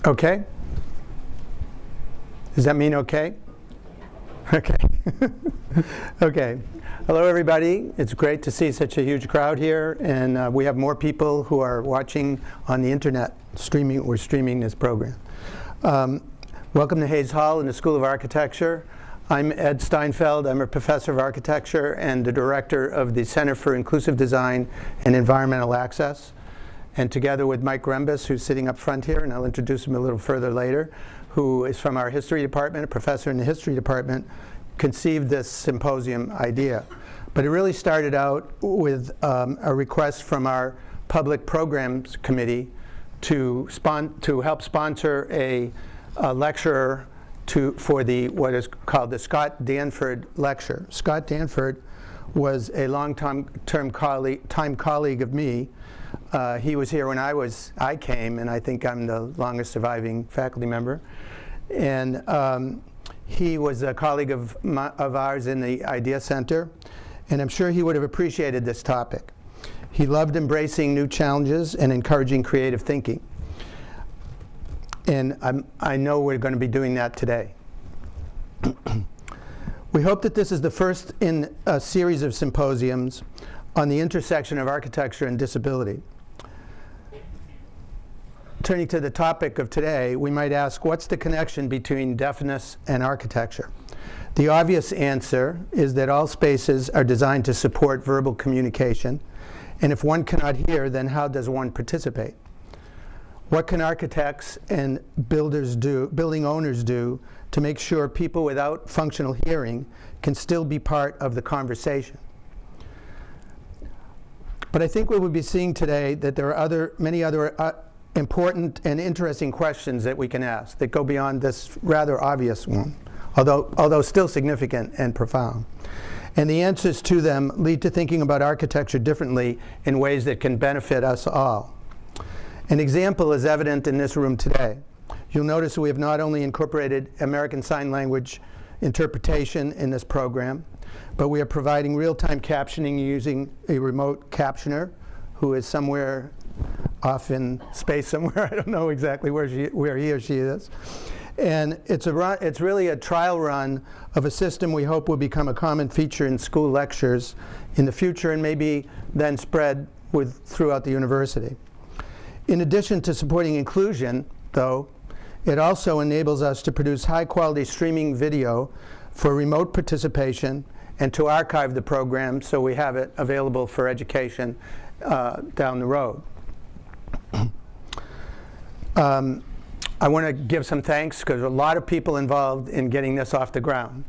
Okay? Does that mean okay? Okay. Okay. Hello, everybody. It's great to see such a huge crowd here, and we have more people who are watching on the internet. We're streaming this program. Welcome to Hayes Hall in the School of Architecture. I'm Ed Steinfeld. I'm a professor of architecture and the director of the Center for Inclusive Design and Environmental Access. And together with Mike Rembis, who's sitting up front here, and I'll introduce him a little further later, who is from our history department, a professor in the history department, conceived this symposium idea. But it really started out with a request from our public programs committee to help sponsor a lecturer for what is called the Scott Danford Lecture. Scott Danford was a long-time colleague of me. He was here when I came, and I think I'm the longest surviving faculty member. And he was a colleague of ours in the Idea Center, and I'm sure he would have appreciated this topic. He loved embracing new challenges and encouraging creative thinking. And I know we're going to be doing that today. We hope that this is the first in a series of symposiums on the intersection of architecture and disability. Turning to the topic of today, we might ask, what's the connection between deafness and architecture? The obvious answer is that all spaces are designed to support verbal communication, and if one cannot hear, then how does one participate? What can architects and building owners do to make sure people without functional hearing can still be part of the conversation? But I think we will be seeing today that there are many other important and interesting questions that we can ask that go beyond this rather obvious one, although still significant and profound. And the answers to them lead to thinking about architecture differently in ways that can benefit us all. An example is evident in this room today. You'll notice we have not only incorporated American Sign Language interpretation in this program, but we are providing real-time captioning using a remote captioner who is somewhere off in space somewhere. I don't know exactly where he or she is. And it's really a trial run of a system we hope will become a common feature in school lectures in the future and maybe then spread throughout the university. In addition to supporting inclusion, though, it also enables us to produce high-quality streaming video for remote participation and to archive the program so we have it available for education down the road. I want to give some thanks because there are a lot of people involved in getting this off the ground.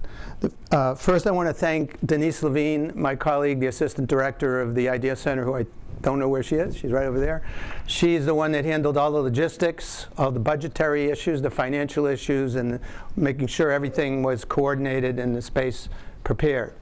First, I want to thank Denise Levine, my colleague, the assistant director of the Idea Center, who I don't know where she is. She's right over there. She's the one that handled all the logistics, all the budgetary issues, the financial issues, and making sure everything was coordinated and the space prepared.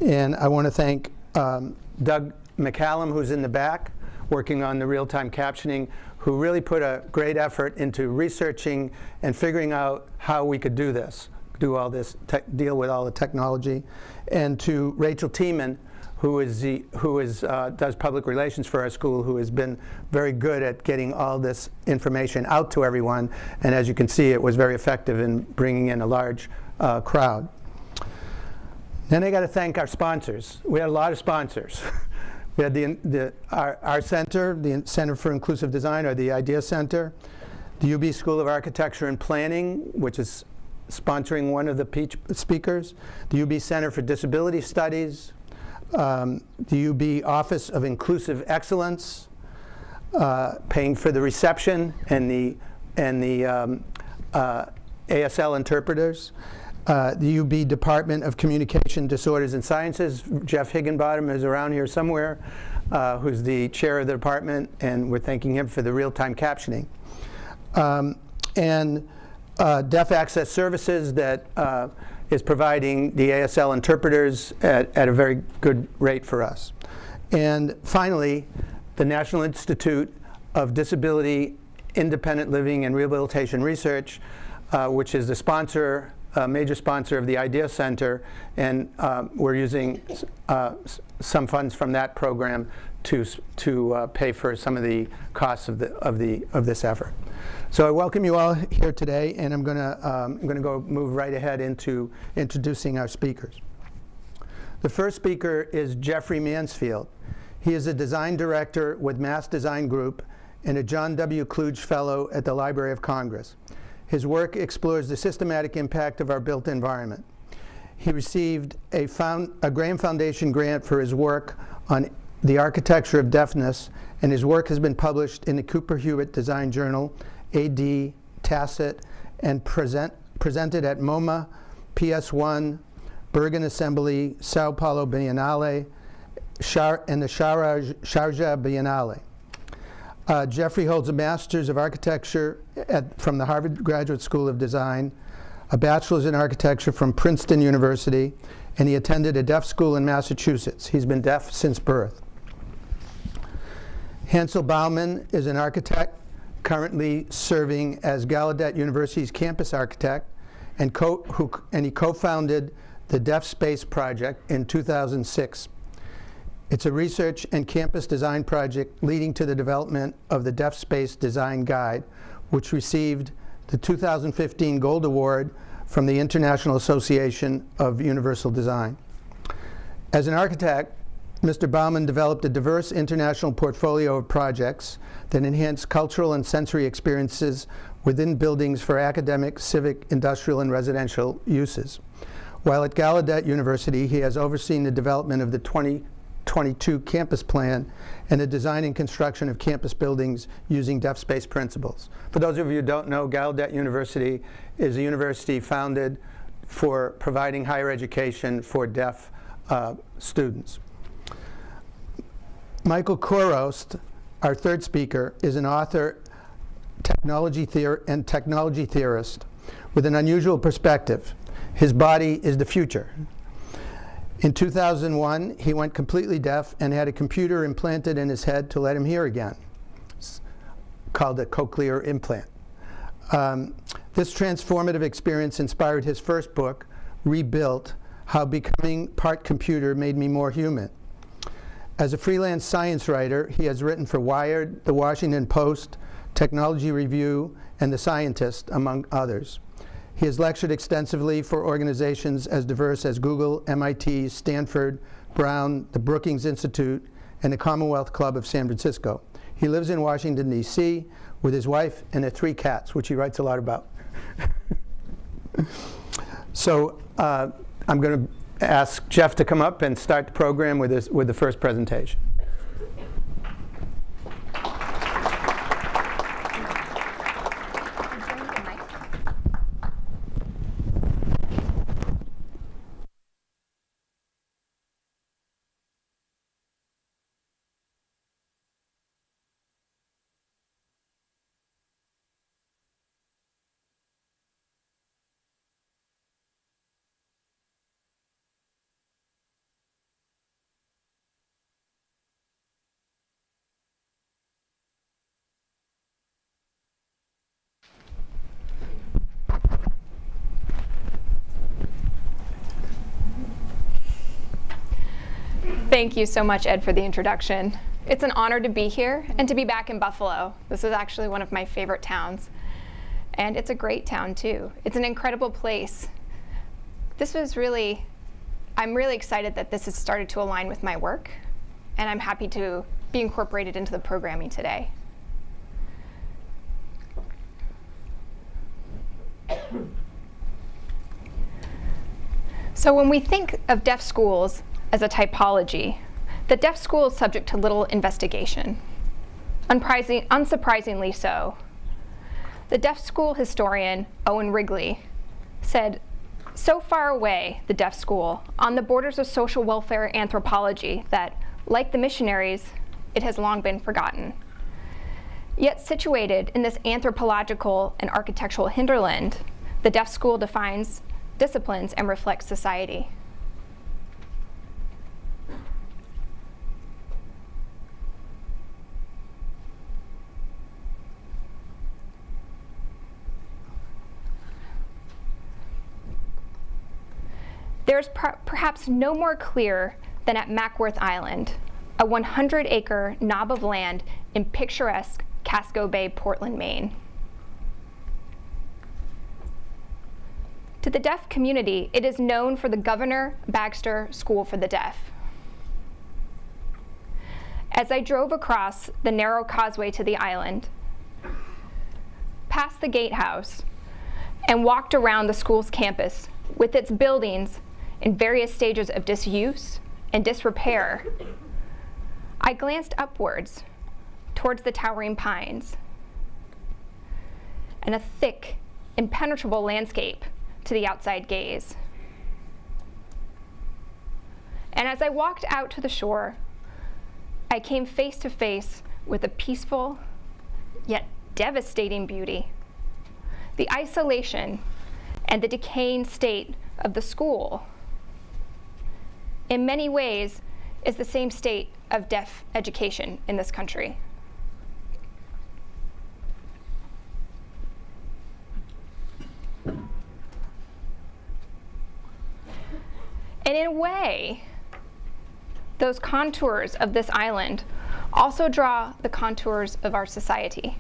And I want to thank Doug McCallum, who's in the back, working on the real-time captioning, who really put a great effort into researching and figuring out how we could do this, do all this, deal with all the technology. And to Rachel Tiemann, who does public relations for our school, who has been very good at getting all this information out to everyone. And as you can see, it was very effective in bringing in a large crowd. Then I got to thank our sponsors. We had a lot of sponsors. We had our center, the Center for Inclusive Design, or the Idea Center, the UB School of Architecture and Planning, which is sponsoring one of the speakers, the UB Center for Disability Studies, the UB Office of Inclusive Excellence, paying for the reception and the ASL interpreters, the UB Department of Communication Disorders and Sciences. Jeff Higginbottom is around here somewhere, who's the chair of the department, and we're thanking him for the real-time captioning. And Deaf Access Services that is providing the ASL interpreters at a very good rate for us. And finally, the National Institute of Disability, Independent Living, and Rehabilitation Research, which is the sponsor, major sponsor of the Idea Center, and we're using some funds from that program to pay for some of the costs of this effort. So I welcome you all here today, and I'm going to move right ahead into introducing our speakers. The first speaker is Jeffrey Mansfield. He is a design director with Mass Design Group and a John W. Kluge Fellow at the Library of Congress. His work explores the systematic impact of our built environment. He received a Graham Foundation grant for his work on the architecture of deafness, and his work has been published in the Cooper Hewitt Design Journal, AD, Tacit, and presented at MoMA, PS1, Bergen Assembly, Sao Paulo Biennale, and the Sharjah Biennale. Jeffrey holds a Master's of Architecture from the Harvard Graduate School of Design, a Bachelor's in Architecture from Princeton University, and he attended a deaf school in Massachusetts. He's been deaf since birth. Hansel Baumann is an architect currently serving as Gallaudet University's campus architect, and he co-founded the Deaf Space Project in 2006. It's a research and campus design project leading to the development of the Deaf Space Design Guide, which received the 2015 Gold Award from the International Association of Universal Design. As an architect, Mr. Baumann developed a diverse international portfolio of projects that enhance cultural and sensory experiences within buildings for academic, civic, industrial, and residential uses. While at Gallaudet University, he has overseen the development of the 2022 campus plan and the design and construction of campus buildings using deaf space principles. For those of you who don't know, Gallaudet University is a university founded for providing higher education for deaf students. Michael Korost, our third speaker, is an author, technology theorist with an unusual perspective. His body is the future. In 2001, he went completely deaf and had a computer implanted in his head to let him hear again. It's called a cochlear implant. This transformative experience inspired his first book, Rebuilt: How Becoming Part Computer Made Me More Human. As a freelance science writer, he has written for Wired, The Washington Post, Technology Review, and The Scientist, among others. He has lectured extensively for organizations as diverse as Google, MIT, Stanford, Brown, the Brookings Institute, and the Commonwealth Club of San Francisco. He lives in Washington, D.C. with his wife and their 3 cats, which he writes a lot about. So I'm going to ask Jeff to come up and start the program with the first presentation. Thank you so much, Ed, for the introduction. It's an honor to be here and to be back in Buffalo. This is actually one of my favorite towns. And it's a great town, too. It's an incredible place. I'm really excited that this has started to align with my work, and I'm happy to be incorporated into the programming today. So when we think of deaf schools as a typology, the deaf school is subject to little investigation, unsurprisingly so. The deaf school historian, Owen Wrigley, said, "So far away, the deaf school, on the borders of social welfare anthropology that, like the missionaries, it has long been forgotten. Yet situated in this anthropological and architectural hinterland, the deaf school defines, disciplines, and reflects society." There's perhaps no more clear than at Mackworth Island, a 100-acre knob of land in picturesque Casco Bay, Portland, Maine. To the deaf community, it is known for the Governor Bagster School for the Deaf. As I drove across the narrow causeway to the island, past the gatehouse, and walked around the school's campus with its buildings in various stages of disuse and disrepair, I glanced upwards towards the towering pines and a thick, impenetrable landscape to the outside gaze. And as I walked out to the shore, I came face to face with a peaceful yet devastating beauty. The isolation and the decaying state of the school, in many ways, is the same state of deaf education in this country. And in a way, those contours of this island also draw the contours of our society.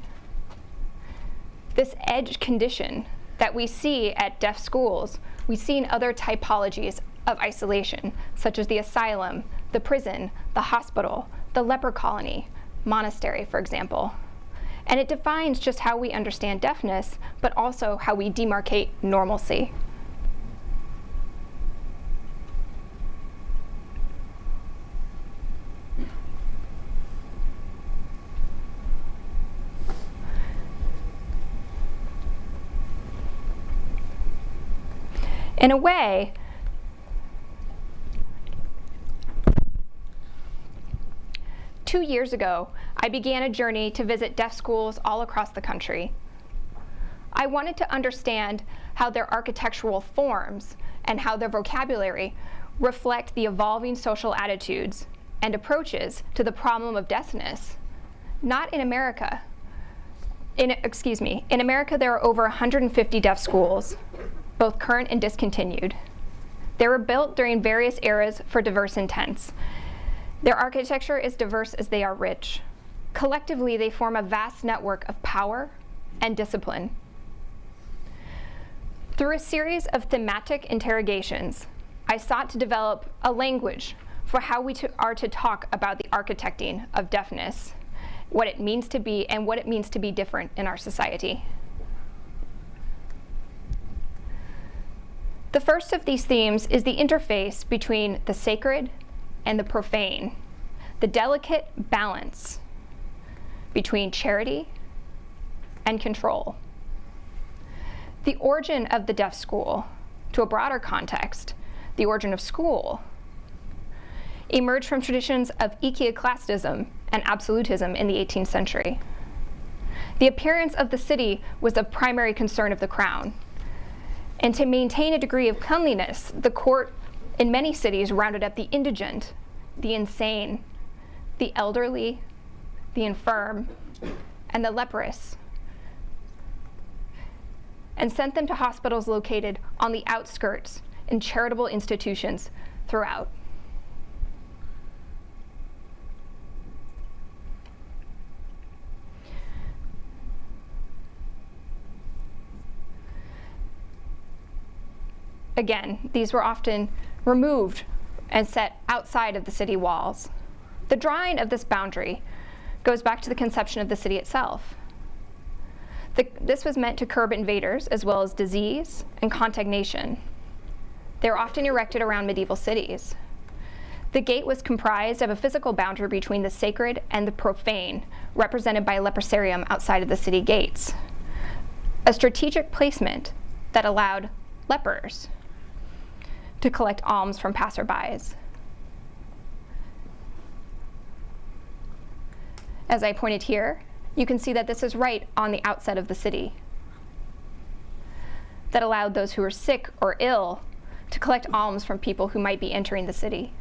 This edge condition that we see at deaf schools, we see in other typologies of isolation, such as the asylum, the prison, the hospital, the leper colony, monastery, for example. And it defines just how we understand deafness, but also how we demarcate normalcy. In a way, two years ago, I began a journey to visit deaf schools all across the country. I wanted to understand how their architectural forms and how their vocabulary reflect the evolving social attitudes and approaches to the problem of deafness. Not in America. In America, there are over 150 deaf schools, both current and discontinued. They were built during various eras for diverse intents. Their architecture is diverse as they are rich. Collectively, they form a vast network of power and discipline. Through a series of thematic interrogations, I sought to develop a language for how we are to talk about the architecting of deafness, what it means to be, and what it means to be different in our society. The first of these themes is the interface between the sacred and the profane, the delicate balance between charity and control. The origin of the deaf school, to a broader context, the origin of school, emerged from traditions of iconoclastism and absolutism in the 18th century. The appearance of the city was a primary concern of the crown. And to maintain a degree of cleanliness, the court in many cities rounded up the indigent, the insane, the elderly, the infirm, and the leprous, and sent them to hospitals located on the outskirts and charitable institutions throughout. Again, these were often removed and set outside of the city walls. The drawing of this boundary goes back to the conception of the city itself. This was meant to curb invaders as well as disease and contamination. They were often erected around medieval cities. The gate was comprised of a physical boundary between the sacred and the profane, represented by a leprosarium outside of the city gates. A strategic placement that allowed lepers to collect alms from passerbys. As I pointed here, you can see that this is right on the outset of the city. That allowed those who were sick or ill to collect alms from people who might be entering the city.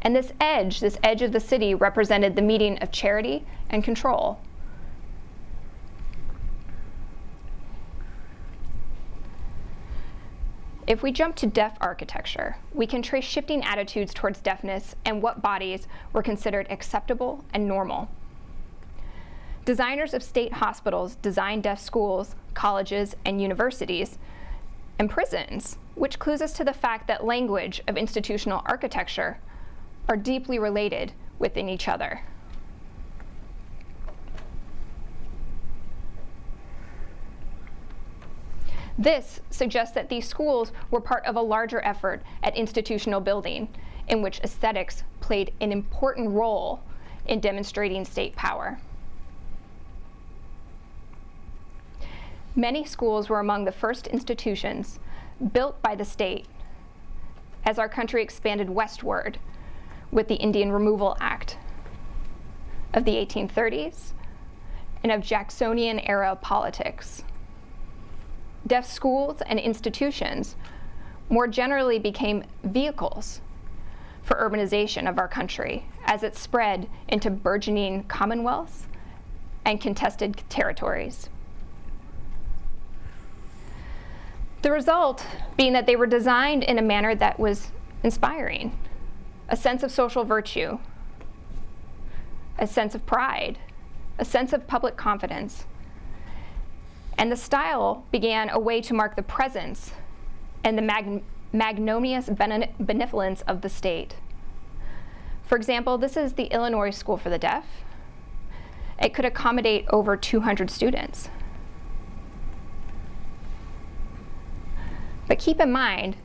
And this edge of the city represented the meeting of charity and control. If we jump to deaf architecture, we can trace shifting attitudes towards deafness and what bodies were considered acceptable and normal. Designers of state hospitals designed deaf schools, colleges, and universities, and prisons, which clues us to the fact that language of institutional architecture are deeply related within each other. This suggests that these schools were part of a larger effort at institutional building, in which aesthetics played an important role in demonstrating state power. Many schools were among the first institutions built by the state as our country expanded westward with the Indian Removal Act of the 1830s and of Jacksonian-era politics. Deaf schools and institutions more generally became vehicles for urbanization of our country as it spread into burgeoning commonwealths and contested territories. The result being that they were designed in a manner that was inspiring, a sense of social virtue, a sense of pride, a sense of public confidence. And the style began a way to mark the presence and the magnanimous benevolence of the state. For example, this is the Illinois School for the Deaf. It could accommodate over 200 students. But keep in mind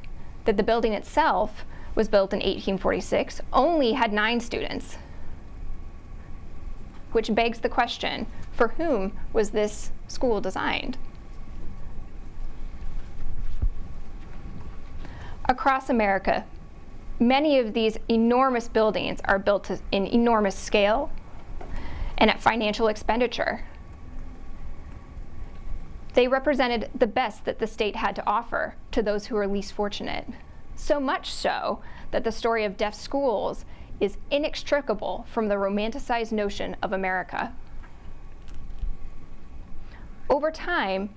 that the building itself was built in 1846, only had 9 students, which begs the question, for whom was this school designed? Across America, many of these enormous buildings are built in enormous scale and at financial expenditure. They represented the best that the state had to offer to those who were least fortunate. So much so that the story of deaf schools is inextricable from the romanticized notion of America. Over time,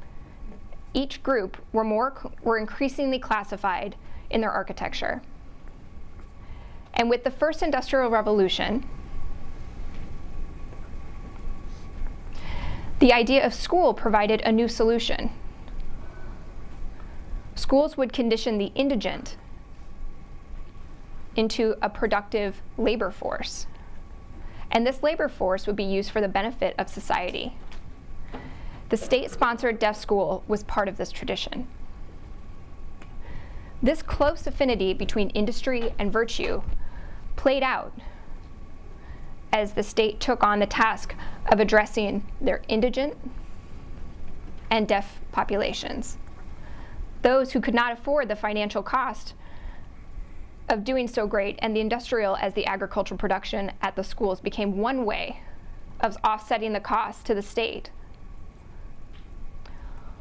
each group were increasingly classified in their architecture. And with the first Industrial Revolution, the idea of school provided a new solution. Schools would condition the indigent into a productive labor force. And this labor force would be used for the benefit of society. The state-sponsored deaf school was part of this tradition. This close affinity between industry and virtue played out as the state took on the task of addressing their indigent and deaf populations. Those who could not afford the financial cost of doing so great, and the industrial as the agricultural production at the schools became one way of offsetting the cost to the state,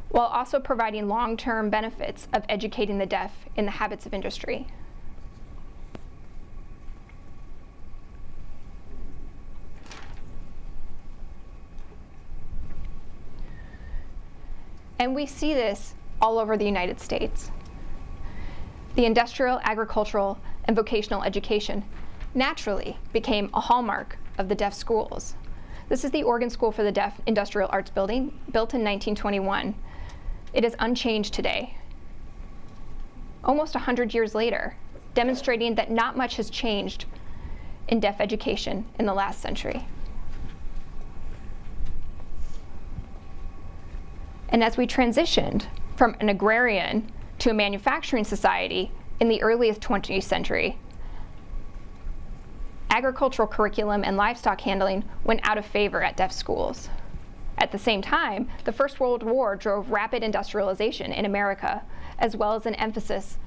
while also providing long-term benefits of educating the deaf in the habits of industry. And we see this all over the United States. The industrial, agricultural, and vocational education naturally became a hallmark of the deaf schools. This is the Oregon School for the Deaf Industrial Arts Building, built in 1921. It is unchanged today. almost 100 years later, demonstrating that not much has changed in deaf education in the last century. And as we transitioned from an agrarian to a manufacturing society in the earliest 20th century, agricultural curriculum and livestock handling went out of favor at deaf schools. At the same time, the First World War drove rapid industrialization in America, as well as an emphasis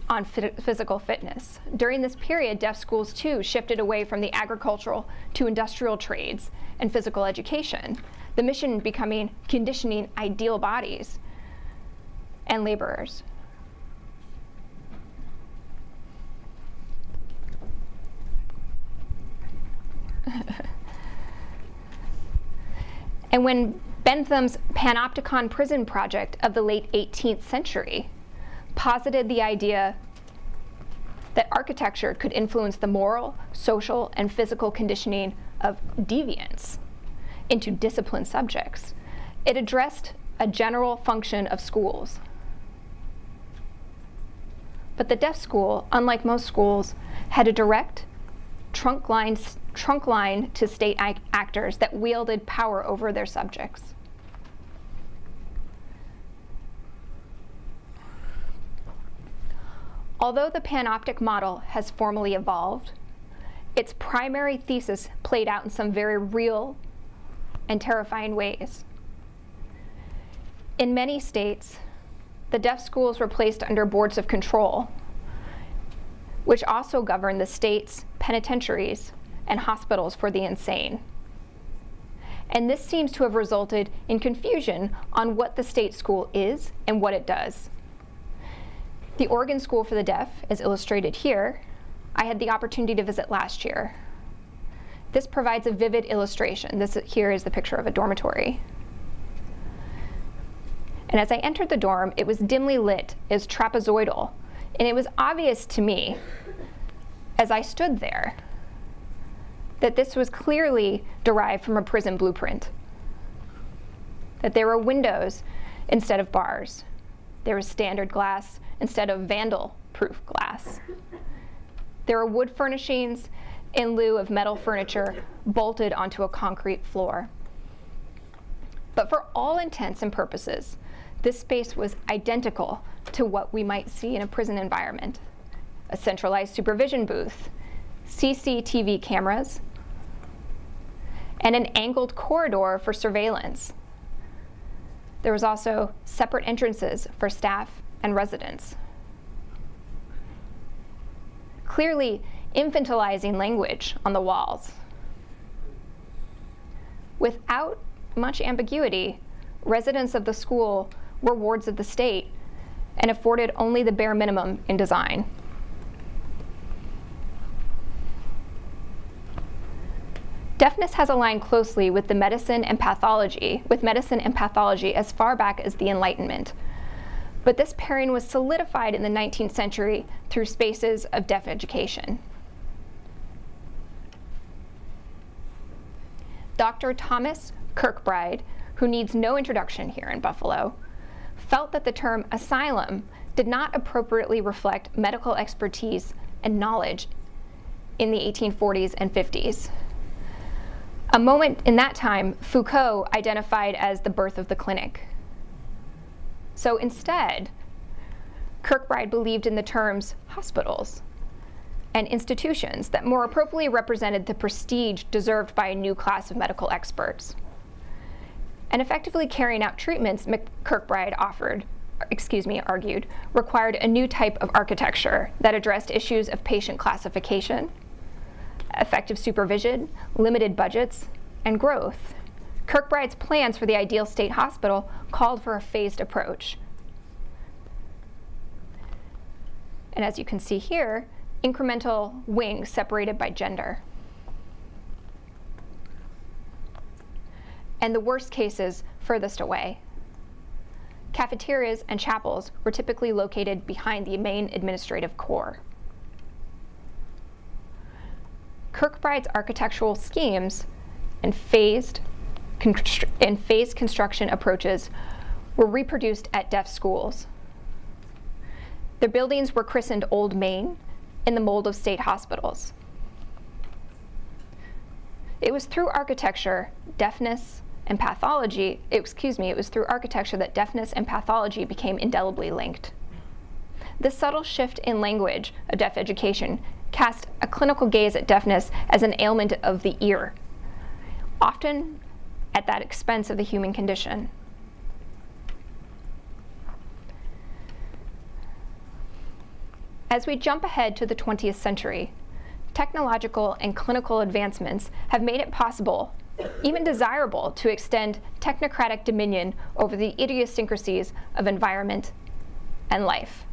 on physical fitness. During this period, deaf schools too shifted away from the agricultural to industrial trades and physical education, the mission becoming conditioning ideal bodies and laborers. And when Bentham's Panopticon prison project of the late 18th century posited the idea that architecture could influence the moral, social, and physical conditioning of deviants into disciplined subjects, it addressed a general function of schools. But the deaf school, unlike most schools, had a direct trunk line to state actors that wielded power over their subjects. Although the panoptic model has formally evolved, its primary thesis played out in some very real and terrifying ways. In many states, the deaf schools were placed under boards of control, which also govern the state's penitentiaries and hospitals for the insane. And this seems to have resulted in confusion on what the state school is and what it does. The Oregon School for the Deaf, as illustrated here, I had the opportunity to visit last year. This provides a vivid illustration. This here is the picture of a dormitory. And as I entered the dorm, it was dimly lit, it was trapezoidal, and it was obvious to me, as I stood there, that this was clearly derived from a prison blueprint. That there were windows instead of bars. There was standard glass instead of vandal-proof glass. There were wood furnishings in lieu of metal furniture bolted onto a concrete floor. But for all intents and purposes, this space was identical to what we might see in a prison environment. A centralized supervision booth, CCTV cameras, and an angled corridor for surveillance. There was also separate entrances for staff and residents. Clearly infantilizing language on the walls. Without much ambiguity, residents of the school were wards of the state and afforded only the bare minimum in design. Deafness has aligned closely with medicine and pathology as far back as the Enlightenment. But this pairing was solidified in the 19th century through spaces of deaf education. Dr. Thomas Kirkbride, who needs no introduction here in Buffalo, felt that the term asylum did not appropriately reflect medical expertise and knowledge in the 1840s and 50s. A moment in that time Foucault identified as the birth of the clinic. So instead, Kirkbride believed in the terms hospitals and institutions that more appropriately represented the prestige deserved by a new class of medical experts. And effectively carrying out treatments, Kirkbride argued, required a new type of architecture that addressed issues of patient classification, effective supervision, limited budgets, and growth. Kirkbride's plans for the ideal state hospital called for a phased approach. And as you can see here, incremental wings separated by gender. And the worst cases furthest away. Cafeterias and chapels were typically located behind the main administrative core. Kirkbride's architectural schemes and phased construction approaches were reproduced at deaf schools. The buildings were christened Old Main in the mold of state hospitals. It was through architecture, deafness and pathology, it was through architecture that deafness and pathology became indelibly linked. This subtle shift in language of deaf education cast a clinical gaze at deafness as an ailment of the ear, often at that expense of the human condition. As we jump ahead to the 20th century, technological and clinical advancements have made it possible, even desirable, to extend technocratic dominion over the idiosyncrasies of environment and life.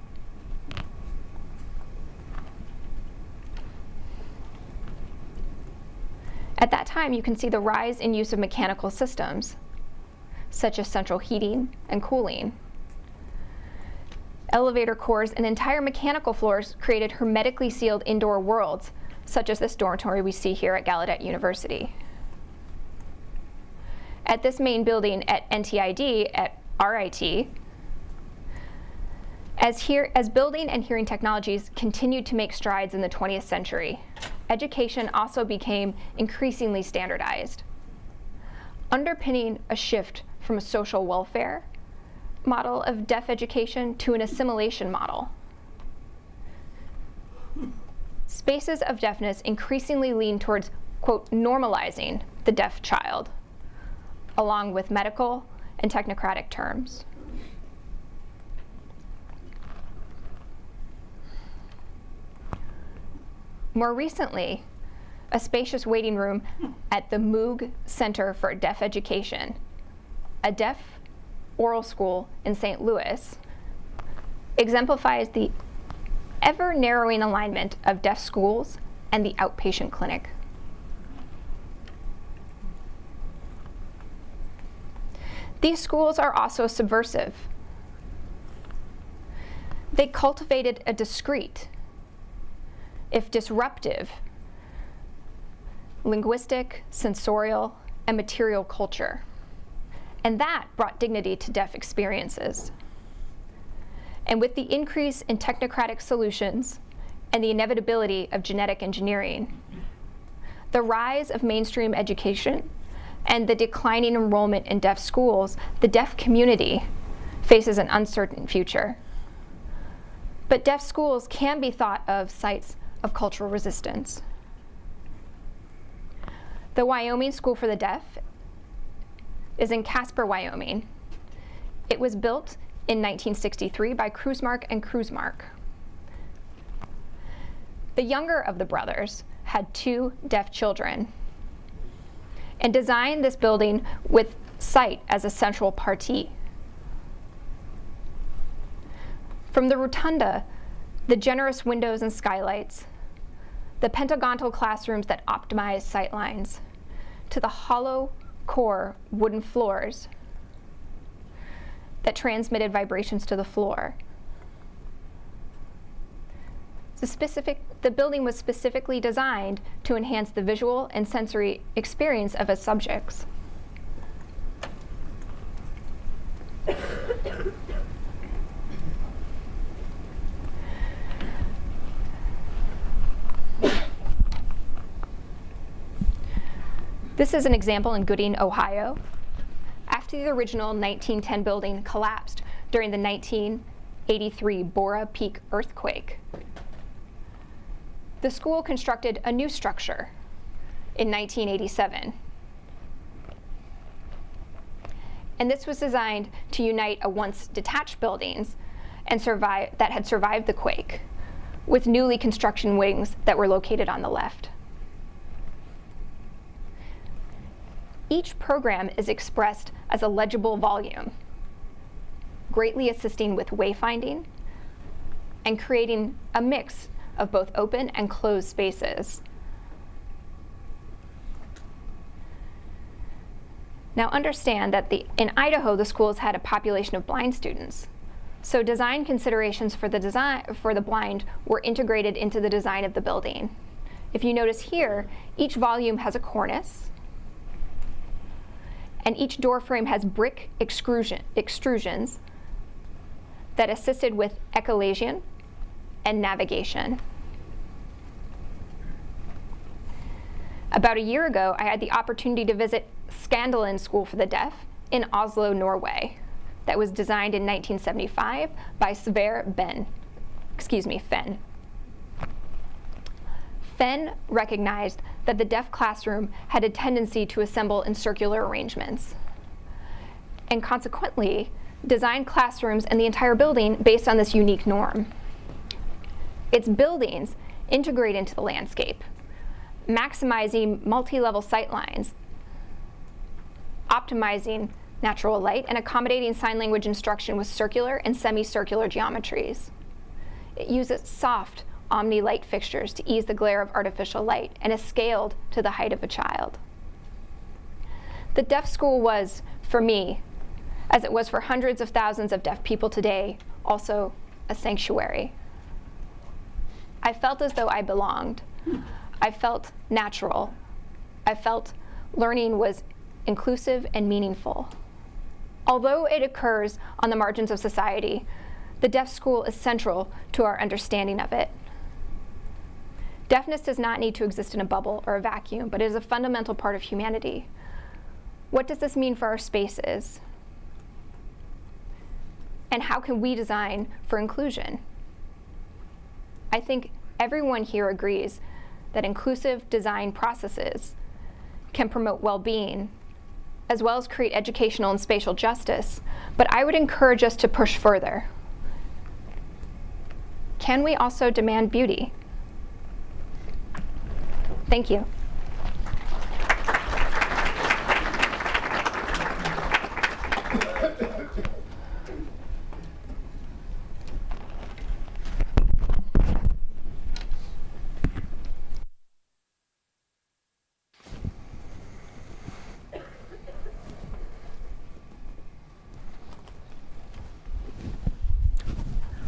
At that time, you can see the rise in use of mechanical systems, such as central heating and cooling. Elevator cores and entire mechanical floors created hermetically sealed indoor worlds, such as this dormitory we see here at Gallaudet University. At this main building at NTID, at RIT, as building and hearing technologies continued to make strides in the 20th century, education also became increasingly standardized, underpinning a shift from a social welfare model of deaf education to an assimilation model. Spaces of deafness increasingly lean towards, quote, normalizing the deaf child, along with medical and technocratic terms. More recently, a spacious waiting room at the Moog Center for Deaf Education, a deaf oral school in St. Louis, exemplifies the ever-narrowing alignment of deaf schools and the outpatient clinic. These schools are also subversive. They cultivated a discrete, if disruptive, linguistic, sensorial, and material culture. And that brought dignity to deaf experiences. And with the increase in technocratic solutions and the inevitability of genetic engineering, the rise of mainstream education and the declining enrollment in deaf schools, the deaf community faces an uncertain future. But deaf schools can be thought of sites of cultural resistance. The Wyoming School for the Deaf is in Casper, Wyoming. It was built in 1963 by Krusemark and Krusemark. The younger of the brothers had 2 deaf children and designed this building with sight as a central partie. From the rotunda, the generous windows and skylights, the pentagonal classrooms that optimize sightlines, to the hollow core wooden floors that transmitted vibrations to the floor. The building was specifically designed to enhance the visual and sensory experience of its subjects. This is an example in Gooding, Ohio. After the original 1910 building collapsed during the 1983 Bora Peak earthquake, the school constructed a new structure in 1987. And this was designed to unite a once detached buildings and that had survived the quake with newly construction wings that were located on the left. Each program is expressed as a legible volume, greatly assisting with wayfinding and creating a mix of both open and closed spaces. Now understand that in Idaho, the schools had a population of blind students. So design considerations for the blind were integrated into the design of the building. If you notice here, each volume has a cornice, and each door frame has brick extrusions that assisted with echolation and navigation. About a year ago, I had the opportunity to visit Scandalen School for the Deaf in Oslo, Norway, that was designed in 1975 by Sverre Fenn. Fenn recognized that the deaf classroom had a tendency to assemble in circular arrangements, and consequently designed classrooms and the entire building based on this unique norm. Its buildings integrate into the landscape, maximizing multi-level sightlines, optimizing natural light, and accommodating sign language instruction with circular and semicircular geometries. It uses soft omni-light fixtures to ease the glare of artificial light and is scaled to the height of a child. The deaf school was, for me, as it was for hundreds of thousands of deaf people today, also a sanctuary. I felt as though I belonged. I felt natural. I felt learning was inclusive and meaningful. Although it occurs on the margins of society, the deaf school is central to our understanding of it. Deafness does not need to exist in a bubble or a vacuum, but it is a fundamental part of humanity. What does this mean for our spaces? And how can we design for inclusion? I think everyone here agrees that inclusive design processes can promote well-being, as well as create educational and spatial justice, but I would encourage us to push further. Can we also demand beauty? Thank you.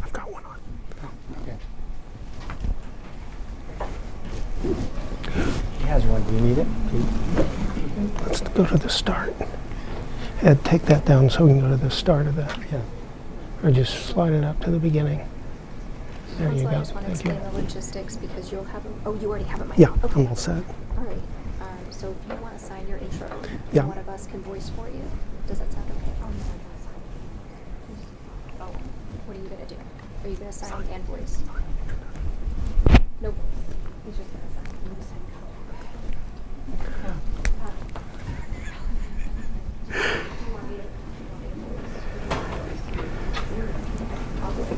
I've got one on. Okay. He has one. Do you need it? Let's go to the start. Ed, take that down so we can go to the start of that. Yeah. Or just slide it up to the beginning. There you Also, I go. just want to Thank you. explain the logistics because you'll have them. Oh, you already have it, Mike. Yeah, Okay. I'm all set. All right. So if you want to sign your intro, Yeah. one of us can voice for you. Does that sound okay? Oh, what are you going to do? Are you going to sign and voice? Nope. He's just going to sign. I'll do it.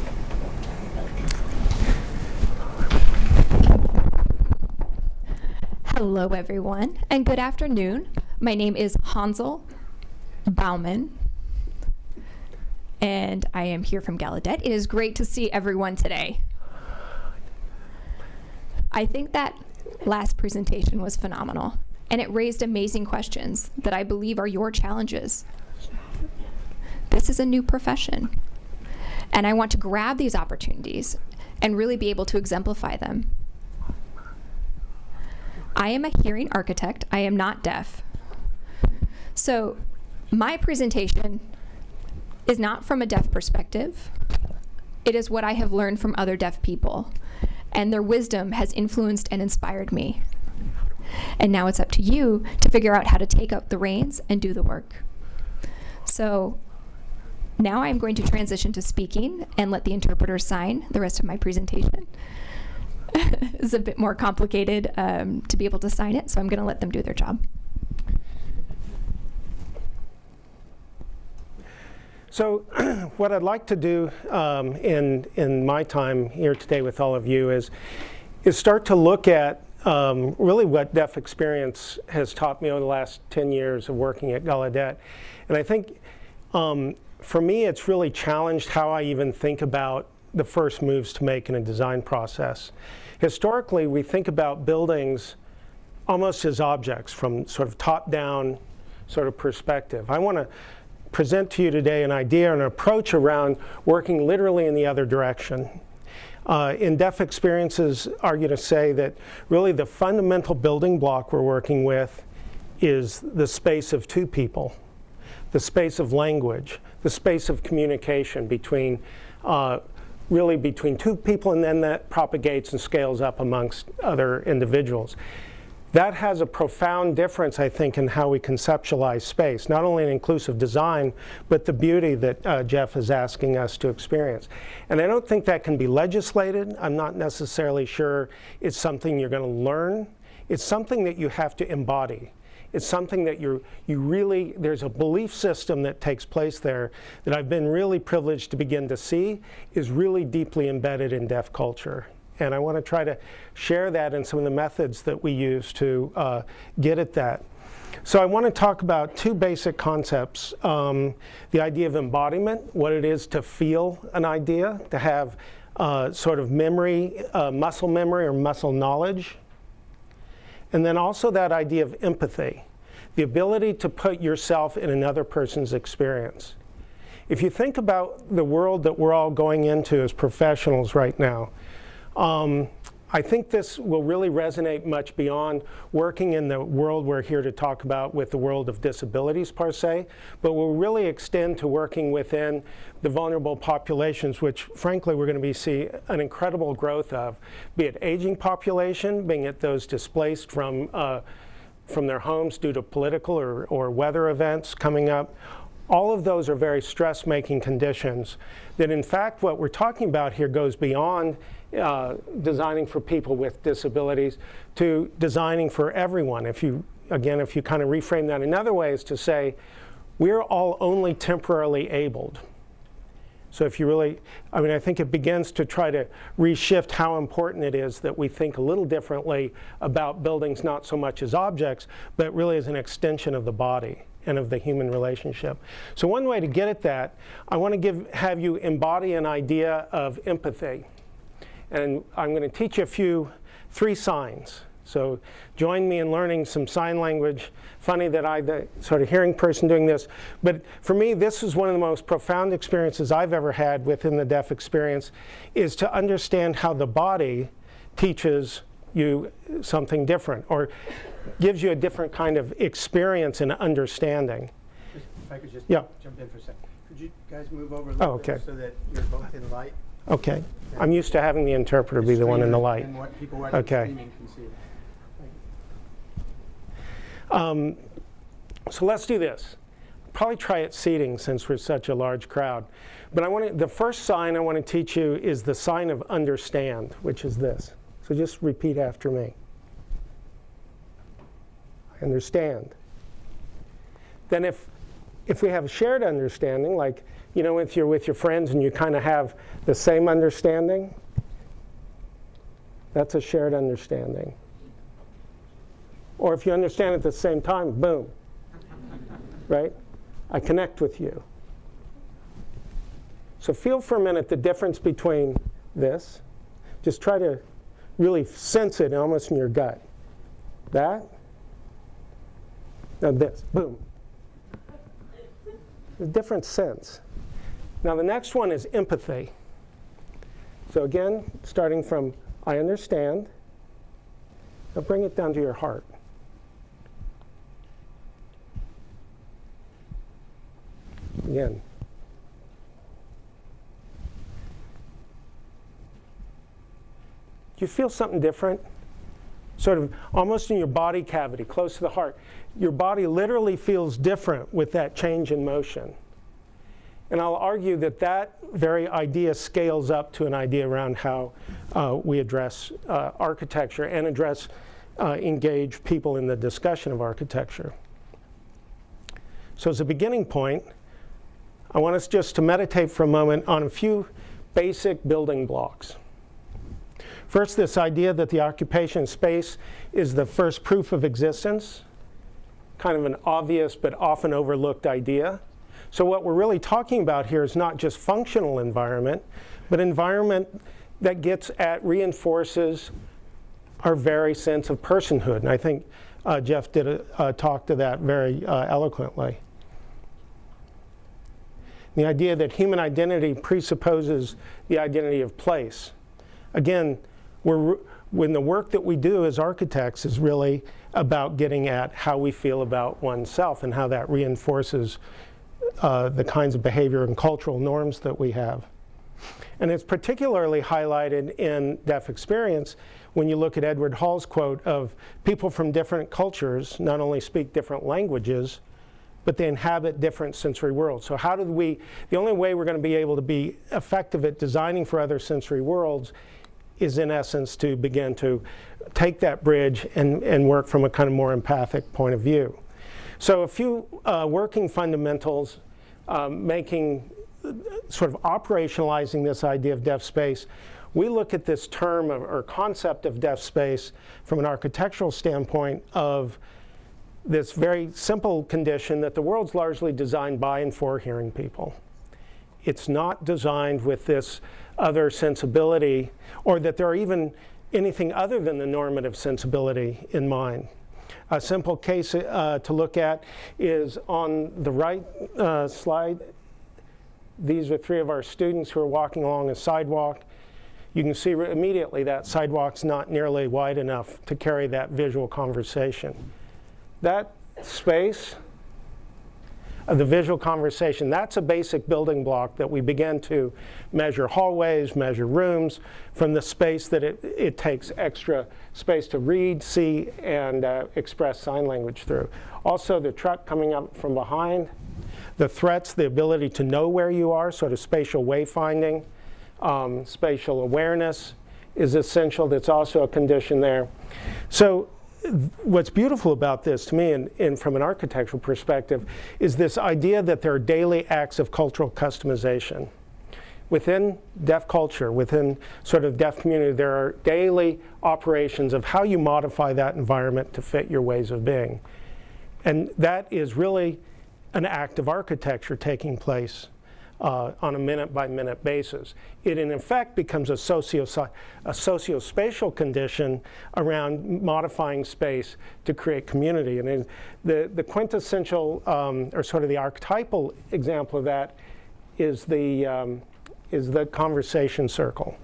Hello, everyone, and good afternoon. My name is Hansel Baumann, and I am here from Gallaudet. It is great to see everyone today. I think that last presentation was phenomenal, and it raised amazing questions that I believe are your challenges. This is a new profession, and I want to grab these opportunities and really be able to exemplify them. I am a hearing architect. I am not deaf. So my presentation is not from a deaf perspective. It is what I have learned from other deaf people, and their wisdom has influenced and inspired me. And now it's up to you to figure out how to take up the reins and do the work. So now I'm going to transition to speaking and let the interpreter sign the rest of my presentation. It's a bit more complicated to be able to sign it, so I'm going to let them do their job. So what I'd like to do in my time here today with all of you is start to look at really what deaf experience has taught me over the last 10 years of working at Gallaudet. And I think for me it's really challenged how I even think about the first moves to make in a design process. Historically, we think about buildings almost as objects from sort of top-down sort of perspective. I want to present to you today an idea and an approach around working literally in the other direction. In deaf experiences, are going to say that really the fundamental building block we're working with is the space of two people, the space of language, the space of communication between really between two people, and then that propagates and scales up amongst other individuals. That has a profound difference, I think, in how we conceptualize space, not only in inclusive design, but the beauty that Jeff is asking us to experience. And I don't think that can be legislated. I'm not necessarily sure it's something you're going to learn. It's something that you have to embody. It's something that there's a belief system that takes place there that I've been really privileged to begin to see is really deeply embedded in deaf culture. And I want to try to share that in some of the methods that we use to get at that. So I want to talk about two basic concepts. The idea of embodiment, what it is to feel an idea, to have sort of memory, muscle memory or muscle knowledge. And then also that idea of empathy, the ability to put yourself in another person's experience. If you think about the world that we're all going into as professionals right now, I think this will really resonate much beyond working in the world we're here to talk about with the world of disabilities per se, but will really extend to working within the vulnerable populations, which frankly we're going to see an incredible growth of, be it aging population, being it those displaced from their homes due to political or weather events coming up. All of those are very stress-making conditions that in fact what we're talking about here goes beyond designing for people with disabilities to designing for everyone. If you kind of reframe that another way is to say, we're all only temporarily abled. So if you really, I think it begins to try to reshift how important it is that we think a little differently about buildings, not so much as objects, but really as an extension of the body and of the human relationship. So one way to get at that, I want to have you embody an idea of empathy. And I'm going to teach you three signs. So join me in learning some sign language. Funny that I'm the sort of hearing person doing this, but for me this is one of the most profound experiences I've ever had within the deaf experience, is to understand how the body teaches you something different or gives you a different kind of experience and understanding. If I could just jump in for a second. Could you guys move over a little bit so that you're both in light? Okay. I'm used to having the interpreter be the one in the light. And what people watching streaming can see. So let's do this. Probably try it seating since we're such a large crowd. But the first sign I want to teach you is the sign of understand, which is this. So just repeat after me. I understand. Then if we have a shared understanding, like if you're with your friends and you kind of have the same understanding, that's a shared understanding. Or if you understand at the same time, boom, right? I connect with you. So feel for a minute the difference between this. Just try to really sense it almost in your gut. That. Now this, boom. A different sense. Now the next one is empathy. So again, starting from I understand, now bring it down to your heart. Again. Do you feel something different? Sort of almost in your body cavity, close to the heart. Your body literally feels different with that change in motion. And I'll argue that that very idea scales up to an idea around how we address architecture and engage people in the discussion of architecture. So as a beginning point, I want us just to meditate for a moment on a few basic building blocks. First, this idea that the occupation of space is the first proof of existence, kind of an obvious but often overlooked idea. So what we're really talking about here is not just functional environment, but environment that reinforces our very sense of personhood. And I think Jeff did a talk to that very eloquently. The idea that human identity presupposes the identity of place. Again, when the work that we do as architects is really about getting at how we feel about oneself and how that reinforces the kinds of behavior and cultural norms that we have. And it's particularly highlighted in deaf experience when you look at Edward Hall's quote of people from different cultures not only speak different languages, but they inhabit different sensory worlds. So how do we, the only way we're going to be able to be effective at designing for other sensory worlds is in essence to begin to take that bridge and work from a kind of more empathic point of view. So a few working fundamentals making sort of operationalizing this idea of deaf space. We look at this term or concept of deaf space from an architectural standpoint of this very simple condition that the world's largely designed by and for hearing people. It's not designed with this other sensibility, or that there are even anything other than the normative sensibility in mind. A simple case to look at is on the right slide. These are 3 of our students who are walking along a sidewalk. You can see immediately that sidewalk's not nearly wide enough to carry that visual conversation. That space of the visual conversation, that's a basic building block that we begin to measure hallways, measure rooms, from the space that it takes extra space to read, see, and express sign language through. Also, the truck coming up from behind, the threats, the ability to know where you are, sort of spatial wayfinding, spatial awareness is essential. That's also a condition there. So what's beautiful about this to me, and from an architectural perspective, is this idea that there are daily acts of cultural customization. Within deaf culture, within sort of deaf community, there are daily operations of how you modify that environment to fit your ways of being. And that is really an act of architecture taking place on a minute-by-minute basis. It, in effect, becomes a socio-spatial condition around modifying space to create community. And the quintessential, or sort of the archetypal example of that is the conversation circle.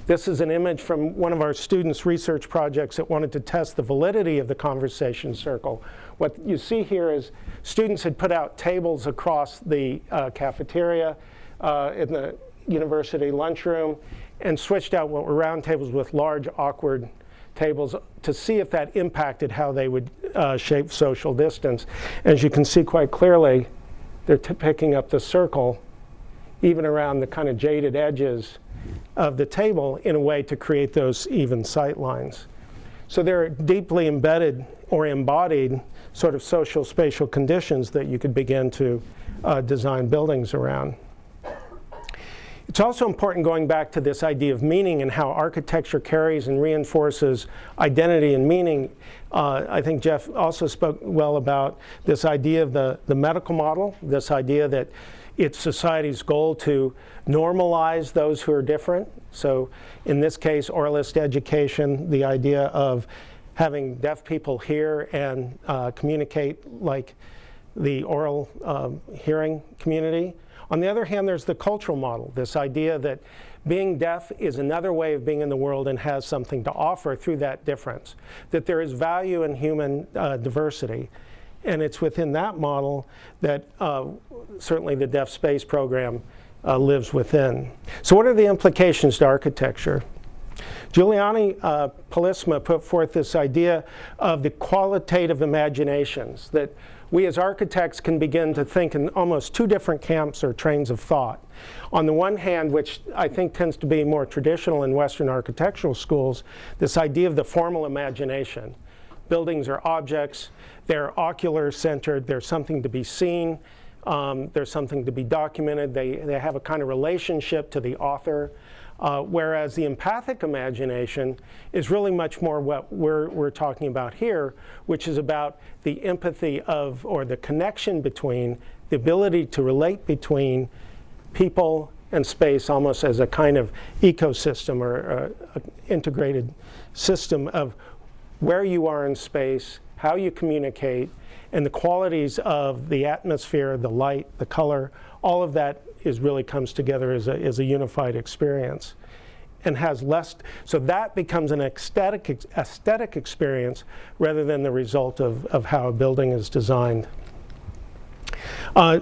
This is an image from one of our students' research projects that wanted to test the validity of the conversation circle. What you see here is students had put out tables across the cafeteria in the university lunchroom and switched out what were round tables with large, awkward tables to see if that impacted how they would shape social distance. As you can see quite clearly, they're picking up the circle even around the kind of jaded edges of the table in a way to create those even sight lines. So they're deeply embedded or embodied sort of social spatial conditions that you could begin to design buildings around. It's also important, going back to this idea of meaning and how architecture carries and reinforces identity and meaning. I think Jeff also spoke well about this idea of the medical model, this idea that it's society's goal to normalize those who are different. So in this case, oralist education, the idea of having deaf people hear and communicate like the oral hearing community. On the other hand, there's the cultural model, this idea that being deaf is another way of being in the world and has something to offer through that difference, that there is value in human diversity. And it's within that model that certainly the Deaf Space program lives within. So what are the implications to architecture? Giuliani Polisma put forth this idea of the qualitative imaginations, that we as architects can begin to think in almost 2 different camps or trains of thought. On the one hand, which I think tends to be more traditional in Western architectural schools, this idea of the formal imagination. Buildings are objects, they're ocular-centered, there's something to be seen, there's something to be documented, they have a kind of relationship to the author, whereas the empathic imagination is really much more what we're talking about here, which is about the empathy of, or the connection between, the ability to relate between people and space, almost as a kind of ecosystem or an integrated system of where you are in space, how you communicate, and the qualities of the atmosphere, the light, the color, all of that really comes together as a unified experience and has less, so that becomes an aesthetic experience rather than the result of how a building is designed.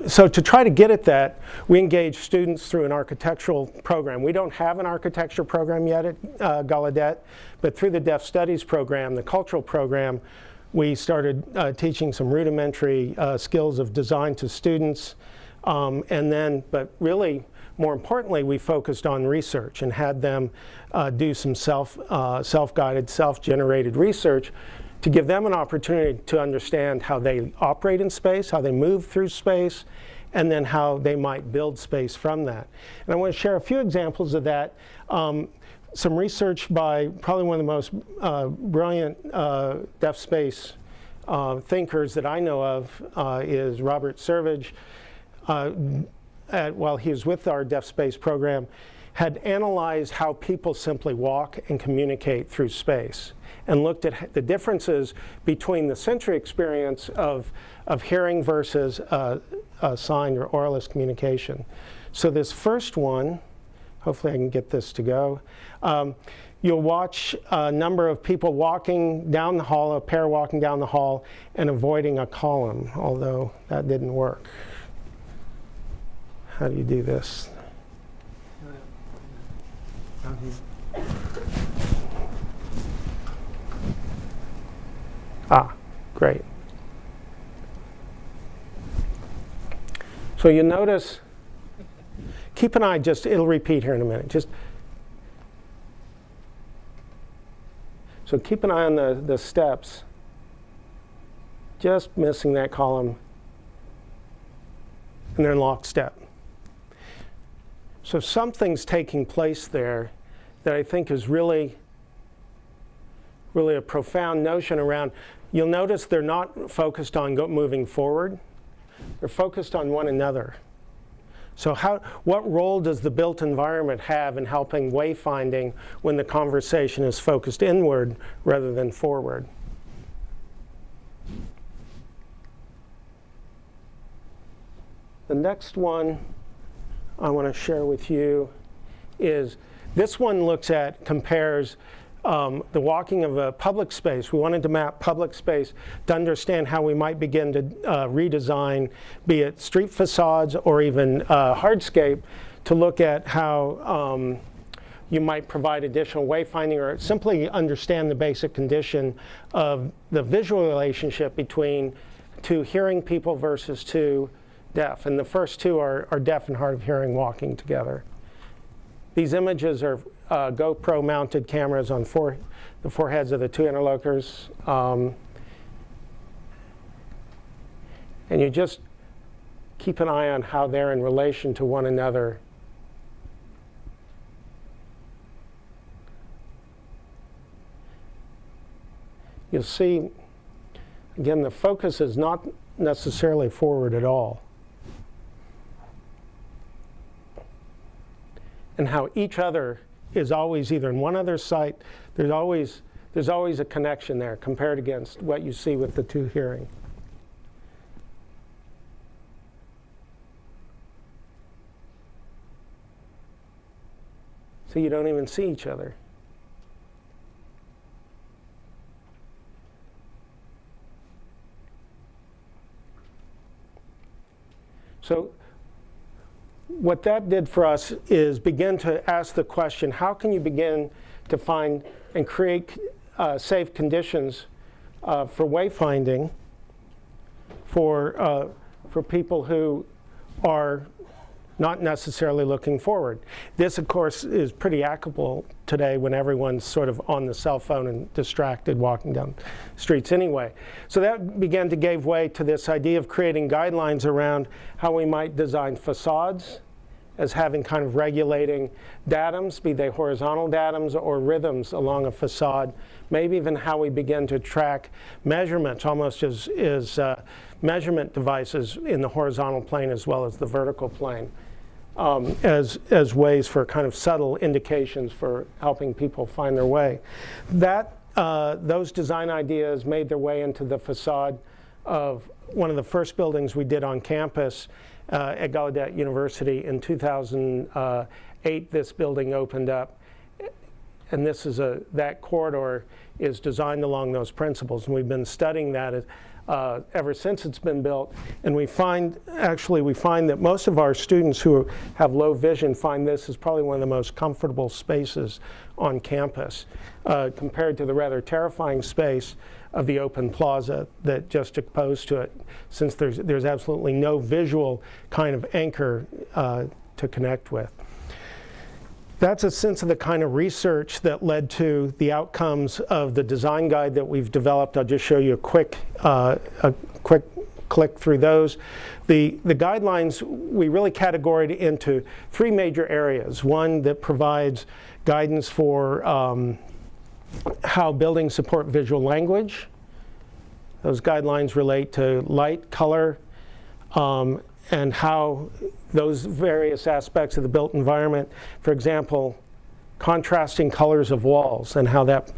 So to try to get at that, we engage students through an architectural program. We don't have an architecture program yet at Gallaudet, but through the Deaf Studies program, the cultural program, we started teaching some rudimentary skills of design to students. But really, more importantly, we focused on research and had them do some self-guided, self-generated research to give them an opportunity to understand how they operate in space, how they move through space, and then how they might build space from that. And I want to share a few examples of that. Some research by probably one of the most brilliant deaf space thinkers that I know of is Robert Servage. While he was with our Deaf Space program, had analyzed how people simply walk and communicate through space, and looked at the differences between the sensory experience of hearing versus sign or oralist communication. So this first one, hopefully I can get this to go. You'll watch a number of people walking down the hall, a pair walking down the hall, and avoiding a column, although that didn't work. How do you do this? Ah, great. So you notice, keep an eye, it'll repeat here in a minute. So keep an eye on the steps, just missing that column, and they're in lockstep. So something's taking place there that I think is really a profound notion around. You'll notice they're not focused on moving forward. They're focused on one another. So what role does the built environment have in helping wayfinding when the conversation is focused inward rather than forward? The next one I want to share with you is this one compares the walking of a public space. We wanted to map public space to understand how we might begin to redesign, be it street facades or even hardscape, to look at how you might provide additional wayfinding or simply understand the basic condition of the visual relationship between two hearing people versus two deaf. And the first two are deaf and hard of hearing walking together. These images are GoPro mounted cameras on the foreheads of the two interlocutors. And you just keep an eye on how they're in relation to one another. You'll see, again, the focus is not necessarily forward at all. And how each other is always either in one other site, there's always a connection there compared against what you see with the two hearing. So you don't even see each other. So what that did for us is begin to ask the question, how can you begin to find and create safe conditions for wayfinding for people who are not necessarily looking forward. This, of course, is pretty applicable today when everyone's sort of on the cell phone and distracted walking down streets anyway. So that began to give way to this idea of creating guidelines around how we might design facades as having kind of regulating datums, be they horizontal datums or rhythms along a facade, maybe even how we begin to track measurements almost as measurement devices in the horizontal plane as well as the vertical plane, as ways for kind of subtle indications for helping people find their way. Those design ideas made their way into the facade of one of the first buildings we did on campus at Gallaudet University. In 2008, this building opened up, and that corridor is designed along those principles, and we've been studying that ever since it's been built. And we find that most of our students who have low vision find this is probably one of the most comfortable spaces on campus, compared to the rather terrifying space of the open plaza that just opposed to it, since there's absolutely no visual kind of anchor to connect with. That's a sense of the kind of research that led to the outcomes of the design guide that we've developed. I'll just show you a quick click through those. The guidelines we really categorized into 3 major areas. One that provides guidance for how buildings support visual language. Those guidelines relate to light, color, and how those various aspects of the built environment, for example, contrasting colors of walls and how that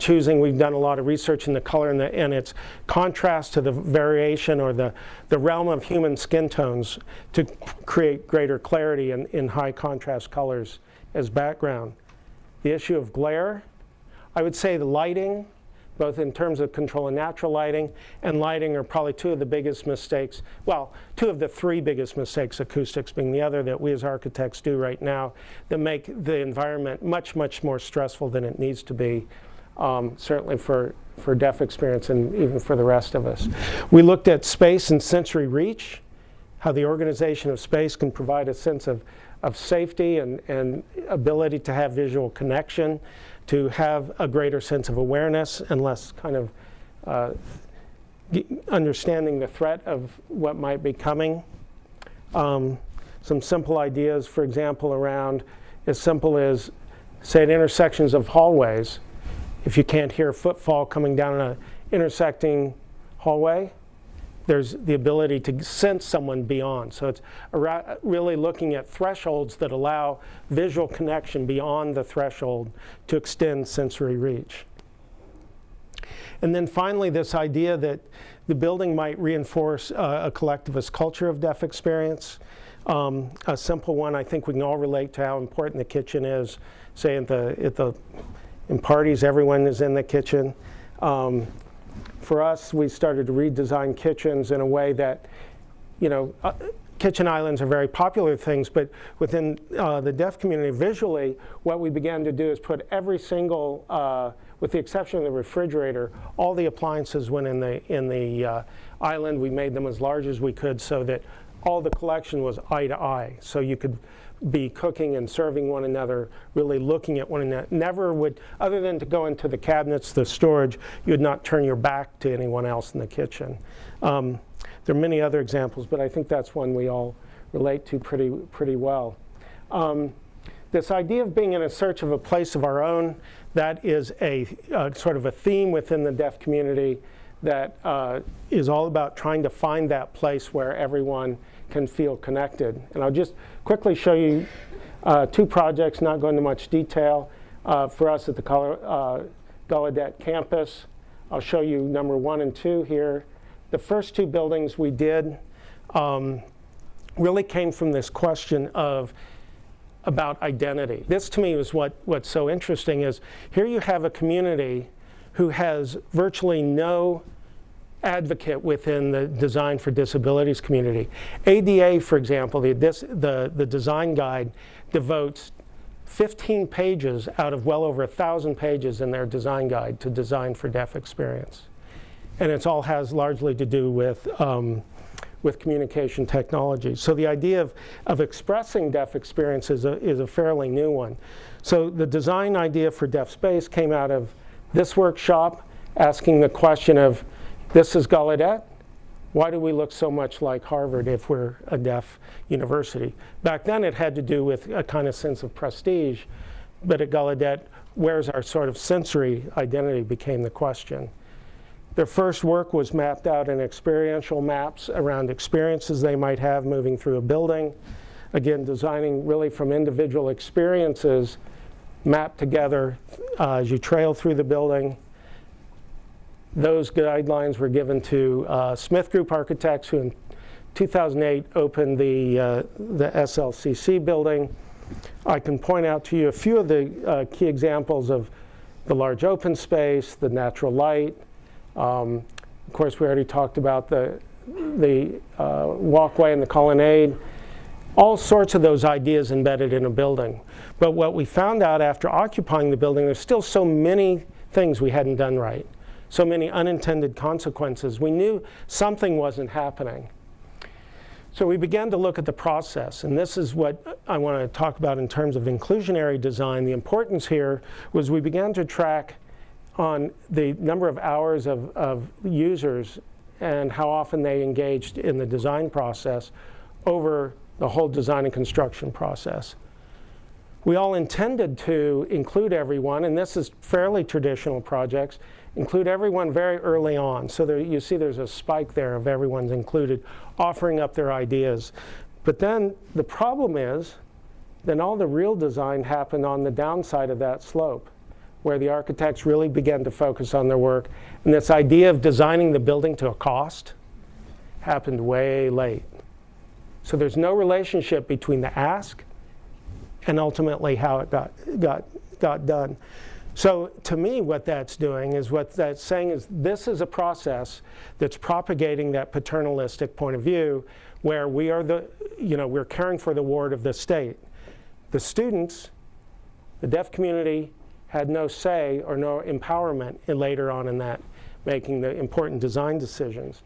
we've done a lot of research in the color and its contrast to the variation or the realm of human skin tones to create greater clarity in high contrast colors as background. The issue of glare, I would say the lighting, both in terms of controlling natural lighting and lighting, are probably 2 of the biggest mistakes. Well, 2 of the 3 biggest mistakes, acoustics being the other, that we as architects do right now that make the environment much, much more stressful than it needs to be, certainly for deaf experience and even for the rest of us. We looked at space and sensory reach, how the organization of space can provide a sense of safety and ability to have visual connection, to have a greater sense of awareness and less kind of understanding the threat of what might be coming. Some simple ideas, for example, around as simple as, say, at intersections of hallways, if you can't hear footfall coming down an intersecting hallway, there's the ability to sense someone beyond. So it's really looking at thresholds that allow visual connection beyond the threshold to extend sensory reach. And then finally, this idea that the building might reinforce a collectivist culture of deaf experience. A simple one, I think we can all relate to how important the kitchen is. Say in parties, everyone is in the kitchen. For us, we started to redesign kitchens in a way that, kitchen islands are very popular things, but within the deaf community, visually, what we began to do is put every single, with the exception of the refrigerator, all the appliances went in the island. We made them as large as we could so that all the collection was eye to eye. So you could be cooking and serving one another, really looking at one another. Never would, other than to go into the cabinets, the storage, you would not turn your back to anyone else in the kitchen. There are many other examples, but I think that's one we all relate to pretty well. This idea of being in a search of a place of our own, that is a sort of a theme within the deaf community that is all about trying to find that place where everyone can feel connected. And I'll just quickly show you 2 projects, not go into much detail, for us at the Gallaudet campus. I'll show you number 1 and 2 here. The first 2 buildings we did really came from this question about identity. This to me is what's so interesting is here you have a community who has virtually no advocate within the Design for Disabilities community. ADA, for example, the design guide devotes 15 pages out of well over 1,000 pages in their design guide to design for deaf experience. And it all has largely to do with communication technology. So the idea of expressing deaf experience is a fairly new one. So the design idea for deaf space came out of this workshop, asking the question of, this is Gallaudet. Why do we look so much like Harvard if we're a deaf university? Back then it had to do with a kind of sense of prestige, but at Gallaudet, where's our sort of sensory identity became the question. Their first work was mapped out in experiential maps around experiences they might have moving through a building. Again, designing really from individual experiences mapped together as you trail through the building. Those guidelines were given to Smith Group Architects, who in 2008 opened the SLCC building. I can point out to you a few of the key examples of the large open space, the natural light, Of course, we already talked about the walkway and the colonnade. All sorts of those ideas embedded in a building. But what we found out after occupying the building, there's still so many things we hadn't done right. So many unintended consequences. We knew something wasn't happening. So we began to look at the process, and this is what I want to talk about in terms of inclusionary design. The importance here was we began to track on the number of hours of users and how often they engaged in the design process over the whole design and construction process. We all intended to include everyone, and this is fairly traditional projects, include everyone very early on. So there, you see there's a spike there of everyone's included, offering up their ideas. But then the problem is, then all the real design happened on the downside of that slope, where the architects really began to focus on their work. And this idea of designing the building to a cost happened way late. So there's no relationship between the ask and ultimately how it got done. So to me, what that's doing is, what that's saying is, this is a process that's propagating that paternalistic point of view, where we are we're caring for the ward of the state. The students, the deaf community, had no say or no empowerment later on in that, making the important design decisions.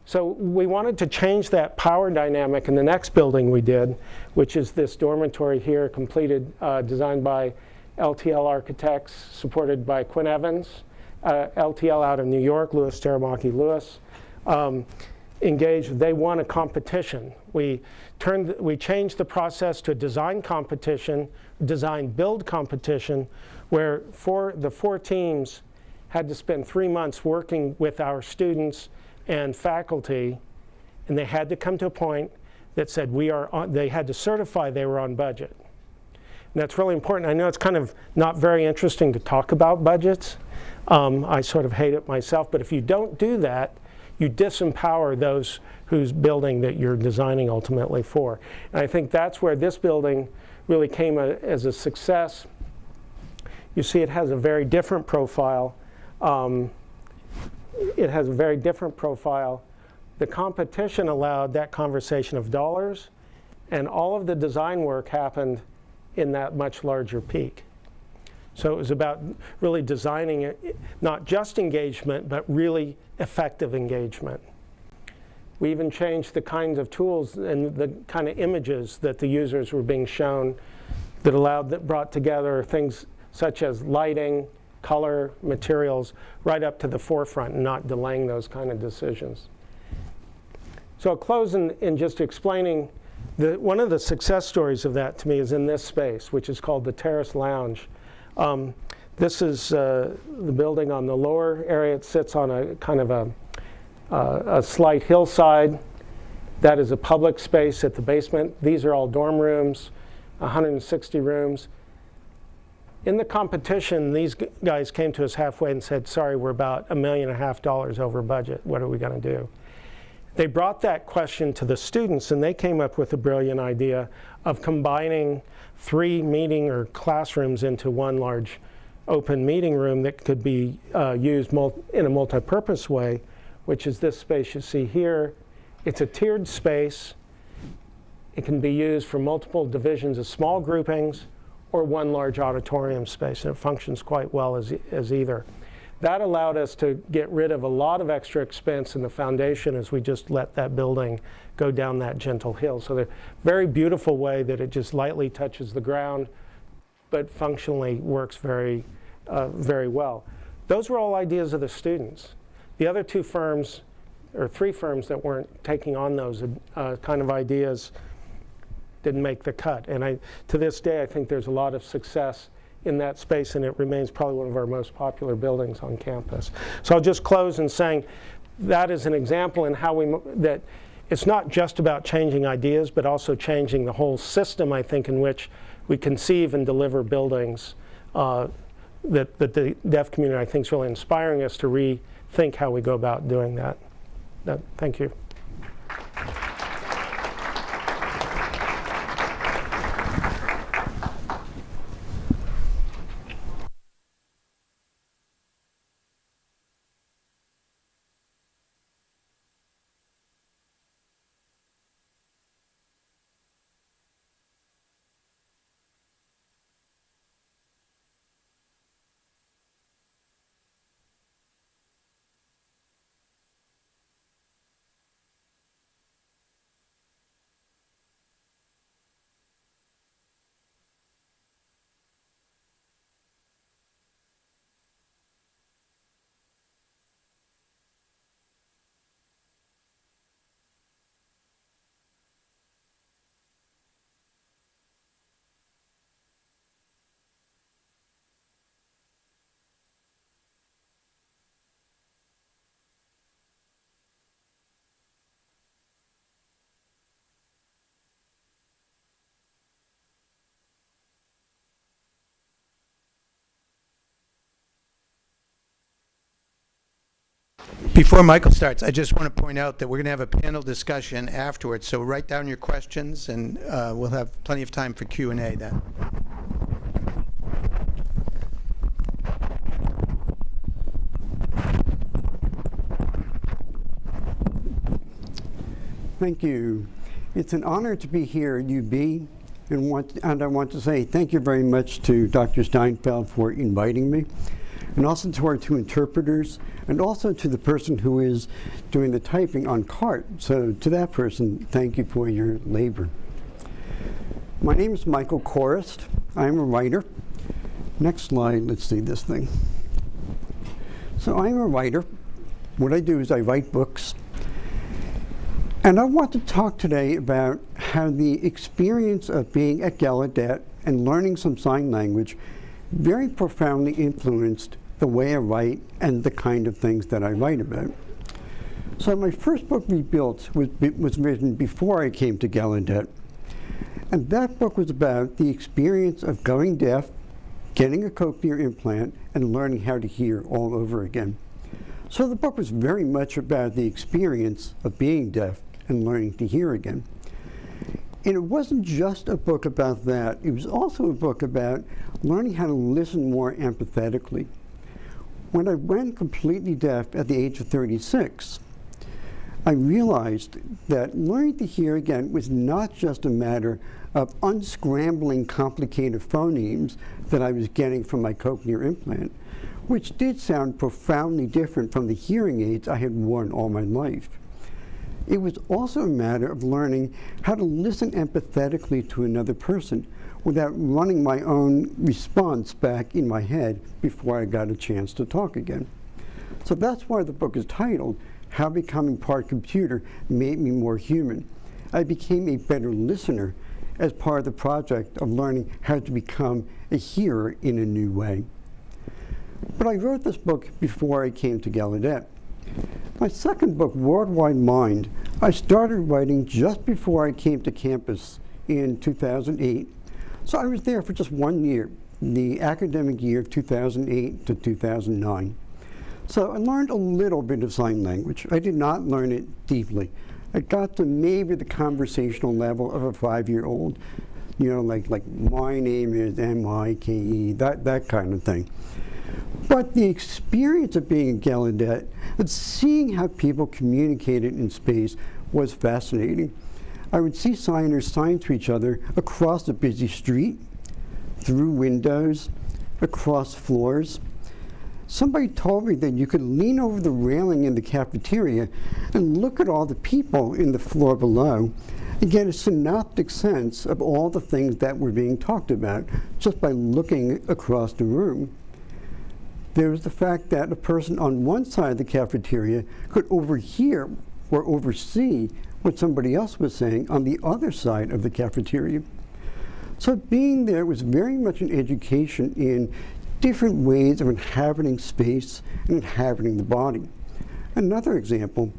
So we wanted to change that power dynamic in the next building we did, which is this dormitory here, completed, designed by LTL Architects, supported by Quinn Evans, LTL out of New York, Louis Taramaki Lewis, engaged. They won a competition. We changed the process to a design competition, design build competition, where the four teams had to spend 3 months working with our students and faculty, and they had to come to a point that said they had to certify they were on budget. And that's really important. I know it's kind of not very interesting to talk about budgets. I sort of hate it myself, but if you don't do that, you disempower those whose building that you're designing ultimately for. And I think that's where this building really came as a success. You see it has a very different profile. It has a very different profile. The competition allowed that conversation of dollars, and all of the design work happened in that much larger peak. So it was about really designing it, not just engagement, but really effective engagement. We even changed the kinds of tools and the kind of images that the users were being shown that brought together things such as lighting, color, materials, right up to the forefront, and not delaying those kind of decisions. So I'll close in just explaining one of the success stories of that to me is in this space, which is called the Terrace Lounge. This is the building on the lower area. It sits on a kind of a slight hillside. That is a public space at the basement. These are all dorm rooms, 160 rooms. In the competition, these guys came to us halfway and said, sorry, we're about $1.5 million over budget. What are we going to do? They brought that question to the students, and they came up with a brilliant idea of combining 3 meeting or classrooms into one large open meeting room that could be used in a multi-purpose way, which is this space you see here. It's a tiered space. It can be used for multiple divisions of small groupings or one large auditorium space, and it functions quite well as either. That allowed us to get rid of a lot of extra expense in the foundation as we just let that building go down that gentle hill. So the very beautiful way that it just lightly touches the ground, but functionally works very, very well. Those were all ideas of the students. The other 2 firms, or 3 firms that weren't taking on those kind of ideas didn't make the cut. And to this day, I think there's a lot of success in that space, and it remains probably one of our most popular buildings on campus. So I'll just close in saying that is an example in how that it's not just about changing ideas, but also changing the whole system, I think, in which we conceive and deliver buildings that the deaf community, I think, is really inspiring us to rethink how we go about doing that. Thank you. Before Michael starts, I just want to point out that we're going to have a panel discussion afterwards, so write down your questions, and we'll have plenty of time for Q&A then. Thank you. It's an honor to be here at UB, and I want to say thank you very much to Dr. Steinfeld for inviting me, and also to our two interpreters, and also to the person who is doing the typing on CART. So to that person, thank you for your labor. My name is Michael Rembis. I'm a writer. Next slide, let's see this thing. So I'm a writer. What I do is I write books. And I want to talk today about how the experience of being at Gallaudet and learning some sign language very profoundly influenced the way I write and the kind of things that I write about. So my first book, Rebuilt, was written before I came to Gallaudet. And that book was about the experience of going deaf, getting a cochlear implant, and learning how to hear all over again. So the book was very much about the experience of being deaf and learning to hear again. And it wasn't just a book about that. It was also a book about learning how to listen more empathetically. When I went completely deaf at the age of 36, I realized that learning to hear again was not just a matter of unscrambling complicated phonemes that I was getting from my cochlear implant, which did sound profoundly different from the hearing aids I had worn all my life. It was also a matter of learning how to listen empathetically to another person without running my own response back in my head before I got a chance to talk again. So that's why the book is titled, How Becoming Part Computer Made Me More Human. I became a better listener as part of the project of learning how to become a hearer in a new way. But I wrote this book before I came to Gallaudet. My second book, Worldwide Mind, I started writing just before I came to campus in 2008. So I was there for just 1 year, the academic year 2008 to 2009. So I learned a little bit of sign language. I did not learn it deeply. I got to maybe the conversational level of a 5-year-old, you know, like my name is M-I-K-E, that kind of thing. But the experience of being in Gallaudet and seeing how people communicated in space was fascinating. I would see signers sign to each other across a busy street, through windows, across floors. Somebody told me that you could lean over the railing in the cafeteria and look at all the people in the floor below and get a synoptic sense of all the things that were being talked about just by looking across the room. There was the fact that a person on one side of the cafeteria could overhear or oversee what somebody else was saying on the other side of the cafeteria. So being there was very much an education in different ways of inhabiting space and inhabiting the body. Another example,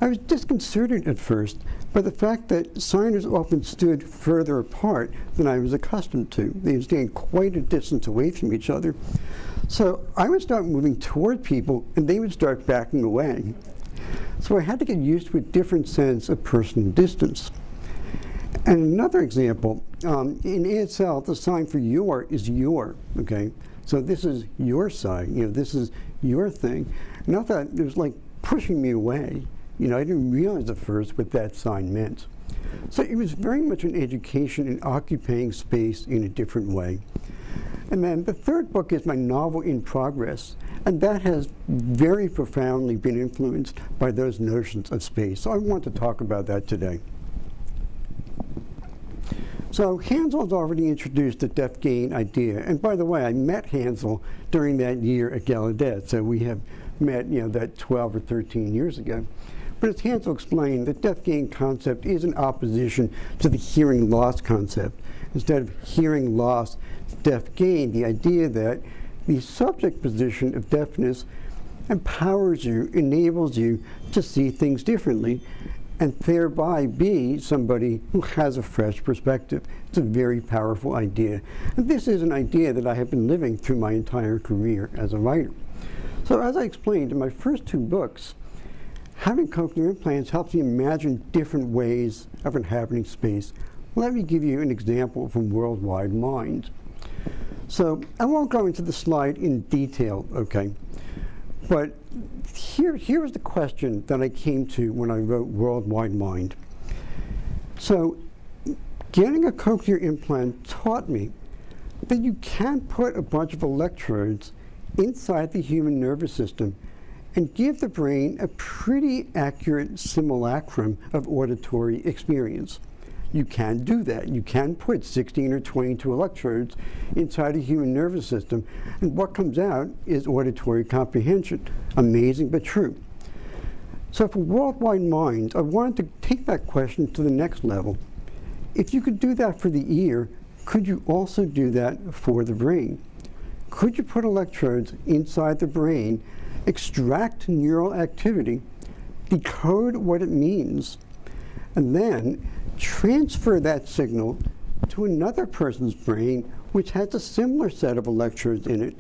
I was disconcerted at first by the fact that signers often stood further apart than I was accustomed to. They would stand quite a distance away from each other. So I would start moving toward people and they would start backing away. So I had to get used to a different sense of personal distance. And another example, in ASL, the sign for your is your, okay? So this is your side, you know, this is your thing. And I thought it was like pushing me away. You know, I didn't realize at first what that sign meant. So it was very much an education in occupying space in a different way. And then the third book is my novel In Progress, and that has very profoundly been influenced by those notions of space. So I want to talk about that today. So Hansel's already introduced the deaf gain idea. And by the way, I met Hansel during that year at Gallaudet. So we have met, you know, that 12 or 13 years ago. But as Hansel explained, the deaf gain concept is in opposition to the hearing loss concept. Instead of hearing loss, deaf gain, the idea that the subject position of deafness empowers you, enables you to see things differently, and thereby be somebody who has a fresh perspective. It's a very powerful idea. And this is an idea that I have been living through my entire career as a writer. So as I explained in my first two books, having cochlear implants helps you imagine different ways of inhabiting space. Let me give you an example from Worldwide Mind. So I won't go into the slide in detail, okay? But here was the question that I came to when I wrote Worldwide Mind. So getting a cochlear implant taught me that you can put a bunch of electrodes inside the human nervous system and give the brain a pretty accurate simulacrum of auditory experience. You can do that. You can put 16 or 22 electrodes inside a human nervous system, and what comes out is auditory comprehension. Amazing, but true. So for Worldwide Mind, I wanted to take that question to the next level. If you could do that for the ear, could you also do that for the brain? Could you put electrodes inside the brain, extract neural activity, decode what it means, and then transfer that signal to another person's brain which has a similar set of electrodes in it,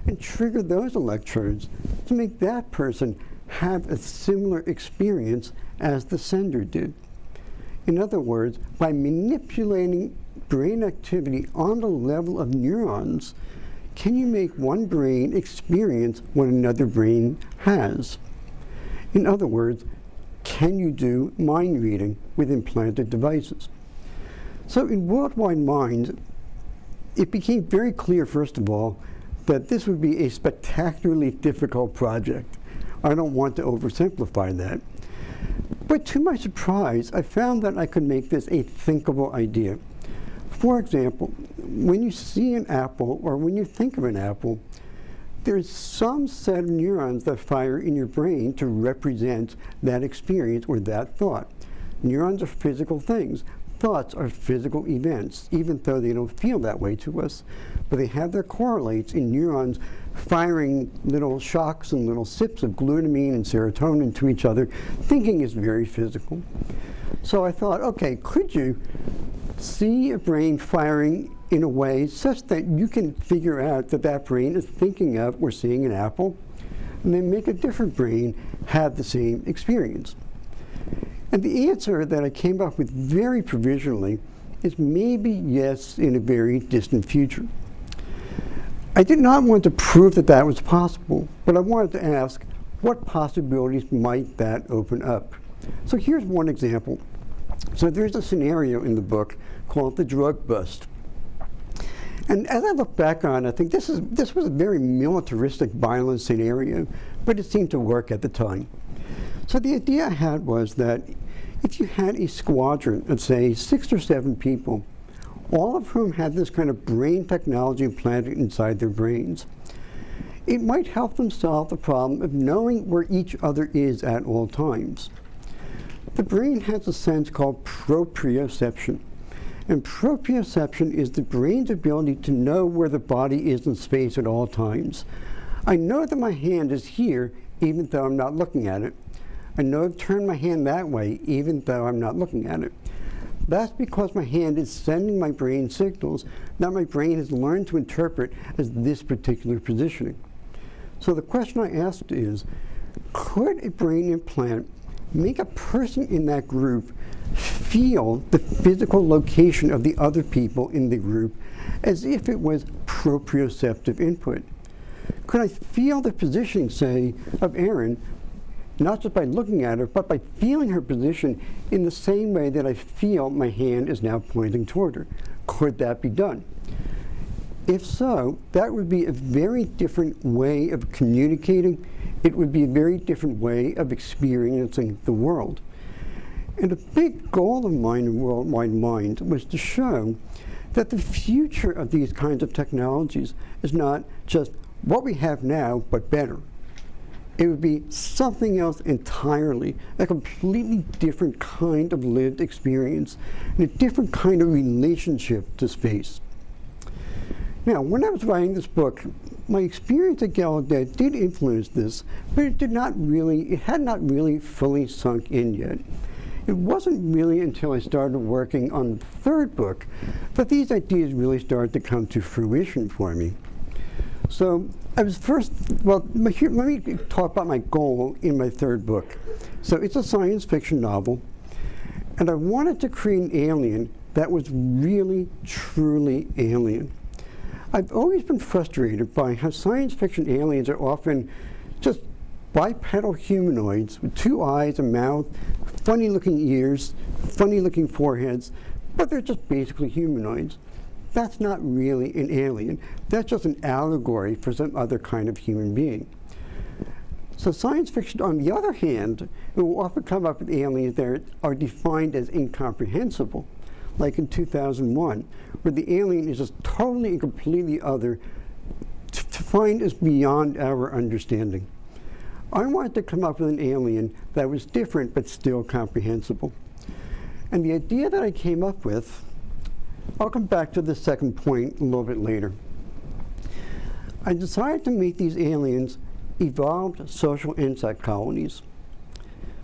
and trigger those electrodes to make that person have a similar experience as the sender did? In other words, by manipulating brain activity on the level of neurons, can you make one brain experience what another brain has? In other words, can you do mind reading with implanted devices? So in Worldwide Mind, it became very clear, first of all, that this would be a spectacularly difficult project. I don't want to oversimplify that. But to my surprise, I found that I could make this a thinkable idea. For example, when you see an apple or when you think of an apple, there's some set of neurons that fire in your brain to represent that experience or that thought. Neurons are physical things. Thoughts are physical events, even though they don't feel that way to us. But they have their correlates in neurons firing little shocks and little sips of glutamine and serotonin to each other. Thinking is very physical. So I thought, okay, could you see a brain firing in a way such that you can figure out that that brain is thinking of or seeing an apple, and then make a different brain have the same experience? And the answer that I came up with very provisionally is maybe yes in a very distant future. I did not want to prove that that was possible, but I wanted to ask, what possibilities might that open up? So here's one example. So there's a scenario in the book called the drug bust. And as I look back on it, I think this was a very militaristic, violent scenario, but it seemed to work at the time. So the idea I had was that if you had a squadron of, say, 6 or 7 people, all of whom had this kind of brain technology implanted inside their brains, it might help them solve the problem of knowing where each other is at all times. The brain has a sense called proprioception. And proprioception is the brain's ability to know where the body is in space at all times. I know that my hand is here even though I'm not looking at it. I know I've turned my hand that way even though I'm not looking at it. That's because my hand is sending my brain signals that my brain has learned to interpret as this particular positioning. So the question I asked is, could a brain implant make a person in that group feel the physical location of the other people in the group as if it was proprioceptive input? Could I feel the positioning, say, of Erin, not just by looking at her, but by feeling her position in the same way that I feel my hand is now pointing toward her? Could that be done? If so, that would be a very different way of communicating. It would be a very different way of experiencing the world. And a big goal of mine in Worldwide Mind was to show that the future of these kinds of technologies is not just what we have now, but better. It would be something else entirely, a completely different kind of lived experience, and a different kind of relationship to space. Now, when I was writing this book, my experience at Gallaudet did influence this, but it had not really fully sunk in yet. It wasn't really until I started working on the third book that these ideas really started to come to fruition for me. So I was first, well, let me talk about my goal in my third book. So it's a science fiction novel, and I wanted to create an alien that was really, truly alien. I've always been frustrated by how science fiction aliens are often just bipedal humanoids with 2 eyes, a mouth, funny looking ears, funny looking foreheads, but they're just basically humanoids. That's not really an alien. That's just an allegory for some other kind of human being. So science fiction, on the other hand, will often come up with aliens that are defined as incomprehensible, like in 2001, where the alien is just totally and completely other, defined as beyond our understanding. I wanted to come up with an alien that was different but still comprehensible. And the idea that I came up with, I'll come back to the second point a little bit later. I decided to make these aliens evolved social insect colonies.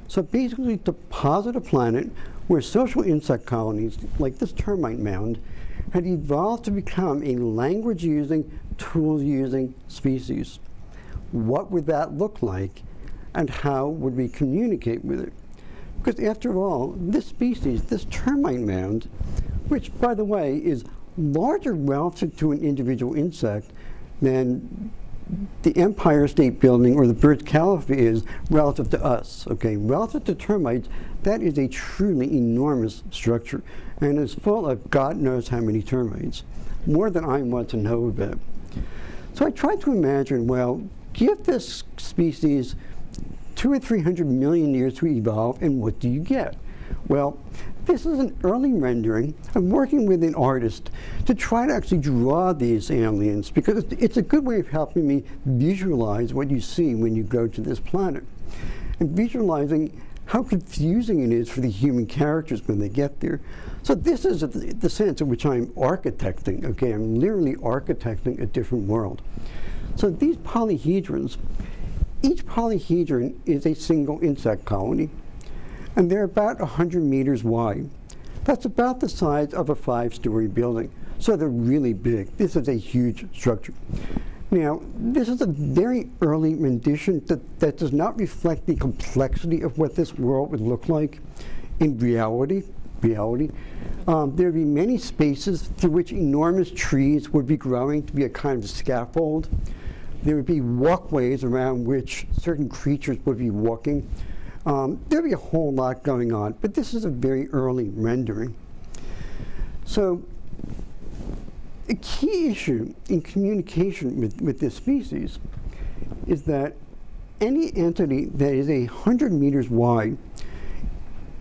So basically to posit a planet where social insect colonies, like this termite mound, had evolved to become a language-using, tool-using species. What would that look like, and how would we communicate with it? Because after all, this species, this termite mound, which by the way is larger relative to an individual insect than the Empire State Building or the Burj Khalifa is relative to us, okay? Relative to termites, that is a truly enormous structure and is full of God knows how many termites, more than I want to know about. So I tried to imagine, well, give this species 200 or 300 million years to evolve, and what do you get? Well, this is an early rendering. I'm working with an artist to try to actually draw these aliens because it's a good way of helping me visualize what you see when you go to this planet and visualizing how confusing it is for the human characters when they get there. So this is the sense in which I'm architecting, okay? I'm literally architecting a different world. So these polyhedrons, each polyhedron is a single insect colony, and they're about 100 meters wide. That's about the size of a 5-story building. So they're really big. This is a huge structure. Now, this is a very early rendition that does not reflect the complexity of what this world would look like in reality. There would be many spaces through which enormous trees would be growing to be a kind of scaffold. There would be walkways around which certain creatures would be walking. There'd be a whole lot going on, but this is a very early rendering. So a key issue in communication with this species is that any entity that is 100 meters wide,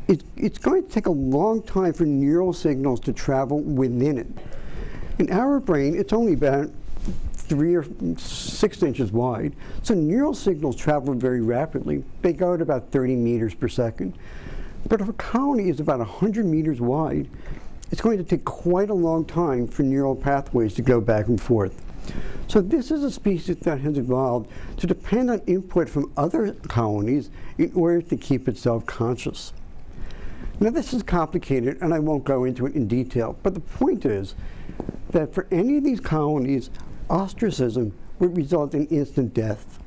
it's going to take a long time for neural signals to travel within it. In our brain, it's only about 3 or 6 inches wide. So neural signals travel very rapidly. They go at about 30 meters per second. But if a colony is about 100 meters wide, it's going to take quite a long time for neural pathways to go back and forth. So this is a species that has evolved to depend on input from other colonies in order to keep itself conscious. Now this is complicated, and I won't go into it in detail, but the point is that for any of these colonies, ostracism would result in instant death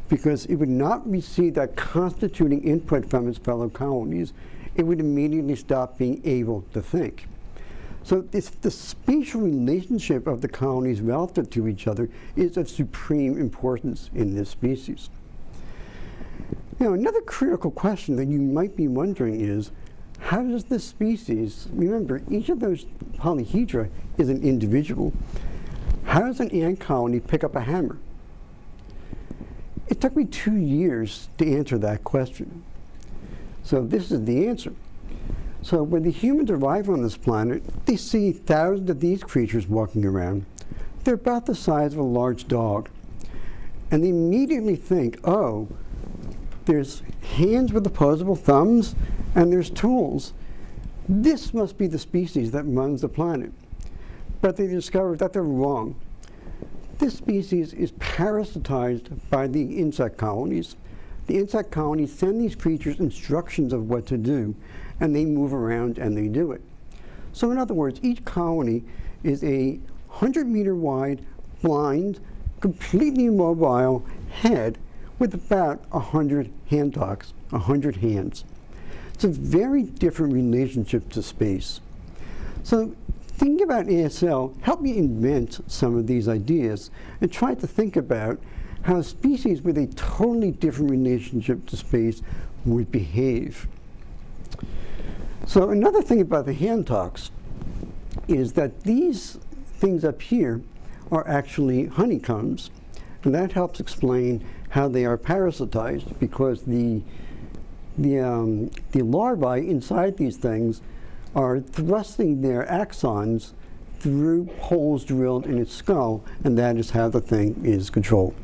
because it would not receive that constituting input from its fellow colonies. It would immediately stop being able to think. So the spatial relationship of the colonies relative to each other is of supreme importance in this species. Now, another critical question that you might be wondering is, how does this species, remember, each of those polyhedra is an individual, how does an ant colony pick up a hammer? It took me 2 years to answer that question. So this is the answer. So when the humans arrive on this planet, they see thousands of these creatures walking around. They're about the size of a large dog. And they immediately think, oh, there's hands with opposable thumbs, and there's tools. This must be the species that runs the planet. But they discover that they're wrong. This species is parasitized by the insect colonies. The insect colonies send these creatures instructions of what to do, and they move around and they do it. So in other words, each colony is a 100-meter wide, blind, completely immobile head with about 100 hand talks, 100 hands. It's a very different relationship to space. So thinking about ASL helped me invent some of these ideas and try to think about how species with a totally different relationship to space would behave. So another thing about the hand talks is that these things up here are actually honeycombs, and that helps explain how they are parasitized, because the larvae inside these things are thrusting their axons through holes drilled in its skull, and that is how the thing is controlled.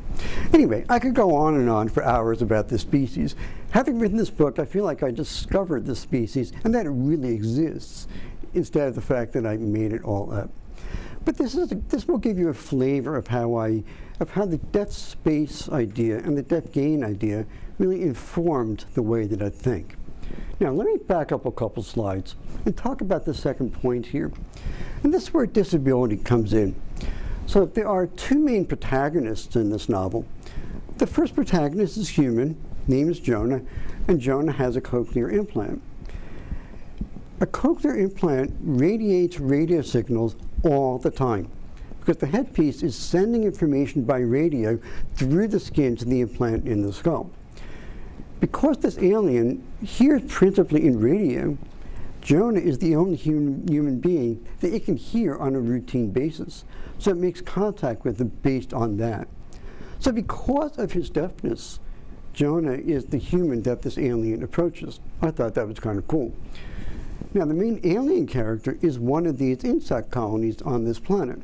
Anyway, I could go on and on for hours about this species. Having written this book, I feel like I discovered this species and that it really exists, instead of the fact that I made it all up. But this will give you a flavor of how the depth space idea and the depth gain idea really informed the way that I think. Now, let me back up a couple slides and talk about the second point here. And this is where disability comes in. So there are two main protagonists in this novel. The first protagonist is human, name is Jonah, and Jonah has a cochlear implant. A cochlear implant radiates radio signals all the time, because the headpiece is sending information by radio through the skin to the implant in the skull. Because this alien hears principally in radio, Jonah is the only human being that it can hear on a routine basis. So it makes contact with them based on that. So because of his deafness, Jonah is the human that this alien approaches. I thought that was kind of cool. Now, the main alien character is one of these insect colonies on this planet.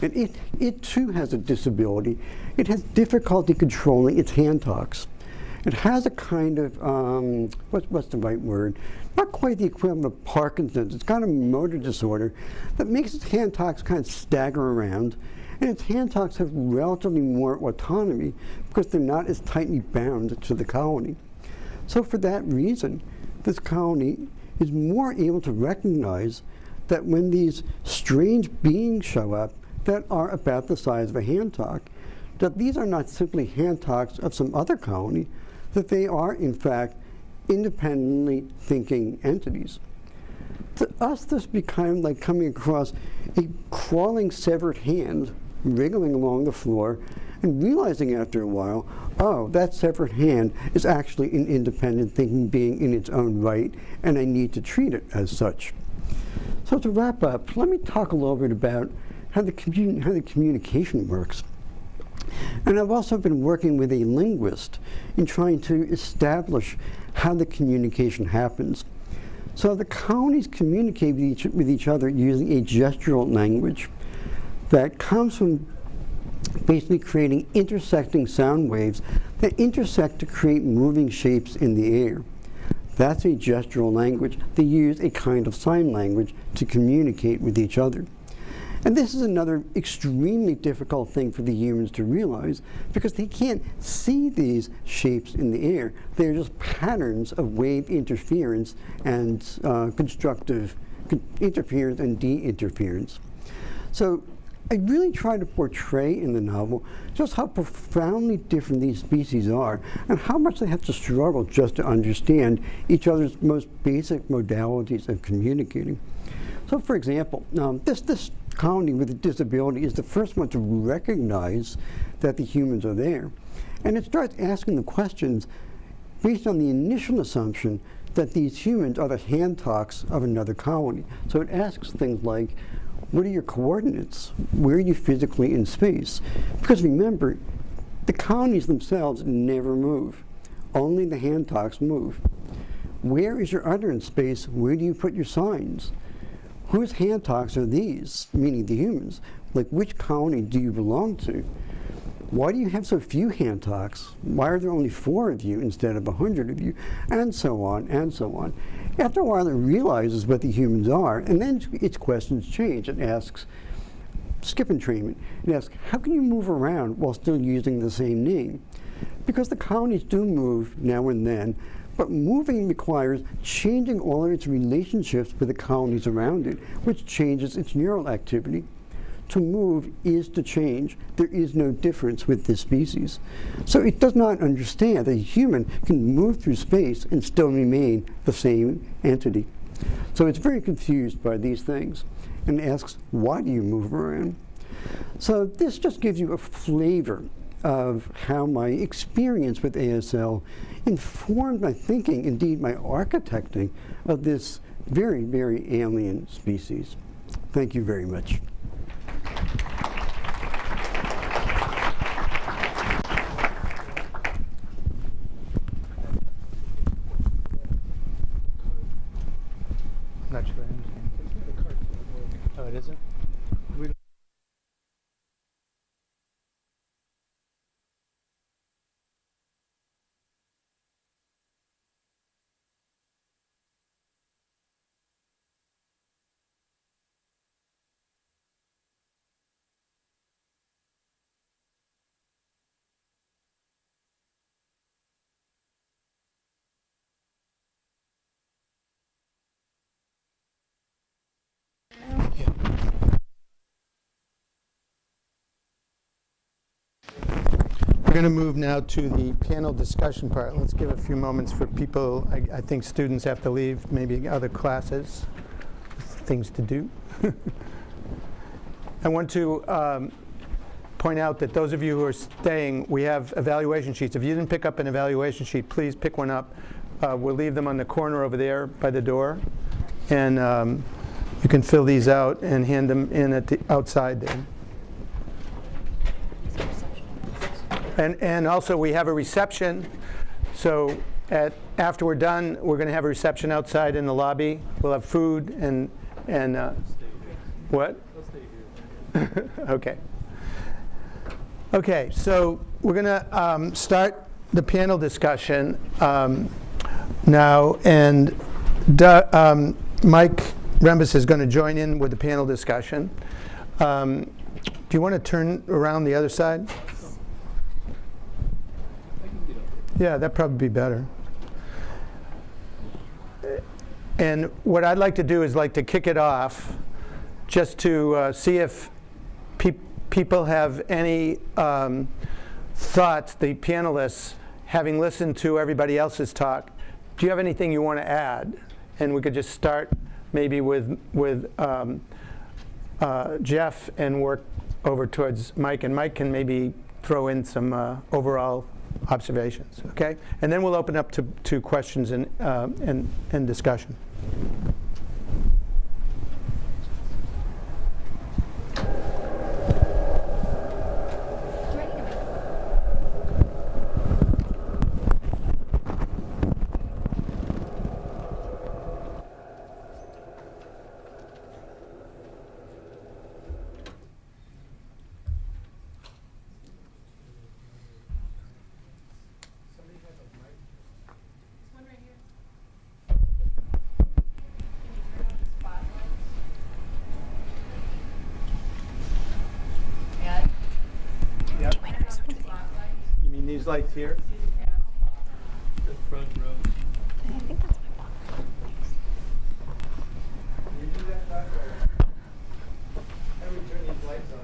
And it too has a disability. It has difficulty controlling its hand talks. It has a kind of, what's the right word? Not quite the equivalent of Parkinson's. It's got a motor disorder that makes its hand talks kind of stagger around. And its hand talks have relatively more autonomy because they're not as tightly bound to the colony. So for that reason, this colony is more able to recognize that when these strange beings show up that are about the size of a hand talk, that these are not simply hand talks of some other colony, that they are, in fact, independently thinking entities. To us, this became like coming across a crawling severed hand wriggling along the floor and realizing after a while, oh, that severed hand is actually an independent thinking being in its own right, and I need to treat it as such. So to wrap up, let me talk a little bit about how the communication works. And I've also been working with a linguist in trying to establish how the communication happens. So the colonies communicate with each other using a gestural language that comes from basically creating intersecting sound waves that intersect to create moving shapes in the air. That's a gestural language. They use a kind of sign language to communicate with each other. And this is another extremely difficult thing for the humans to realize, because they can't see these shapes in the air. They're just patterns of wave interference and constructive interference and de-interference. So I really try to portray in the novel just how profoundly different these species are and how much they have to struggle just to understand each other's most basic modalities of communicating. So for example, this colony with a disability is the first one to recognize that the humans are there. And it starts asking the questions based on the initial assumption that these humans are the hand talks of another colony. So it asks things like, what are your coordinates? Where are you physically in space? Because remember, the colonies themselves never move. Only the hand talks move. Where is your utterance space? Where do you put your signs? Whose hand talks are these, meaning the humans? Like, which colony do you belong to? Why do you have so few hand talks? Why are there only 4 of you instead of 100 of you? And so on, and so on. After a while, it realizes what the humans are, and then its questions change. It asks, skip entrainment. It asks, how can you move around while still using the same name? Because the colonies do move now and then, but moving requires changing all of its relationships with the colonies around it, which changes its neural activity. To move is to change. There is no difference with this species. So it does not understand that a human can move through space and still remain the same entity. So it's very confused by these things and asks, why do you move around? So this just gives you a flavor of how my experience with ASL informed my thinking, indeed my architecting of this very, very alien species. Thank you very much. I'm not sure I understand. Oh, it isn't? We're going to move now to the panel discussion part. Let's give a few moments for people. I think students have to leave, maybe other classes, things to do. I want to point out that those of you who are staying, we have evaluation sheets. If you didn't pick up an evaluation sheet, please pick one up. We'll leave them on the corner over there by the door. And you can fill these out and hand them in at the outside there. And also we have a reception, so after we're done, we're going to have a reception outside in the lobby. We'll have food and what? I'll stay here. Okay. Okay, so we're going to start the panel discussion now, and Mike Rembis is going to join in with the panel discussion. Do you want to turn around the other side? Yeah, that'd probably be better. And what I'd like to do is like to kick it off just to see if people have any thoughts, the panelists, having listened to everybody else's talk. Do you have anything you want to add? And we could just start maybe with Jeff and work over towards Mike. And Mike can maybe throw in some overall observations, okay? And then we'll open up to questions and discussion. You mean these lights here? The front row. I think that's my box. Can you do that, Doc? How do we turn these lights on?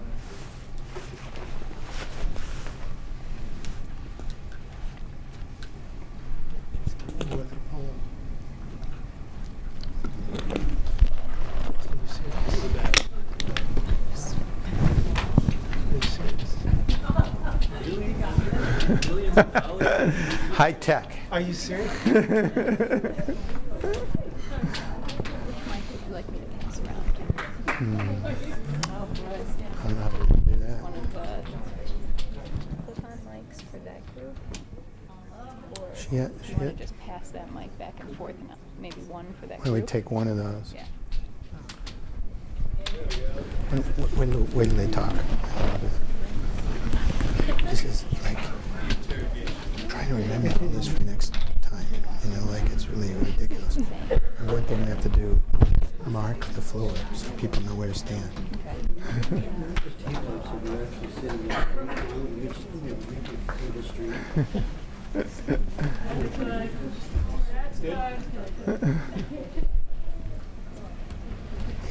High tech. Are you serious? Mike, would you like me to pass around? I don't know how to do that. One of the clip-on mics for that group? Or She you want to just pass that mic back and forth, and maybe one for that Why don't we group? take one of those? Yeah. When do they talk? This is like trying to remember all this for next time. You know, like it's really ridiculous. And one thing we have to do, mark the floor so people know where to stand. The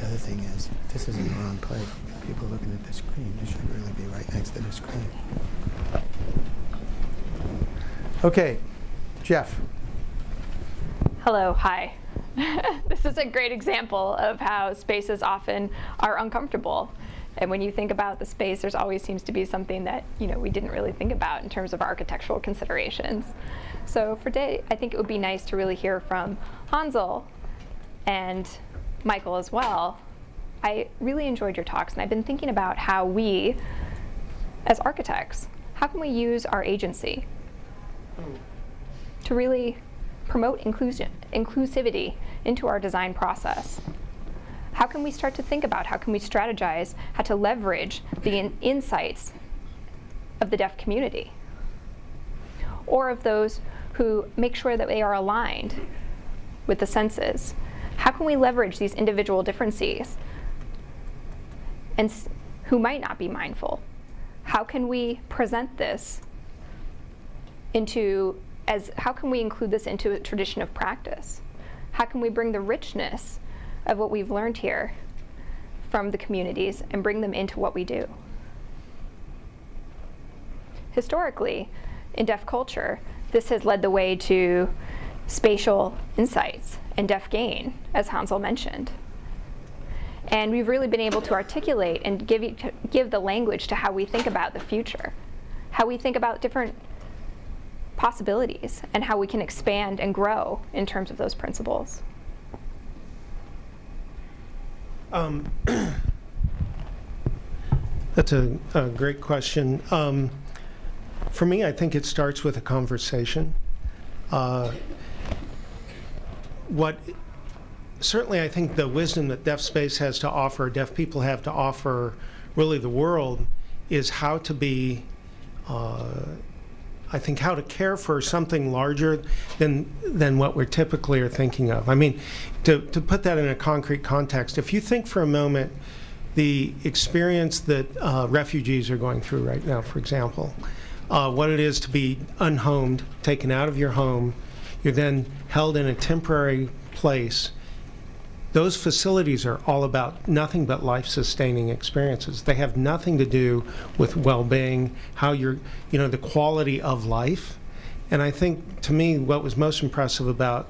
other thing is, this is in the wrong place. people looking at the screen. You should really be right next to the screen. Okay, Jeff. Hello, hi. This is a great example of how spaces often are uncomfortable. And when you think about the space, there's always seems to be something that we didn't really think about in terms of architectural considerations. So for today, I think it would be nice to really hear from Hansel and Michael as well. I really enjoyed your talks, and I've been thinking about how we, as architects, how can we use our agency to really promote inclusivity into our design process? How can we start to think about, how can we strategize how to leverage the insights of the deaf community, or of those who make sure that they are aligned with the senses? How can we leverage these individual differences and who might not be mindful? How can we present this how can we include this into a tradition of practice? How can we bring the richness of what we've learned here from the communities and bring them into what we do? Historically, in deaf culture, this has led the way to spatial insights and deaf gain, as Hansel mentioned. And we've really been able to articulate and give the language to how we think about the future, how we think about different possibilities, and how we can expand and grow in terms of those principles. That's a great question. For me, I think it starts with a conversation. Certainly, I think the wisdom that deaf space has to offer, deaf people have to offer, really the world, is how to be, I think, how to care for something larger than what we're typically are thinking of. I mean, to put that in a concrete context, if you think for a moment the experience that refugees are going through right now, for example, what it is to be unhomed, taken out of your home, you're then held in a temporary place. Those facilities are all about nothing but life-sustaining experiences. They have nothing to do with well-being, how you're, the quality of life. And I think, to me, what was most impressive about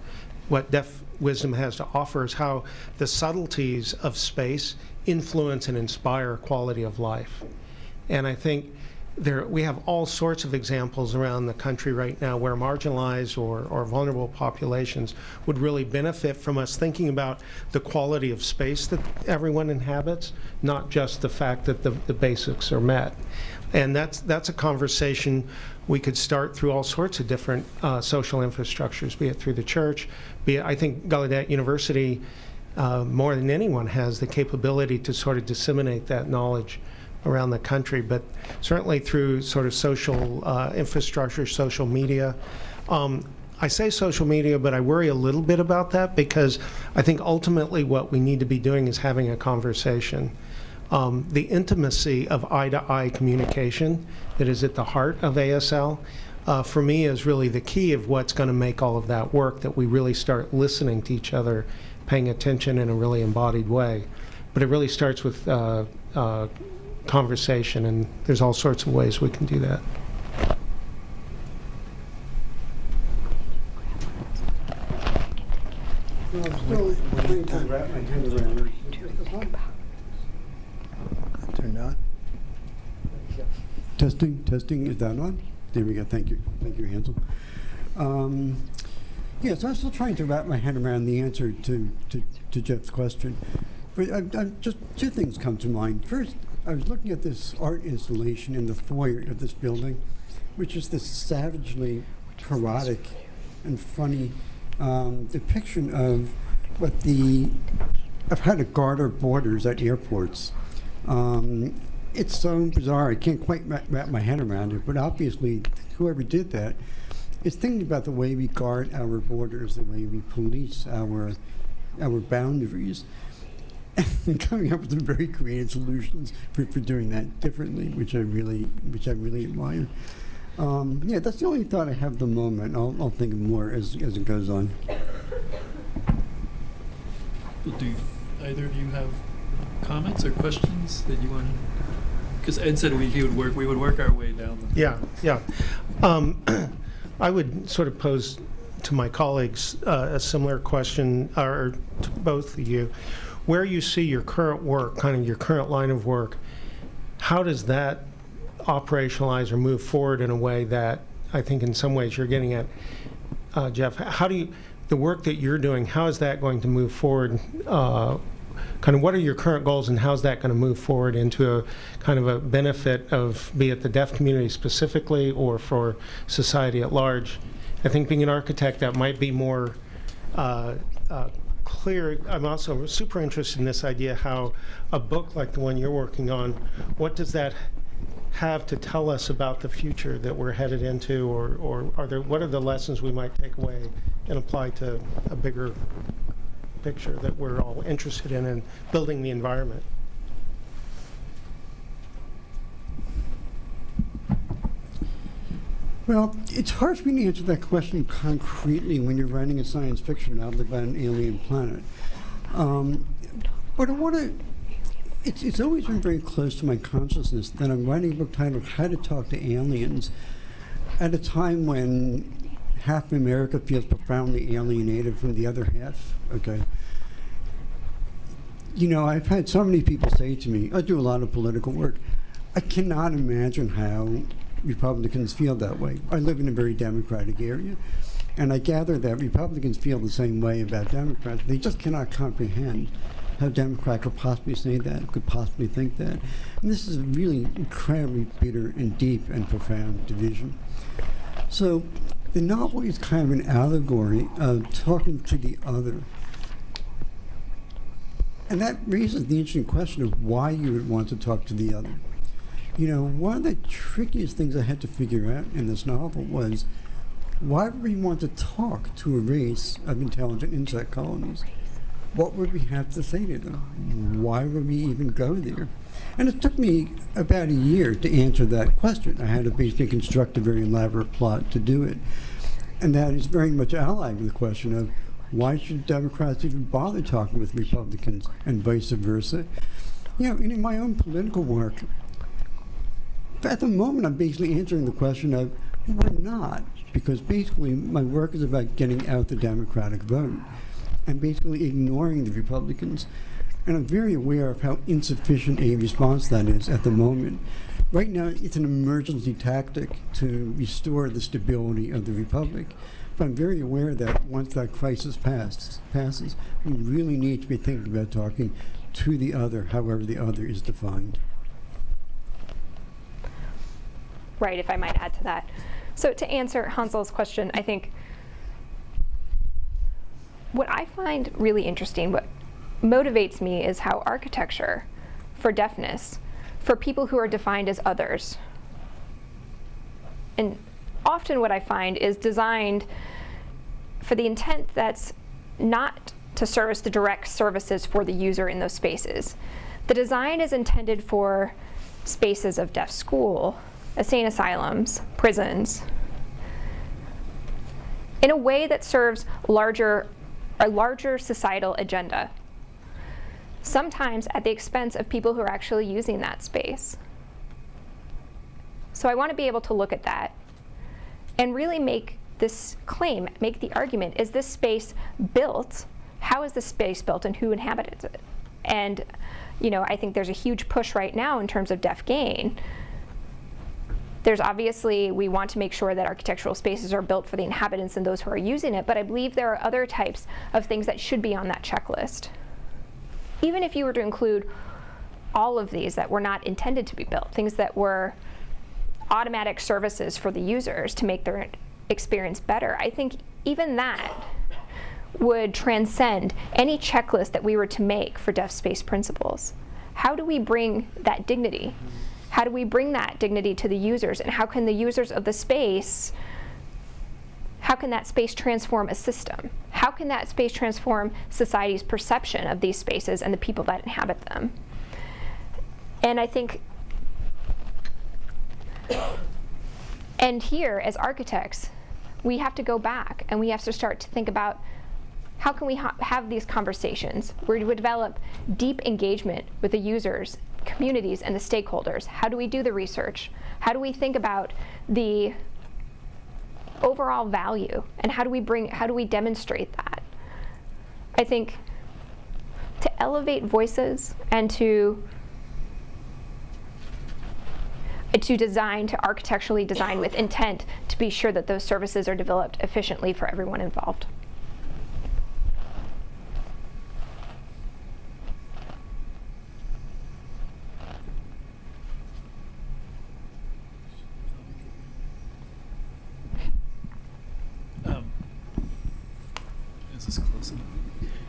what deaf wisdom has to offer is how the subtleties of space influence and inspire quality of life. And I think we have all sorts of examples around the country right now where marginalized or vulnerable populations would really benefit from us thinking about the quality of space that everyone inhabits, not just the fact that the basics are met. And that's a conversation we could start through all sorts of different social infrastructures, be it through the church, I think Gallaudet University, more than anyone, has the capability to sort of disseminate that knowledge around the country, but certainly through sort of social infrastructure, social media. I say social media, but I worry a little bit about that because I think ultimately what we need to be doing is having a conversation. The intimacy of eye-to-eye communication that is at the heart of ASL, for me, is really the key of what's going to make all of that work, that we really start listening to each other, paying attention in a really embodied way. But it really starts with conversation, and there's all sorts of ways we can do that. Turned on. Testing, is that on? There we go, thank you, Hansel. Yes, I'm still trying to wrap my head around the answer to Jeff's question. But just two things come to mind. First, I was looking at this art installation in the foyer of this building, which is this savagely parodic and funny depiction of of how to guard our borders at airports. It's so bizarre, I can't quite wrap my head around it, but obviously whoever did that is thinking about the way we guard our borders, the way we police our boundaries, and coming up with some very creative solutions for doing that differently, which I really admire. Yeah, that's the only thought I have at the moment. I'll think of more as it goes on. Do either of you have comments or questions that you want to? Because Ed said we would work our way down the. Yeah. I would sort of pose to my colleagues a similar question, or to both of you. Where you see your current work, kind of your current line of work, how does that operationalize or move forward in a way that I think in some ways you're getting at, Jeff? How do you, the work that you're doing, how is that going to move forward? Kind of what are your current goals, and how's that going to move forward into a kind of a benefit of, be it the deaf community specifically or for society at large? I think being an architect, that might be more clear. I'm also super interested in this idea how a book like the one you're working on, what does that have to tell us about the future that we're headed into, or what are the lessons we might take away and apply to a bigger picture that we're all interested in building the environment? Well, it's hard for me to answer that question concretely when you're writing a science fiction novel about an alien planet. But I want to, it's always been very close to my consciousness that I'm writing a book titled How to Talk to Aliens at a time when half of America feels profoundly alienated from the other half, okay? You know, I've had so many people say to me, I do a lot of political work, I cannot imagine how Republicans feel that way. I live in a very Democratic area, and I gather that Republicans feel the same way about Democrats. They just cannot comprehend how Democrats could possibly say that, could possibly think that. And this is a really incredibly bitter and deep and profound division. So the novel is kind of an allegory of talking to the other. And that raises the interesting question of why you would want to talk to the other. You know, one of the trickiest things I had to figure out in this novel was, why would we want to talk to a race of intelligent insect colonies? What would we have to say to them? Why would we even go there? And it took me about a year to answer that question. I had to basically construct a very elaborate plot to do it. And that is very much allied with the question of, why should Democrats even bother talking with Republicans, and vice versa? You know, in my own political work, at the moment, I'm basically answering the question of, why not? Because basically, my work is about getting out the Democratic vote and basically ignoring the Republicans. And I'm very aware of how insufficient a response that is at the moment. Right now, it's an emergency tactic to restore the stability of the Republic. But I'm very aware that once that crisis passes, we really need to be thinking about talking to the other, however the other is defined. Right, if I might add to that. So to answer Hansel's question, I think what I find really interesting, what motivates me, is how architecture for deafness, for people who are defined as others, and often what I find is designed for the intent that's not to service the direct services for the user in those spaces. The design is intended for spaces of deaf school, insane asylums, prisons, in a way that serves a larger societal agenda, sometimes at the expense of people who are actually using that space. So I want to be able to look at that and really make this claim, make the argument, is this space built? How is this space built, and who inhabits it? And, you know, I think there's a huge push right now in terms of deaf gain. There's obviously, we want to make sure that architectural spaces are built for the inhabitants and those who are using it, but I believe there are other types of things that should be on that checklist. Even if you were to include all of these that were not intended to be built, things that were automatic services for the users to make their experience better, I think even that would transcend any checklist that we were to make for deaf space principles. How do we bring that dignity? How do we bring that dignity to the users, and how can the users of the space, how can that space transform a system? How can that space transform society's perception of these spaces and the people that inhabit them? And I think, and here as architects, we have to go back and we have to start to think about how can we have these conversations where we would develop deep engagement with the users, communities, and the stakeholders? How do we do the research? How do we think about the overall value, and how do we demonstrate that? I think to elevate voices and to architecturally design with intent to be sure that those services are developed efficiently for everyone involved. Is this close enough?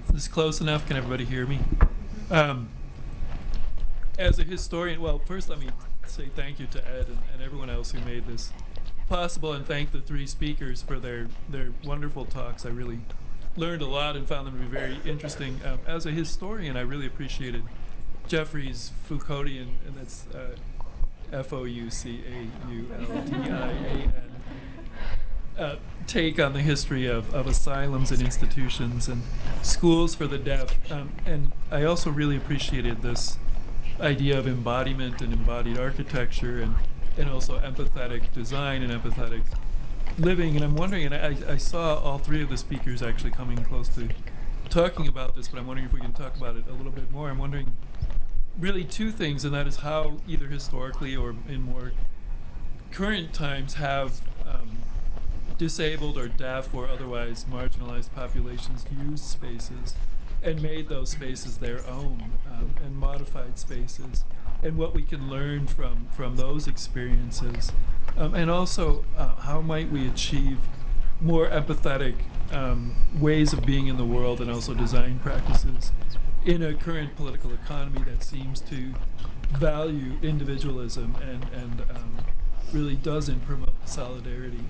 Is this close enough? Can everybody hear me? As a historian, well, first let me say thank you to Ed and everyone else who made this possible, and thank the three speakers for their wonderful talks. I really learned a lot and found them to be very interesting. As a historian, I really appreciated Jeffrey's Foucauldian, and that's Foucaultian, take on the history of asylums and institutions and schools for the deaf. And I also really appreciated this idea of embodiment and embodied architecture, and also empathetic design and empathetic living. And I'm wondering, and I saw all three of the speakers actually coming close to talking about this, but I'm wondering if we can talk about it a little bit more. I'm wondering really two things, and that is how either historically or in more current times have disabled or deaf or otherwise marginalized populations used spaces and made those spaces their own, and modified spaces, and what we can learn from those experiences, and also how might we achieve more empathetic ways of being in the world, and also design practices in a current political economy that seems to value individualism and really doesn't promote solidarity.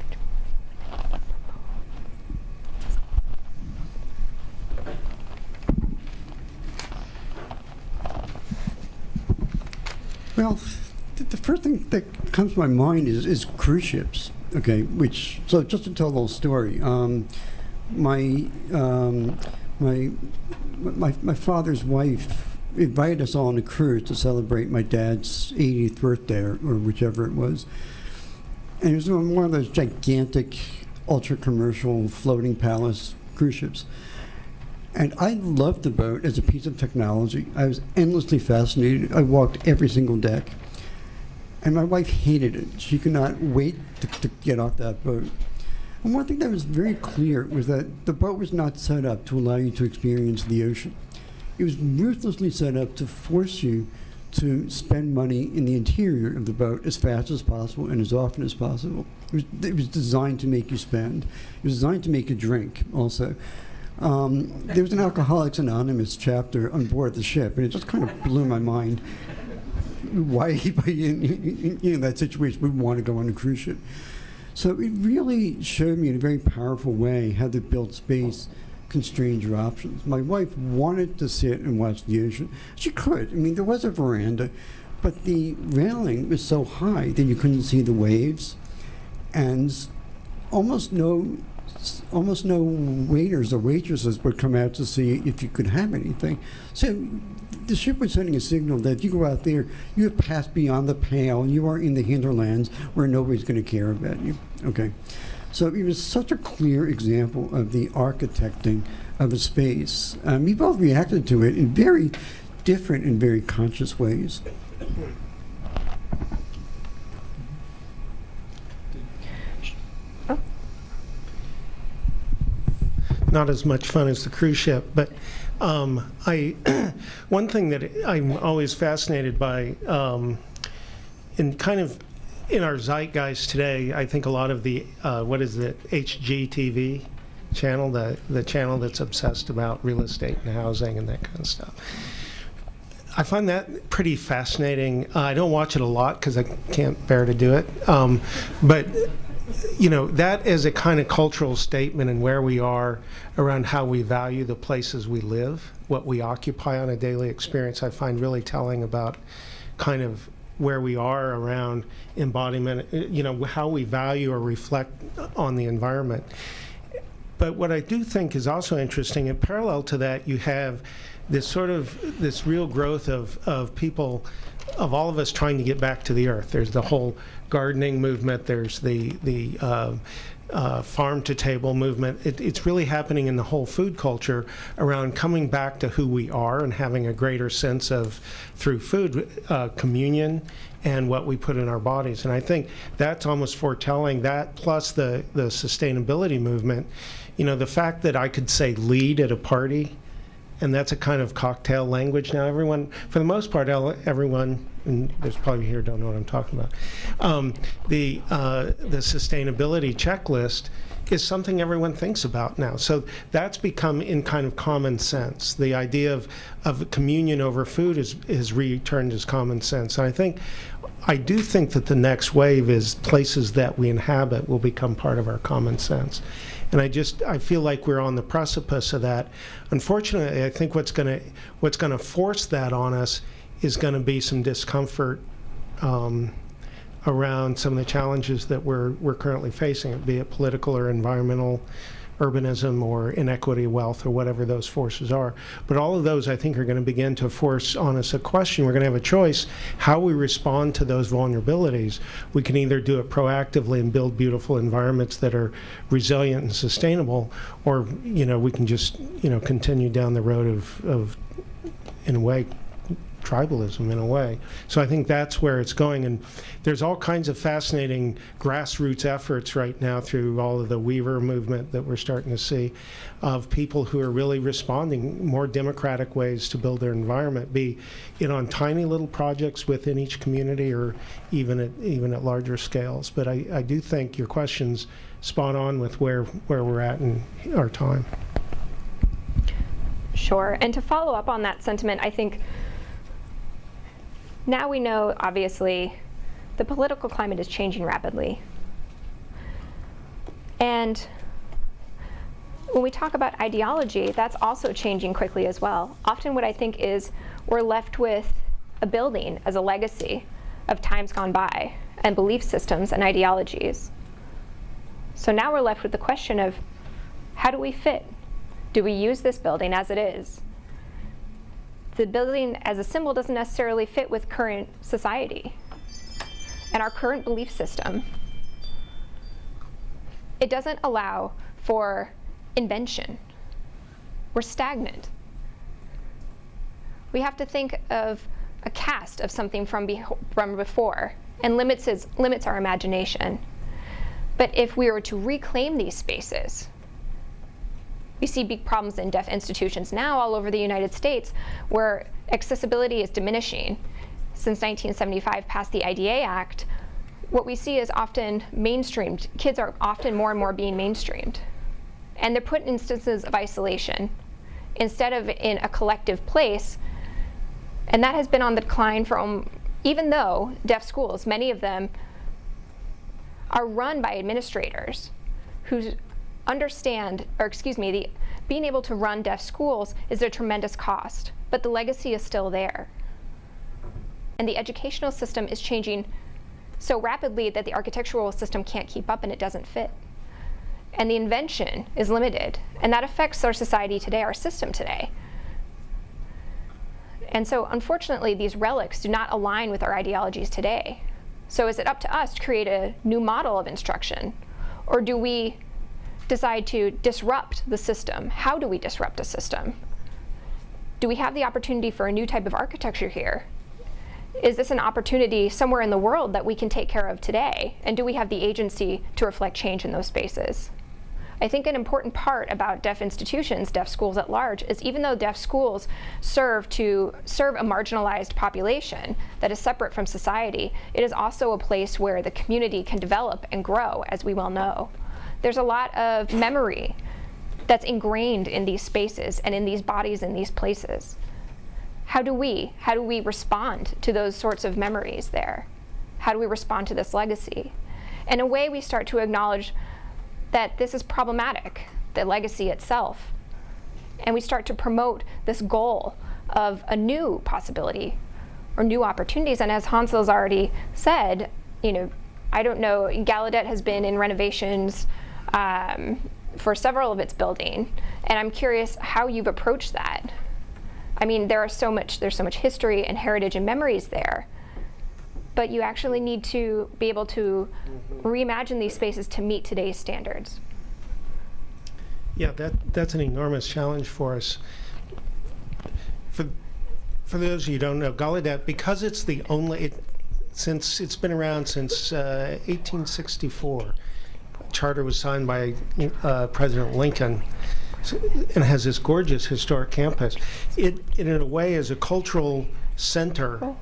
Well, the first thing that comes to my mind is cruise ships. Okay, so just to tell a little story, my father's wife invited us all on a cruise to celebrate my dad's 80th birthday or whichever it was, and it was on one of those gigantic, ultra-commercial floating palace cruise ships. And I loved the boat as a piece of technology. I was endlessly fascinated. I walked every single deck. And my wife hated it. She could not wait to get off that boat. And one thing that was very clear was that the boat was not set up to allow you to experience the ocean. It was ruthlessly set up to force you to spend money in the interior of the boat as fast as possible and as often as possible. It was designed to make you spend. It was designed to make you drink also. There was an Alcoholics Anonymous chapter on board the ship, and it just kind of blew my mind. Why in that situation would want to go on a cruise ship? So it really showed me in a very powerful way how the built space constrained your options. My wife wanted to sit and watch the ocean. She could. I mean, there was a veranda, but the railing was so high that you couldn't see the waves, and almost no waiters or waitresses would come out to see if you could have anything. So the ship was sending a signal that if you go out there, you have passed beyond the pale, and you are in the hinterlands where nobody's going to care about you. Okay. So it was such a clear example of the architecting of a space. We both reacted to it in very different and very conscious ways. Not as much fun as the cruise ship, but one thing that I'm always fascinated by, in our zeitgeist today, I think a lot of the what is it, HGTV channel, the channel that's obsessed about real estate and housing and that kind of stuff. I find that pretty fascinating. I don't watch it a lot because I can't bear to do it, but you know, that is a kind of cultural statement in where we are around how we value the places we live, what we occupy on a daily experience. I find really telling about kind of where we are around embodiment, you know, how we value or reflect on the environment. But what I do think is also interesting, in parallel to that, you have this real growth of people, of all of us trying to get back to the earth. There's the whole gardening movement. There's the farm to table movement. It's really happening in the whole food culture around coming back to who we are and having a greater sense of, through food, communion and what we put in our bodies. And I think that's almost foretelling that, plus the sustainability movement. The fact that I could say lead at a party, and that's a kind of cocktail language now. Everyone, for the most part, everyone, and there's probably here don't know what I'm talking about. The sustainability checklist is something everyone thinks about now. So that's become in kind of common sense. The idea of communion over food is returned as common sense. And I do think that the next wave is places that we inhabit will become part of our common sense. And I feel like we're on the precipice of that. Unfortunately, I think what's going to force that on us is going to be some discomfort around some of the challenges that we're currently facing, be it political or environmental, urbanism or inequity, wealth, or whatever those forces are. But all of those, I think, are going to begin to force on us a question. We're going to have a choice how we respond to those vulnerabilities. We can either do it proactively and build beautiful environments that are resilient and sustainable, or we can just continue down the road of in a way, tribalism in a way. So I think that's where it's going, and there's all kinds of fascinating grassroots efforts right now through all of the Weaver movement that we're starting to see of people who are really responding more democratic ways to build their environment, be it on tiny little projects within each community or even at larger scales. But I do think your question's spot on with where we're at in our time. Sure. And to follow up on that sentiment, I think now we know, obviously, the political climate is changing rapidly. And when we talk about ideology, that's also changing quickly as well. Often what I think is we're left with a building as a legacy of times gone by and belief systems and ideologies. So now we're left with the question of, how do we fit? Do we use this building as it is? The building as a symbol doesn't necessarily fit with current society and our current belief system. It doesn't allow for invention. We're stagnant. We have to think of a cast of something from before and limits our imagination. But if we were to reclaim these spaces, we see big problems in deaf institutions now all over the United States where accessibility is diminishing. Since 1975 passed the IDEA Act, what we see is often mainstreamed. Kids are often more and more being mainstreamed. And they're put in instances of isolation instead of in a collective place. And that has been on the decline from, even though deaf schools, many of them are run by administrators who understand, being able to run deaf schools is a tremendous cost, but the legacy is still there. And the educational system is changing so rapidly that the architectural system can't keep up and it doesn't fit. And the invention is limited, and that affects our society today, our system today. And so unfortunately, these relics do not align with our ideologies today. So is it up to us to create a new model of instruction, or do we decide to disrupt the system? How do we disrupt a system? Do we have the opportunity for a new type of architecture here? Is this an opportunity somewhere in the world that we can take care of today? And do we have the agency to reflect change in those spaces? I think an important part about deaf institutions, deaf schools at large, is even though deaf schools serve a marginalized population that is separate from society, it is also a place where the community can develop and grow, as we well know. There's a lot of memory that's ingrained in these spaces and in these bodies in these places. How do we respond to those sorts of memories there? How do we respond to this legacy? In a way, we start to acknowledge that this is problematic, the legacy itself. And we start to promote this goal of a new possibility or new opportunities. And as Hansel's already said, I don't know, Gallaudet has been in renovations for several of its building, and I'm curious how you've approached that. I mean, there's so much history and heritage and memories there, but you actually need to be able to reimagine these spaces to meet today's standards. Yeah, that's an enormous challenge for us. For those of you who don't know, Gallaudet, because it's the only, since it's been around since 1864, charter was signed by President Lincoln, and has this gorgeous historic campus. It in a way is a cultural center. Cool.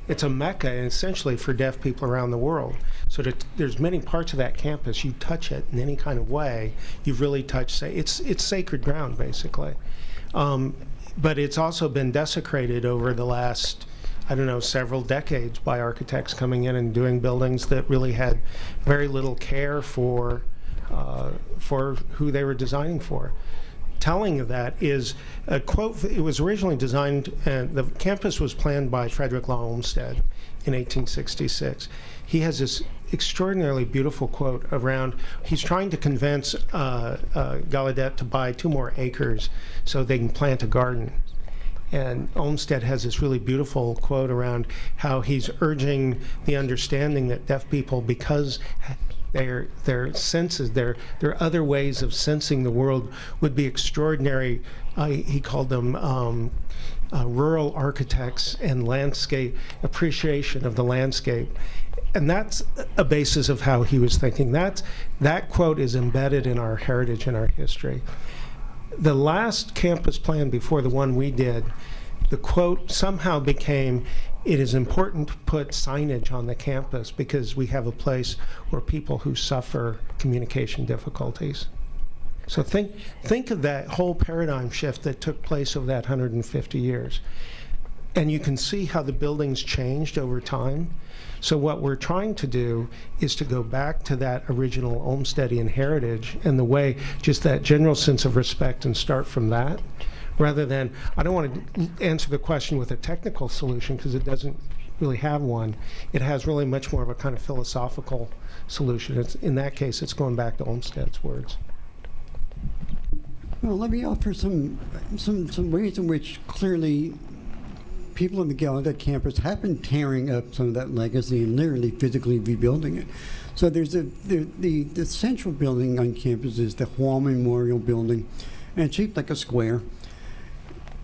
It's a mecca essentially for deaf people around the world. So there's many parts of that campus. You touch it in any kind of way, you've really touched. It's sacred ground basically. But it's also been desecrated over the last, I don't know, several decades by architects coming in and doing buildings that really had very little care for who they were designing for. Telling of that is a quote. It was originally designed, and the campus was planned by Frederick Law Olmsted in 1866. He has this extraordinarily beautiful quote around, he's trying to convince Gallaudet to buy 2 more acres so they can plant a garden. And Olmsted has this really beautiful quote around how he's urging the understanding that deaf people, because their senses, their other ways of sensing the world would be extraordinary. He called them rural architects and landscape appreciation of the landscape. And that's a basis of how he was thinking. That quote is embedded in our heritage and our history. The last campus plan before the one we did, the quote somehow became, it is important to put signage on the campus because we have a place where people who suffer communication difficulties. So think of that whole paradigm shift that took place over that 150 years. And you can see how the buildings changed over time. So what we're trying to do is to go back to that original Olmstedian heritage and the way, just that general sense of respect, and start from that, rather than, I don't want to answer the question with a technical solution because it doesn't really have one. It has really much more of a kind of philosophical solution. In that case, it's going back to Olmsted's words. Well, let me offer some ways in which clearly people on the Gallaudet campus have been tearing up some of that legacy and literally physically rebuilding it. So there's the central building on campus is the Hall Memorial Building, and it's shaped like a square.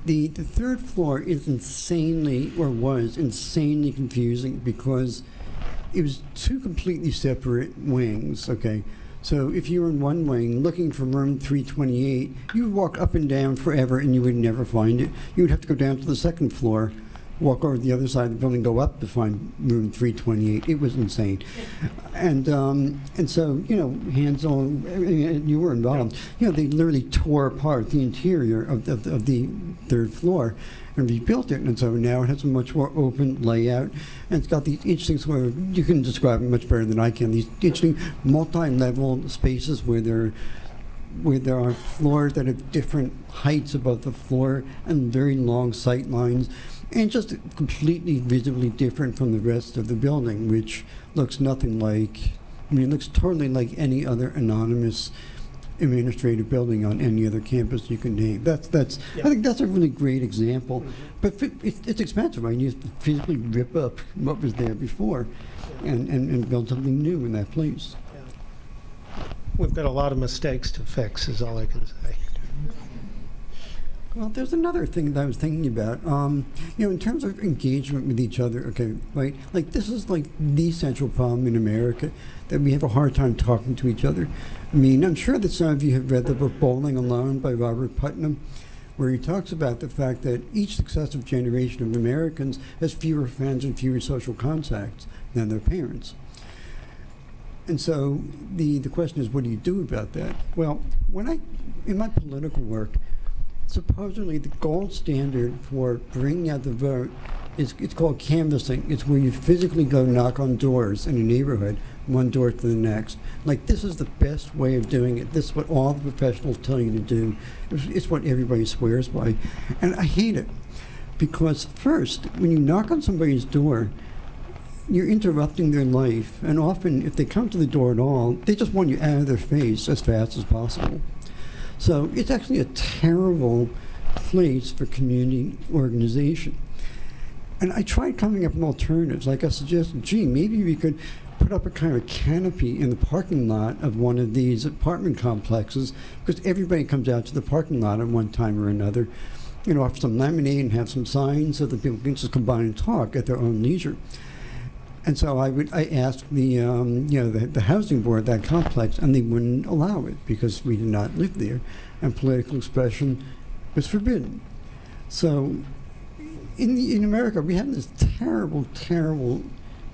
The 3rd floor is was insanely confusing because it was 2 completely separate wings, okay? So if you were in one wing looking for room 328, you would walk up and down forever and you would never find it. You would have to go down to the 2nd floor, walk over to the other side of the building, go up to find room 328. It was insane. And so, you know, you were involved. You know, they literally tore apart the interior of the 3rd floor and rebuilt it. And so now it has a much more open layout. And it's got these interesting sort of, you can describe it much better than I can, these interesting multi-level spaces where there are floors that have different heights above the floor and very long sight lines, and just completely visibly different from the rest of the building, which looks nothing like, I mean, it looks totally like any other anonymous administrative building on any other campus you can name. Yeah. I think that's a really great example. Mm-hmm. But it's expensive. I mean, you have to physically rip up what was there before and build something new in that place. Yeah. We've got a lot of mistakes to fix, is all I can say. Well, there's another thing that I was thinking about. You know, in terms of engagement with each other, okay, right? Like, this is like the central problem in America, that we have a hard time talking to each other. I mean, I'm sure that some of you have read the book Bowling Alone by Robert Putnam, where he talks about the fact that each successive generation of Americans has fewer friends and fewer social contacts than their parents. And so the question is, what do you do about that? Well, in my political work, supposedly the gold standard for bringing out the vote it's called canvassing. It's where you physically go knock on doors in a neighborhood, one door to the next. Like, this is the best way of doing it. This is what all the professionals tell you to do. It's what everybody swears by. And I hate it. Because first, when you knock on somebody's door, you're interrupting their life. And often, if they come to the door at all, they just want you out of their face as fast as possible. So it's actually a terrible place for community organization. And I tried coming up with alternatives. Like I suggested, gee, maybe we could put up a kind of canopy in the parking lot of one of these apartment complexes, because everybody comes out to the parking lot at one time or another, offer some lemonade and have some signs so that people can just come by and talk at their own leisure. And so I asked the housing board, that complex, and they wouldn't allow it because we did not live there, and political expression was forbidden. So in America, we have this terrible, terrible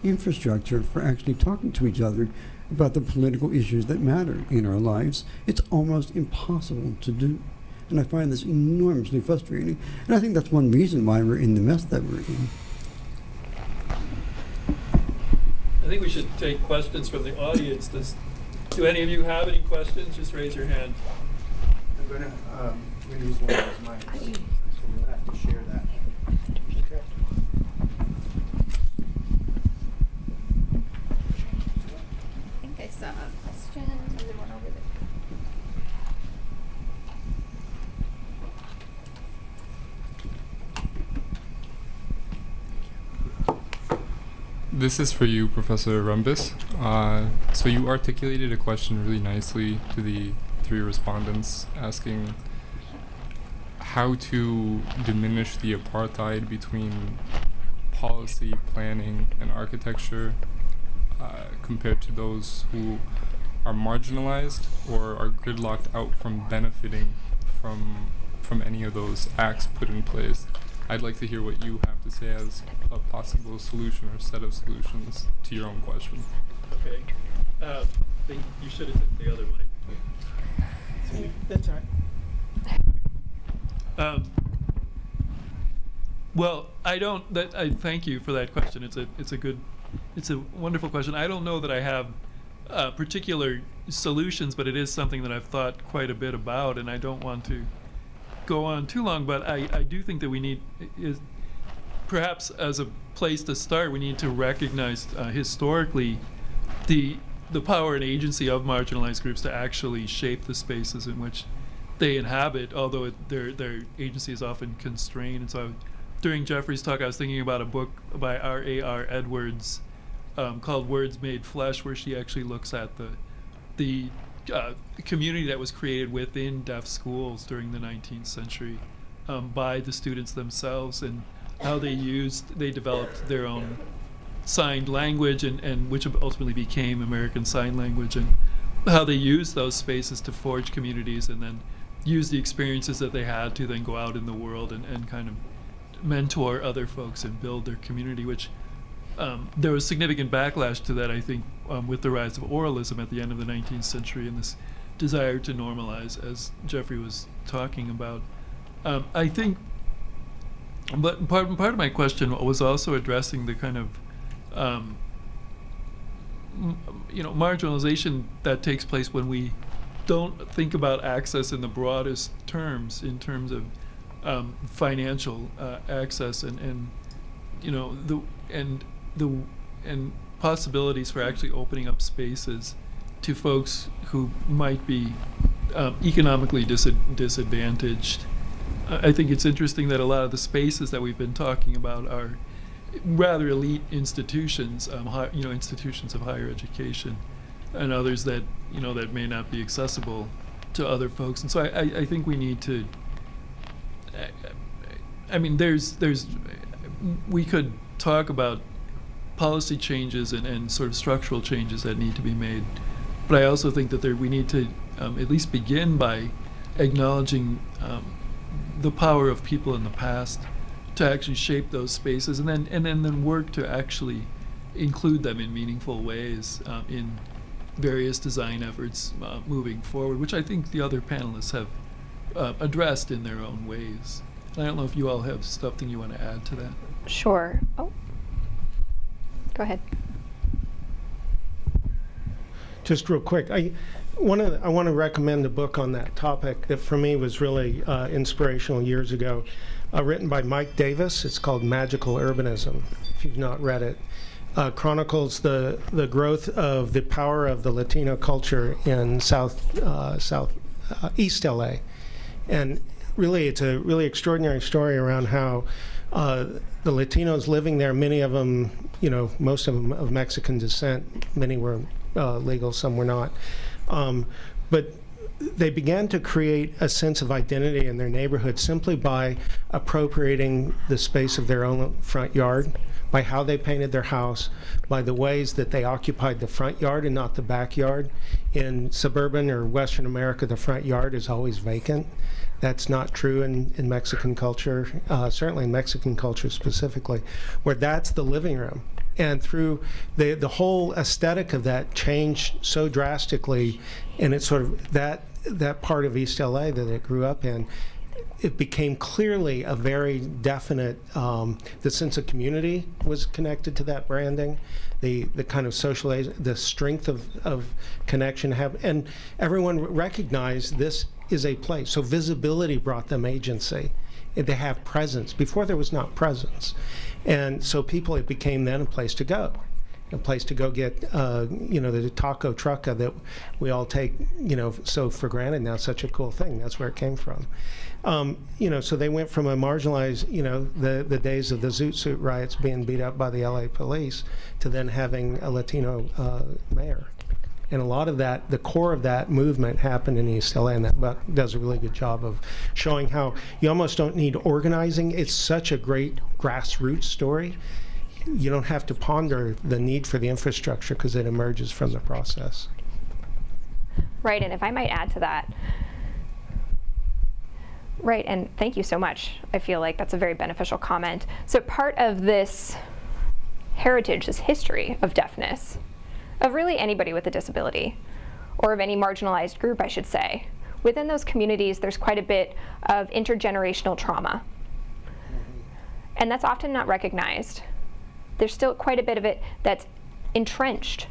infrastructure for actually talking to each other about the political issues that matter in our lives. It's almost impossible to do. And I find this enormously frustrating. And I think that's one reason why we're in the mess that we're in. I think we should take questions from the audience. Do any of you have any questions? Just raise your hand. I'm going to use one of those mics, so we'll have to share that. Okay. I think I saw a question and then one over there. This is for you, Professor Rembis. So you articulated a question really nicely to the 3 respondents, asking how to diminish the apartheid between policy, planning, and architecture compared to those who are marginalized or are gridlocked out from benefiting from any of those acts put in place. I'd like to hear what you have to say as a possible solution or set of solutions to your own question. Okay. You should have hit the other mic. That's all right. Well, I thank you for that question. It's a wonderful question. I don't know that I have particular solutions, but it is something that I've thought quite a bit about, and I don't want to go on too long, but I do think that we need, perhaps as a place to start, we need to recognize historically the power and agency of marginalized groups to actually shape the spaces in which they inhabit, although their agency is often constrained. And so during Jeffrey's talk, I was thinking about a book by R.A.R. Edwards called Words Made Flesh, where she actually looks at the community that was created within deaf schools during the 19th century by the students themselves, and how they developed their own signed language, and which ultimately became American Sign Language, and how they used those spaces to forge communities and then use the experiences that they had to then go out in the world and kind of mentor other folks and build their community, which there was significant backlash to that, I think, with the rise of oralism at the end of the 19th century and this desire to normalize, as Jeffrey was talking about. I think, but part of my question was also addressing the kind of, marginalization that takes place when we don't think about access in the broadest terms, in terms of financial access and possibilities for actually opening up spaces to folks who might be economically disadvantaged. I think it's interesting that a lot of the spaces that we've been talking about are rather elite institutions, institutions of higher education, and others that that may not be accessible to other folks. And so I think we need to. We could talk about policy changes and sort of structural changes that need to be made, but I also think that we need to at least begin by acknowledging the power of people in the past to actually shape those spaces, and then work to actually include them in meaningful ways in various design efforts moving forward, which I think the other panelists have addressed in their own ways. And I don't know if you all have something you want to add to that. Sure. Oh, go ahead. Just real quick, I want to recommend a book on that topic that for me was really inspirational years ago, written by Mike Davis. It's called Magical Urbanism, if you've not read it. Chronicles the growth of the power of the Latino culture in South East LA. And really, it's a really extraordinary story around how the Latinos living there, many of them, most of them of Mexican descent, many were legal, some were not. But they began to create a sense of identity in their neighborhood simply by appropriating the space of their own front yard, by how they painted their house, by the ways that they occupied the front yard and not the backyard. In suburban or Western America, the front yard is always vacant. That's not true in Mexican culture, certainly in Mexican culture specifically, where that's the living room. And through the whole aesthetic of that changed so drastically, and it's sort of that part of East LA that it grew up in, it became clearly a very definite, the sense of community was connected to that branding, the kind of the strength of connection, and everyone recognized this is a place. So visibility brought them agency. They have presence. Before there was not presence. And so it became then a place to go get, the taco trucca that we all take, so for granted now, such a cool thing. That's where it came from. So they went from a marginalized, the days of the Zoot Suit riots being beat up by the LA police to then having a Latino mayor. And a lot of that, the core of that movement happened in East LA, and that book does a really good job of showing how you almost don't need organizing. It's such a great grassroots story. You don't have to ponder the need for the infrastructure because it emerges from the process. Right, and if I might add to that, right, and thank you so much. I feel like that's a very beneficial comment. So part of this heritage, this history of deafness, of really anybody with a disability, or of any marginalized group, I should say, within those communities, there's quite a bit of intergenerational trauma. And that's often not recognized. There's still quite a bit of it that's entrenched.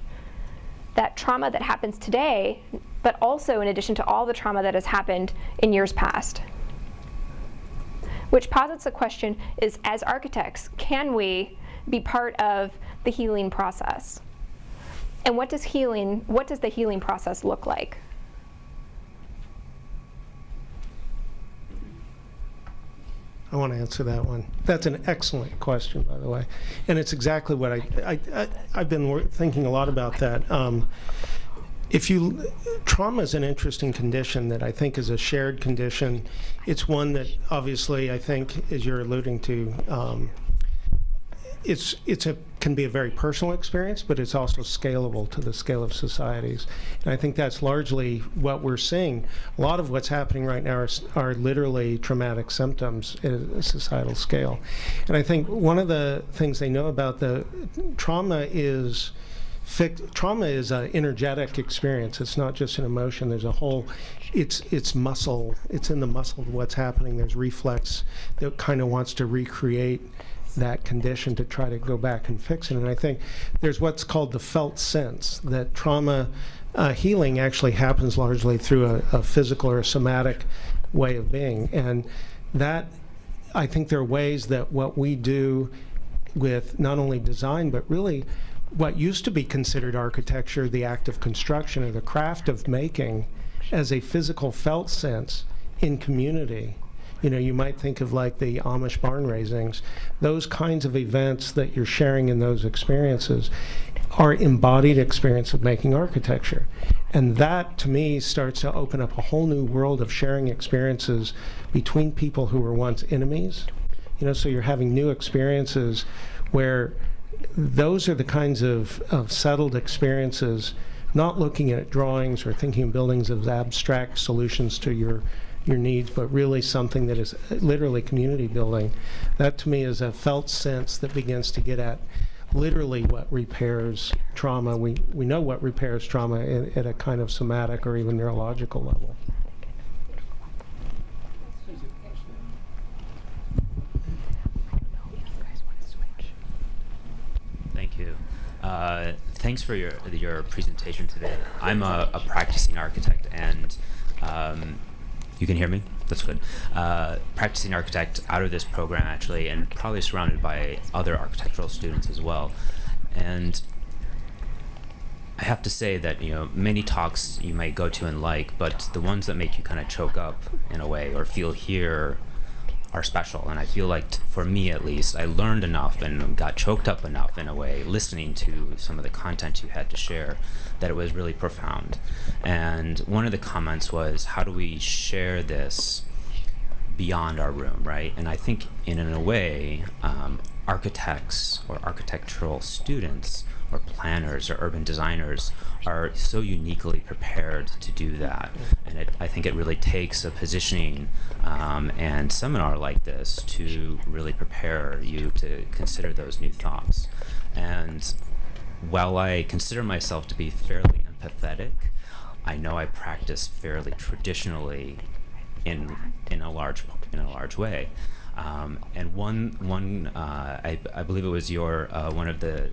That trauma that happens today, but also in addition to all the trauma that has happened in years past. Which posits the question is, as architects, can we be part of the healing process? And what does the healing process look like? I want to answer that one. That's an excellent question, by the way. And it's exactly what I've been thinking a lot about that. Trauma is an interesting condition that I think is a shared condition. It's one that obviously I think, as you're alluding to, can be a very personal experience, but it's also scalable to the scale of societies. And I think that's largely what we're seeing. A lot of what's happening right now are literally traumatic symptoms at a societal scale. And I think one of the things they know about the trauma is an energetic experience. It's not just an emotion. There's a whole, it's muscle. It's in the muscle of what's happening. There's reflex that kind of wants to recreate that condition to try to go back and fix it. And I think there's what's called the felt sense, that trauma healing actually happens largely through a physical or a somatic way of being. And that, I think there are ways that what we do with not only design, but really what used to be considered architecture, the act of construction or the craft of making, as a physical felt sense in community. You might think of like the Amish barn raisings. Those kinds of events that you're sharing in those experiences are embodied experience of making architecture. And that, to me, starts to open up a whole new world of sharing experiences between people who were once enemies. So you're having new experiences where those are the kinds of settled experiences, not looking at drawings or thinking of buildings as abstract solutions to your needs, but really something that is literally community building. That to me is a felt sense that begins to get at literally what repairs trauma. We know what repairs trauma at a kind of somatic or even neurological level. Thank you. Thanks for your presentation today. I'm a practicing architect, and you can hear me? That's good. Practicing architect out of this program, actually, and probably surrounded by other architectural students as well. And I have to say that, many talks you might go to and like, but the ones that make you kind of choke up in a way or feel here are special. And I feel like, for me at least, I learned enough and got choked up enough in a way listening to some of the content you had to share that it was really profound. And one of the comments was, how do we share this beyond our room, right? And I think in a way, architects or architectural students or planners or urban designers are so uniquely prepared to do that. And I think it really takes a positioning and seminar like this to really prepare you to consider those new thoughts. And while I consider myself to be fairly empathetic, I know I practice fairly traditionally in a large way. And one I believe it was your one of the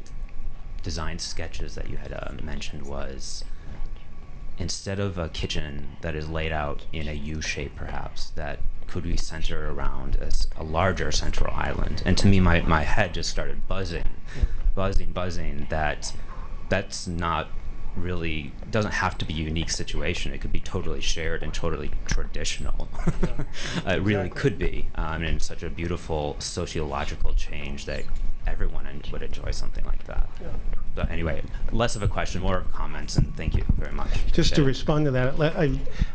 design sketches that you had mentioned was, instead of a kitchen that is laid out in a U shape, perhaps, that could we center around a larger central island? And to me, my head just started buzzing, that's not really, doesn't have to be a unique situation. It could be totally shared and totally traditional. It really could be, and such a beautiful sociological change that everyone would enjoy something like that. Yeah. But anyway, less of a question, more of comments, and thank you very much. Just to respond to that,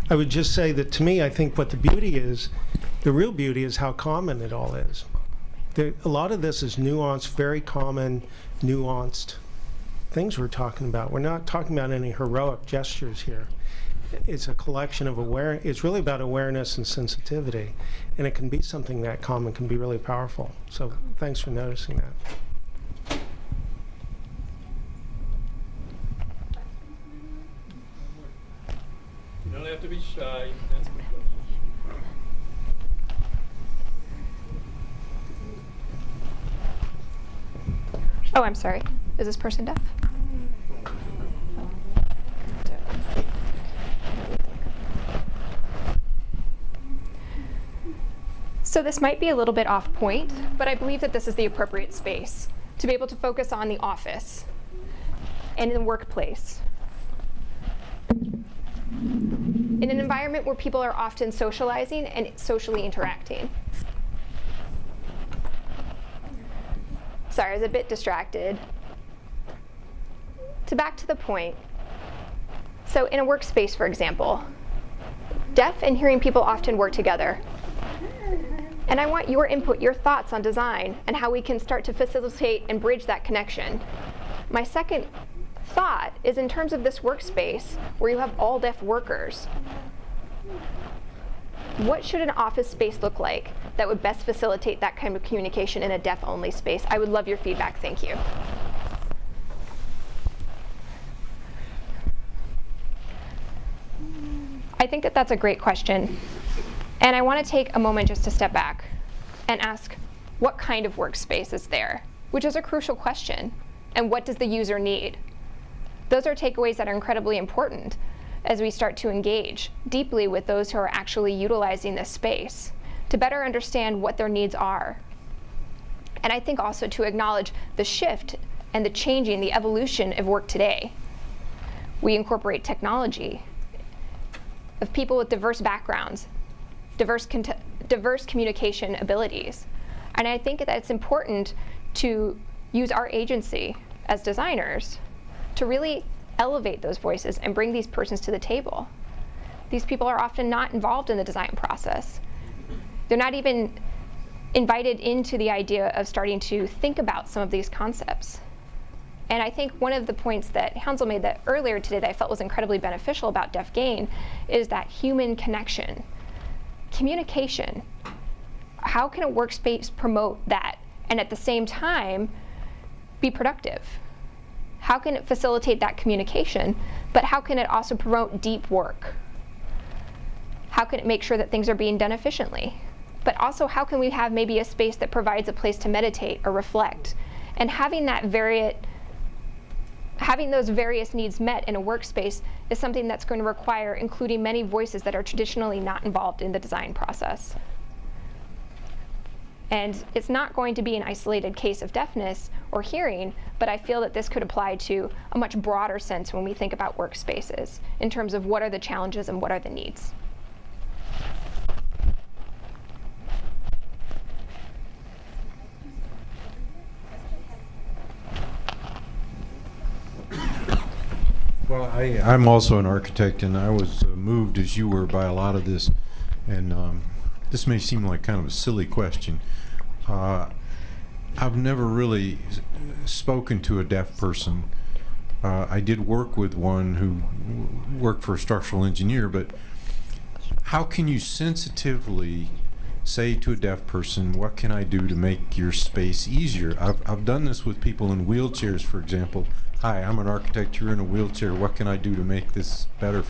I would just say that to me, I think what the beauty is, the real beauty is how common it all is. A lot of this is nuanced, very common, nuanced things we're talking about. We're not talking about any heroic gestures here. It's a collection of it's really about awareness and sensitivity, and it can be something that common, can be really powerful. So thanks for noticing that. You don't have to be shy. That's my question. Oh, I'm sorry. Is this person deaf? So this might be a little bit off point, but I believe that this is the appropriate space to be able to focus on the office and in the workplace. In an environment where people are often socializing and socially interacting. Sorry, I was a bit distracted. Back to the point. So in a workspace, for example, deaf and hearing people often work together. And I want your input, your thoughts on design and how we can start to facilitate and bridge that connection. My second thought is in terms of this workspace where you have all deaf workers. What should an office space look like that would best facilitate that kind of communication in a deaf-only space? I would love your feedback. Thank you. I think that that's a great question. And I want to take a moment just to step back and ask, what kind of workspace is there? Which is a crucial question. And what does the user need? Those are takeaways that are incredibly important as we start to engage deeply with those who are actually utilizing this space to better understand what their needs are. And I think also to acknowledge the shift and the changing, the evolution of work today. We incorporate technology of people with diverse backgrounds, diverse communication abilities. And I think that it's important to use our agency as designers to really elevate those voices and bring these persons to the table. These people are often not involved in the design process. They're not even invited into the idea of starting to think about some of these concepts. And I think one of the points that Hansel made that earlier today that I felt was incredibly beneficial about Deaf Gain is that human connection. Communication. How can a workspace promote that and at the same time be productive? How can it facilitate that communication, but how can it also promote deep work? How can it make sure that things are being done efficiently? But also, how can we have maybe a space that provides a place to meditate or reflect? And having those various needs met in a workspace is something that's going to require including many voices that are traditionally not involved in the design process. And it's not going to be an isolated case of deafness or hearing, but I feel that this could apply to a much broader sense when we think about workspaces in terms of what are the challenges and what are the needs. Well, I'm also an architect, and I was moved as you were by a lot of this. And this may seem like kind of a silly question. I've never really spoken to a deaf person. I did work with one who worked for a structural engineer, but how can you sensitively say to a deaf person, what can I do to make your space easier? I've done this with people in wheelchairs, for example. Hi, I'm an architect, you're in a wheelchair, what can I do to make this better?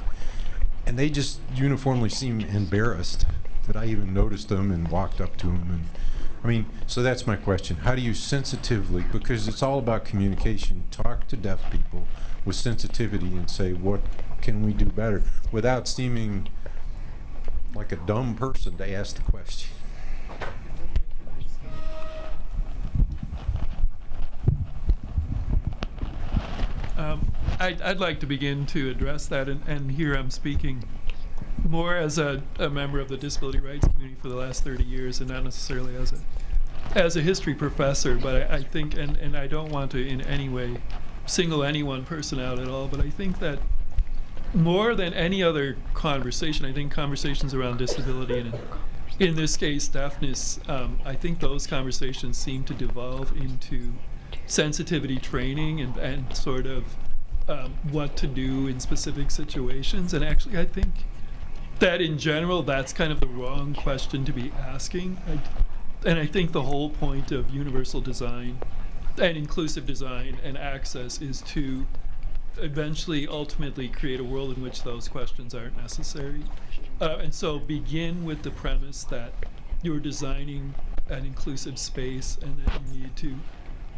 And they just uniformly seem embarrassed that I even noticed them and walked up to them. And I mean, so that's my question. How do you sensitively, because it's all about communication, talk to deaf people with sensitivity and say, what can we do better, without seeming like a dumb person to ask the question? I'd like to begin to address that, and here I'm speaking more as a member of the disability rights community for the last 30 years, and not necessarily as a history professor. But I think, and I don't want to in any way single any one person out at all, but I think that more than any other conversation, I think conversations around disability, and in this case deafness, I think those conversations seem to devolve into sensitivity training and sort of what to do in specific situations. And actually, I think that in general, that's kind of the wrong question to be asking. And I think the whole point of universal design and inclusive design and access is to eventually, ultimately create a world in which those questions aren't necessary. And so begin with the premise that you're designing an inclusive space and that you need to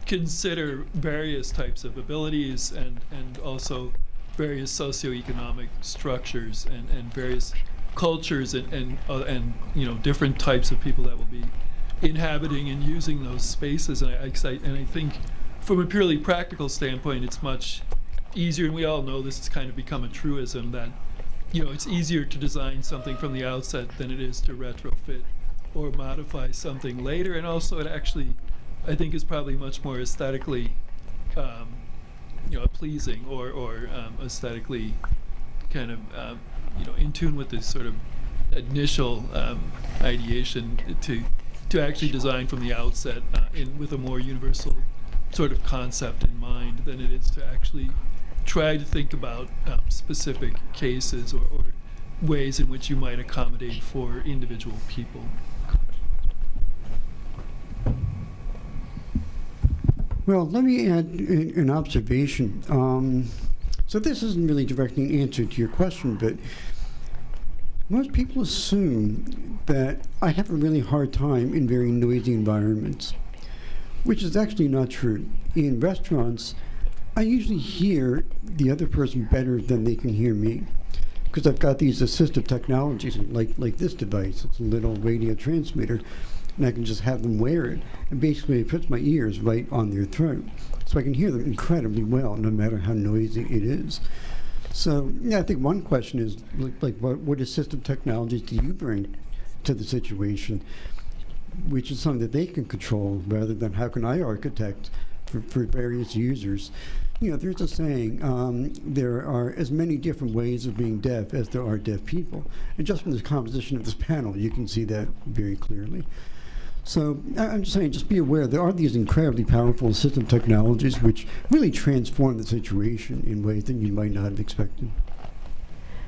consider various types of abilities and also various socioeconomic structures and various cultures and you know, different types of people that will be inhabiting and using those spaces. And I think from a purely practical standpoint, it's much easier, and we all know this has kind of become a truism, that you know, it's easier to design something from the outset than it is to retrofit or modify something later. And also it actually, I think, is probably much more aesthetically you know, pleasing or aesthetically kind of you know, in tune with this sort of initial ideation to actually design from the outset with a more universal sort of concept in mind than it is to actually try to think about specific cases or ways in which you might accommodate for individual people. Well, let me add an observation. So this isn't really directly an answer to your question, but most people assume that I have a really hard time in very noisy environments, which is actually not true. In restaurants, I usually hear the other person better than they can hear me, because I've got these assistive technologies like this device. It's a little radio transmitter, and I can just have them wear it, and basically it puts my ears right on their throat, so I can hear them incredibly well, no matter how noisy it is. So yeah, I think one question is what assistive technologies do you bring to the situation, which is something that they can control, rather than how can I architect for various users. You know, there's a saying, there are as many different ways of being deaf as there are deaf people. And just from the composition of this panel, you can see that very clearly. So I'm just saying, just be aware, there are these incredibly powerful system technologies which really transform the situation in ways that you might not have expected.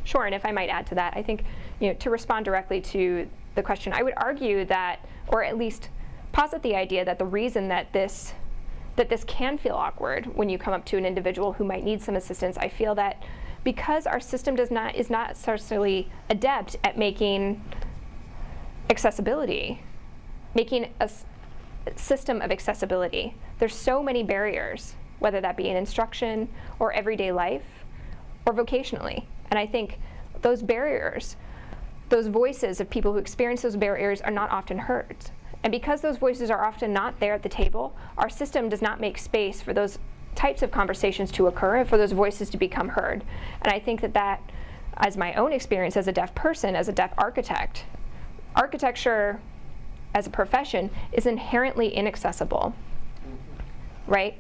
Sure, and if I might add to that, I think, you know, to respond directly to the question, I would argue that, or at least posit the idea that the reason that this can feel awkward when you come up to an individual who might need some assistance, I feel that because our system is not necessarily adept at making accessibility, making a system of accessibility. There's so many barriers, whether that be in instruction or everyday life or vocationally. And I think those barriers those voices of people who experience those barriers are not often heard. And because those voices are often not there at the table, our system does not make space for those types of conversations to occur and for those voices to become heard. And I think that, as my own experience as a deaf person, as a deaf architect, architecture as a profession is inherently inaccessible, right?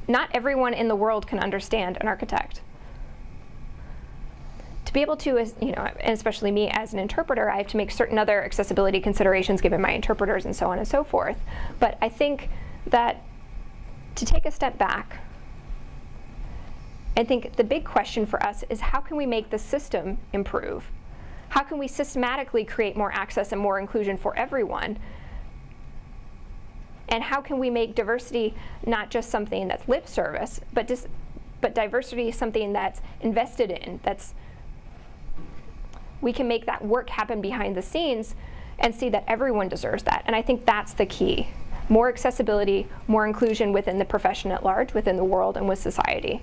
Not everyone in the world can understand an architect. To be able to, and especially me as an interpreter, I have to make certain other accessibility considerations given my interpreters and so on and so forth. But I think that to take a step back, I think the big question for us is, how can we make the system improve? How can we systematically create more access and more inclusion for everyone? And how can we make diversity not just something that's lip service, but diversity something that's invested in, we can make that work happen behind the scenes and see that everyone deserves that. And I think that's the key. More accessibility, more inclusion within the profession at large, within the world, and with society.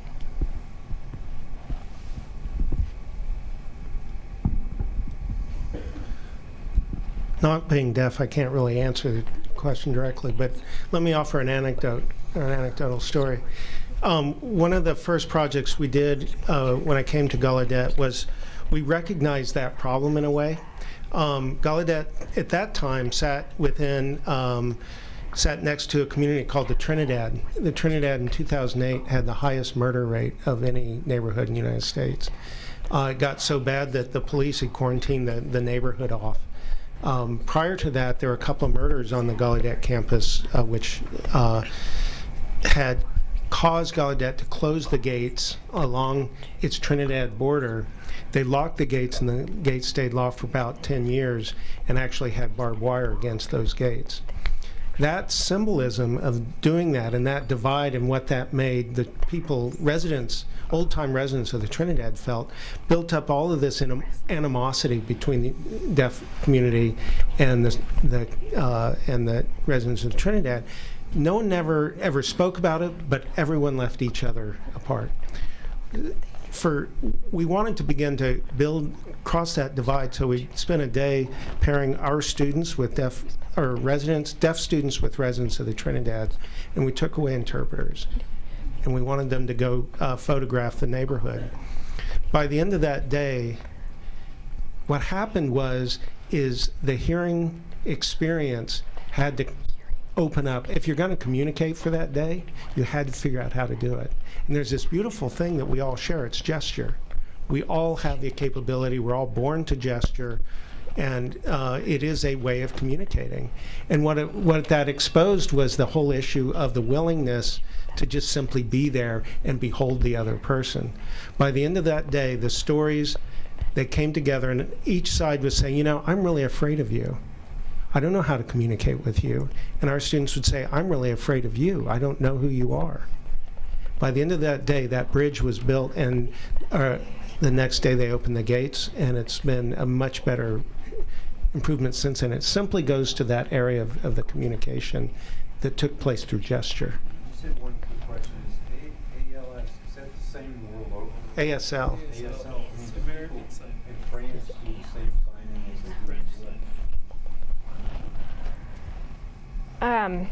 Not being deaf, I can't really answer the question directly, but let me offer an anecdotal story. One of the first projects we did when I came to Gallaudet was we recognized that problem in a way. Gallaudet at that time sat next to a community called the Trinidad. The Trinidad in 2008 had the highest murder rate of any neighborhood in the United States. It got so bad that the police had quarantined the neighborhood off. Prior to that, there were a couple of murders on the Gallaudet campus, which had caused Gallaudet to close the gates along its Trinidad border. They locked the gates, and the gates stayed locked for about 10 years and actually had barbed wire against those gates. That symbolism of doing that and that divide and what that made the people, old-time residents of the Trinidad felt, built up all of this animosity between the deaf community and the residents of Trinidad. No one ever spoke about it, but everyone left each other apart. We wanted to begin to cross that divide, so we spent a day pairing our students with deaf students with residents of the Trinidad, and we took away interpreters. And we wanted them to go photograph the neighborhood. By the end of that day, what happened is the hearing experience had to open up. If you're going to communicate for that day, you had to figure out how to do it. And there's this beautiful thing that we all share. It's gesture. We all have the capability. We're all born to gesture, and it is a way of communicating. And what that exposed was the whole issue of the willingness to just simply be there and behold the other person. By the end of that day, the stories, they came together, and each side was saying, I'm really afraid of you. I don't know how to communicate with you. And our students would say, I'm really afraid of you. I don't know who you are. By the end of that day, that bridge was built, and the next day they opened the gates, and it's been a much better improvement since then. It simply goes to that area of the communication that took place through gesture. You said one quick question. Is ALS, is that the same world over? ASL. ASL. It's American sign. In France, do the same signing as they do in England?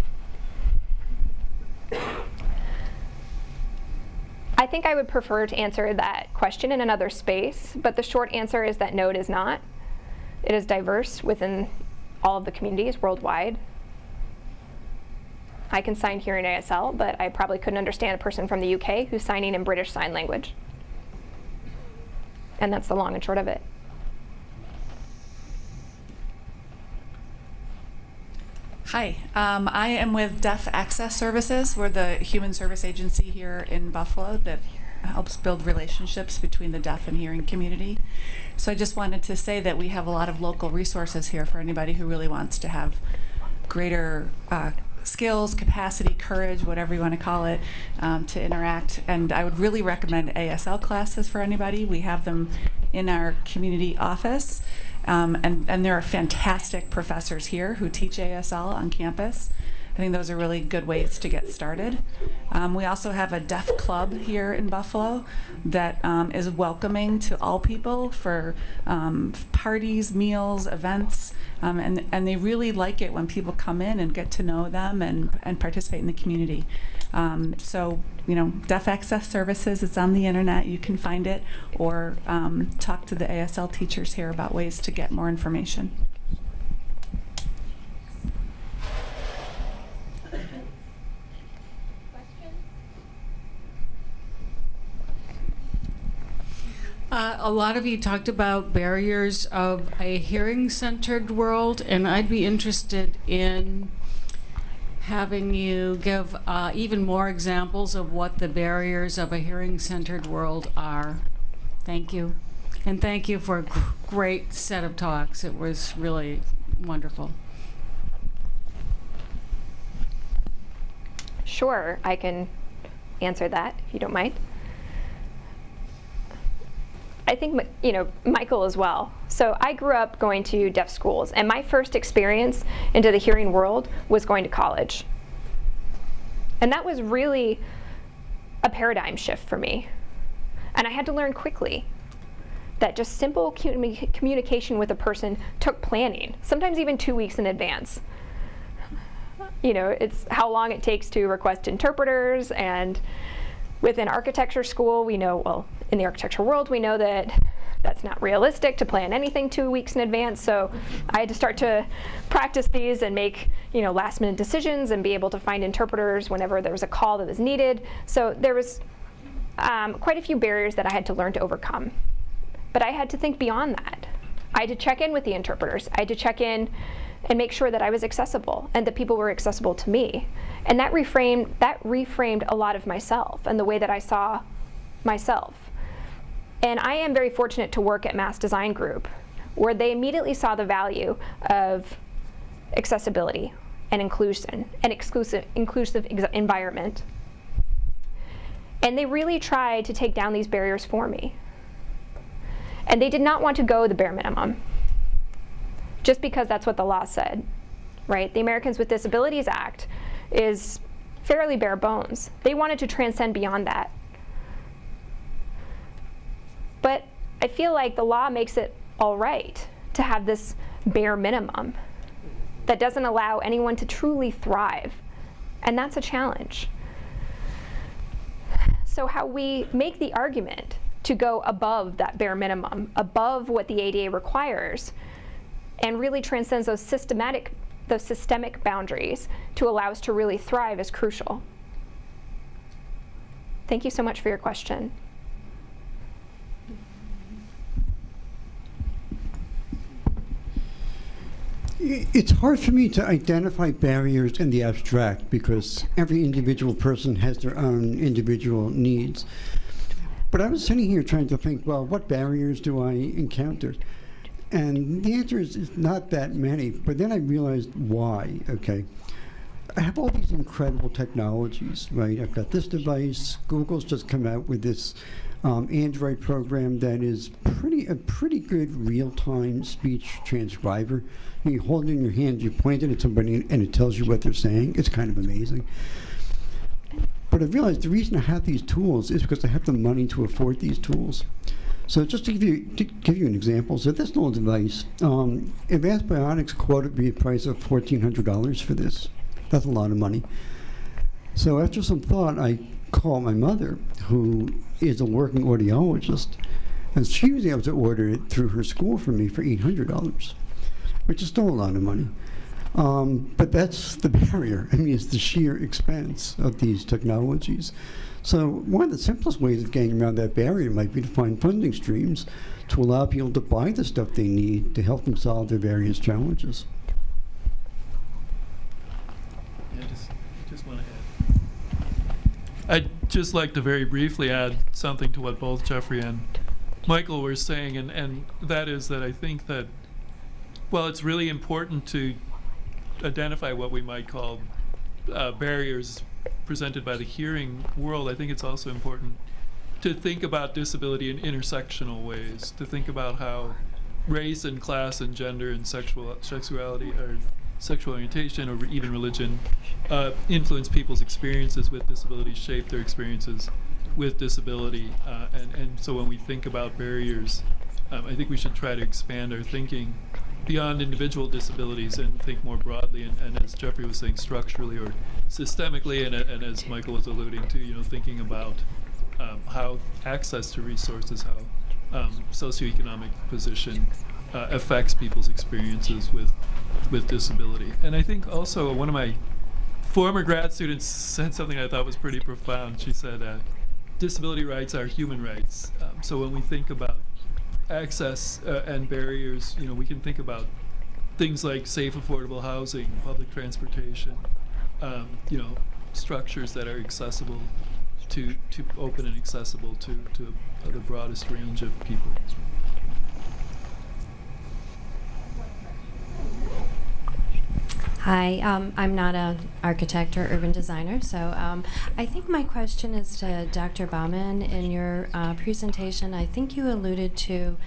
I think I would prefer to answer that question in another space, but the short answer is that no, it is not. It is diverse within all of the communities worldwide. I can sign here in ASL, but I probably couldn't understand a person from the UK who's signing in British Sign Language. And that's the long and short of it. Hi, I am with Deaf Access Services. We're the human service agency here in Buffalo that helps build relationships between the deaf and hearing community. So I just wanted to say that we have a lot of local resources here for anybody who really wants to have greater skills, capacity, courage, whatever you want to call it, to interact. And I would really recommend ASL classes for anybody. We have them in our community office. And there are fantastic professors here who teach ASL on campus. I think those are really good ways to get started. We also have a deaf club here in Buffalo that is welcoming to all people for parties, meals, events, and they really like it when people come in and get to know them and participate in the community. So, you know, Deaf Access Services, it's on the internet, you can find it, or talk to the ASL teachers here about ways to get more information. A lot of you talked about barriers of a hearing-centered world, and I'd be interested in having you give even more examples of what the barriers of a hearing-centered world are. Thank you. And thank you for a great set of talks. It was really wonderful. Sure, I can answer that if you don't mind. I think, you know, Michael as well. So I grew up going to deaf schools, and my first experience into the hearing world was going to college. And that was really a paradigm shift for me. And I had to learn quickly that just simple communication with a person took planning, sometimes even 2 weeks in advance. You know, it's how long it takes to request interpreters, and within architecture school, we know, well, in the architecture world, we know that that's not realistic to plan anything 2 weeks in advance. So I had to start to practice these and make, you know, last minute decisions and be able to find interpreters whenever there was a call that was needed. So there was quite a few barriers that I had to learn to overcome. But I had to think beyond that. I had to check in with the interpreters. I had to check in and make sure that I was accessible and that people were accessible to me. And that reframed a lot of myself and the way that I saw myself. And I am very fortunate to work at Mass Design Group, where they immediately saw the value of accessibility and inclusion and inclusive environment. And they really tried to take down these barriers for me. And they did not want to go the bare minimum, just because that's what the law said, right? The Americans with Disabilities Act is fairly bare bones. They wanted to transcend beyond that. But I feel like the law makes it all right to have this bare minimum that doesn't allow anyone to truly thrive. And that's a challenge. So how we make the argument to go above that bare minimum, above what the ADA requires, and really transcends those systemic boundaries to allow us to really thrive is crucial. Thank you so much for your question. It's hard for me to identify barriers in the abstract because every individual person has their own individual needs. But I was sitting here trying to think, well, what barriers do I encounter? And the answer is not that many, but then I realized why, okay. I have all these incredible technologies, right? I've got this device. Google's just come out with this Android program that is a pretty good real-time speech transcriber. You hold it in your hand, you point it at somebody, and it tells you what they're saying. It's kind of amazing. But I realized the reason I have these tools is because I have the money to afford these tools. So just to give you an example, so this little device, Advanced Bionics quoted me a price of $1,400 for this. That's a lot of money. So after some thought, I called my mother, who is a working audiologist, and she was able to order it through her school for me for $800, which is still a lot of money. But that's the barrier. I mean, it's the sheer expense of these technologies. So one of the simplest ways of getting around that barrier might be to find funding streams to allow people to buy the stuff they need to help them solve their various challenges. Yeah, just want to add. I'd just like to very briefly add something to what both Jeffrey and Michael were saying, and that is that I think that, well, it's really important to identify what we might call barriers presented by the hearing world. I think it's also important to think about disability in intersectional ways, to think about how race and class and gender and sexuality are sexual orientation or even religion influence people's experiences with disability, shape their experiences with disability. And so when we think about barriers, I think we should try to expand our thinking beyond individual disabilities and think more broadly, and as Jeffrey was saying, structurally or systemically, and as Michael was alluding to, thinking about how access to resources, how socioeconomic position affects people's experiences with disability. And I think also one of my former grad students said something I thought was pretty profound. She said, disability rights are human rights. So when we think about access and barriers, we can think about things like safe, affordable housing, public transportation, structures that are accessible to open and accessible to the broadest range of people. Hi, I'm not an architect or urban designer, so I think my question is to Dr. Bauman. In your presentation, I think you alluded to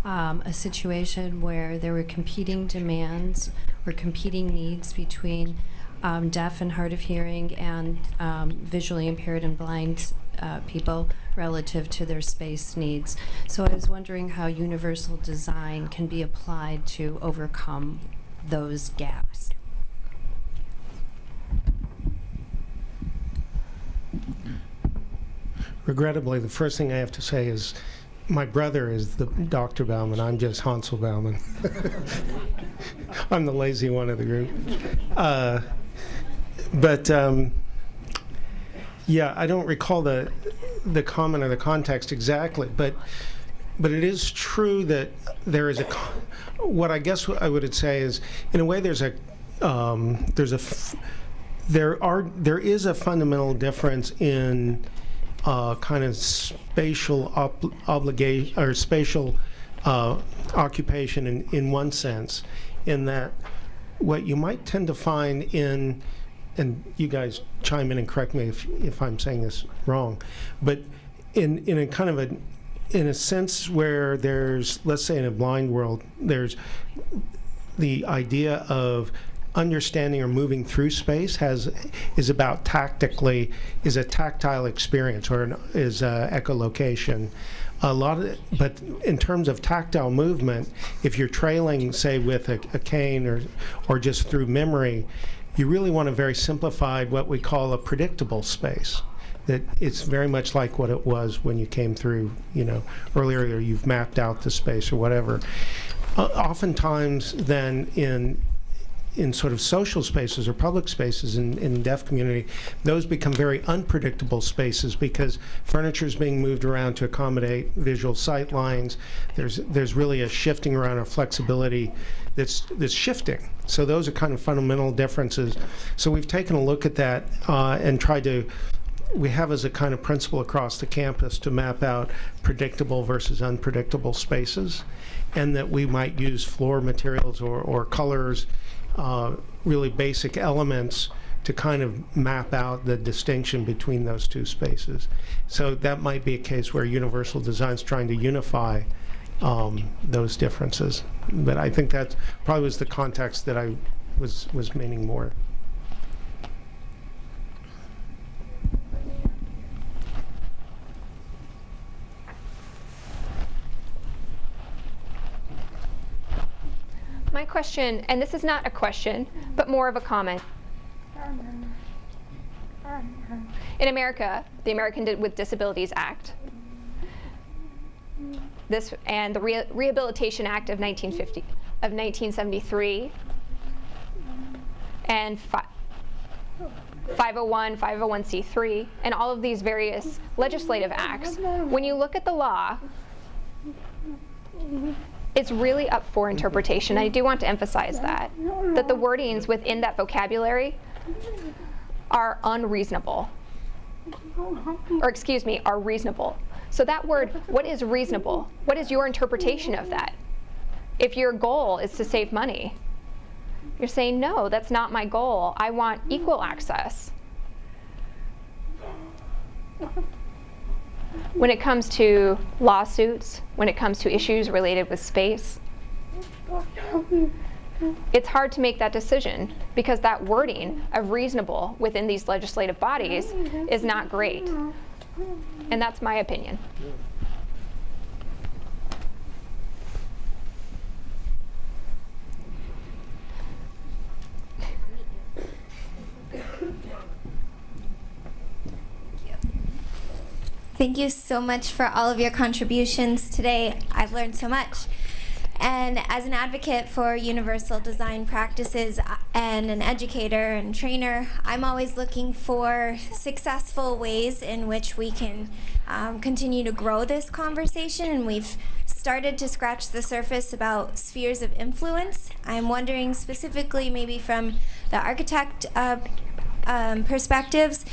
a situation where there were competing demands or competing needs between deaf and hard of hearing and visually impaired and blind people relative to their space needs. So I was wondering how universal design can be applied to overcome those gaps. Regrettably, the first thing I have to say is my brother is the Dr. Bauman. I'm just Hansel Bauman. I'm the lazy one of the group. Yeah, I don't recall the comment or the context exactly, but it is true that there is what I guess I would say is, in a way, there is a fundamental difference in kind of spatial obligation or spatial occupation in one sense, in that what you might tend to find in, and you guys chime in and correct me if I'm saying this wrong, but in a kind of in a sense where there's, let's say in a blind world, there's the idea of understanding or moving through space is about is a tactile experience or is echolocation. But in terms of tactile movement, if you're trailing, say, with a cane or just through memory, you really want a very simplified, what we call a predictable space. That it's very much like what it was when you came through, earlier, or you've mapped out the space or whatever. Oftentimes, then in sort of social spaces or public spaces in the deaf community, those become very unpredictable spaces because furniture is being moved around to accommodate visual sight lines. There's really a shifting around, a flexibility that's shifting. So those are kind of fundamental differences. So we've taken a look at that and we have as a kind of principle across the campus to map out predictable versus unpredictable spaces, and that we might use floor materials or colors, really basic elements to kind of map out the distinction between those two spaces. So that might be a case where universal design is trying to unify those differences. But I think that probably was the context that I was meaning more. My question, and this is not a question, but more of a comment. In America, the American with Disabilities Act, and the Rehabilitation Act of 1973, and 501, 501c3, and all of these various legislative acts, when you look at the law, it's really up for interpretation. I do want to emphasize that the wordings within that vocabulary are unreasonable. Or excuse me, are reasonable. So that word, what is reasonable? What is your interpretation of that? If your goal is to save money, you're saying, no, that's not my goal. I want equal access. When it comes to lawsuits, when it comes to issues related with space, it's hard to make that decision because that wording of reasonable within these legislative bodies is not great. And that's my opinion. Thank you so much for all of your contributions today. I've learned so much. And as an advocate for universal design practices and an educator and trainer, I'm always looking for successful ways in which we can continue to grow this conversation. And we've started to scratch the surface about spheres of influence. I'm wondering specifically, maybe from the architect perspectives,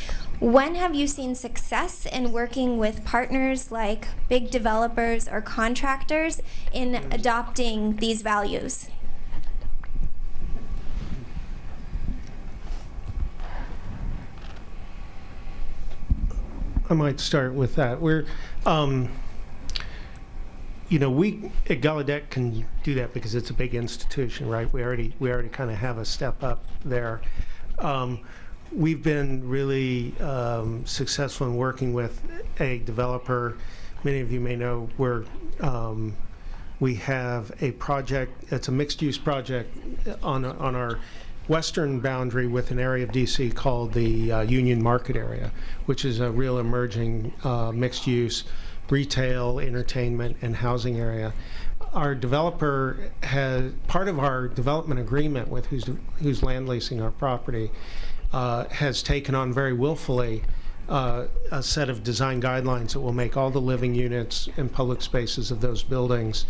when have you seen success in working with partners like big developers or contractors in adopting these values? I might start with that. We're, you know, we at Gallaudet can do that because it's a big institution, right? We already kind of have a step up there. We've been really successful in working with a developer. Many of you may know we have a project. It's a mixed-use project on our western boundary with an area of DC called the Union Market area, which is a real emerging mixed-use retail, entertainment, and housing area. Our developer has part of our development agreement with who's land leasing our property. Has taken on very willfully a set of design guidelines that will make all the living units and public spaces of those buildings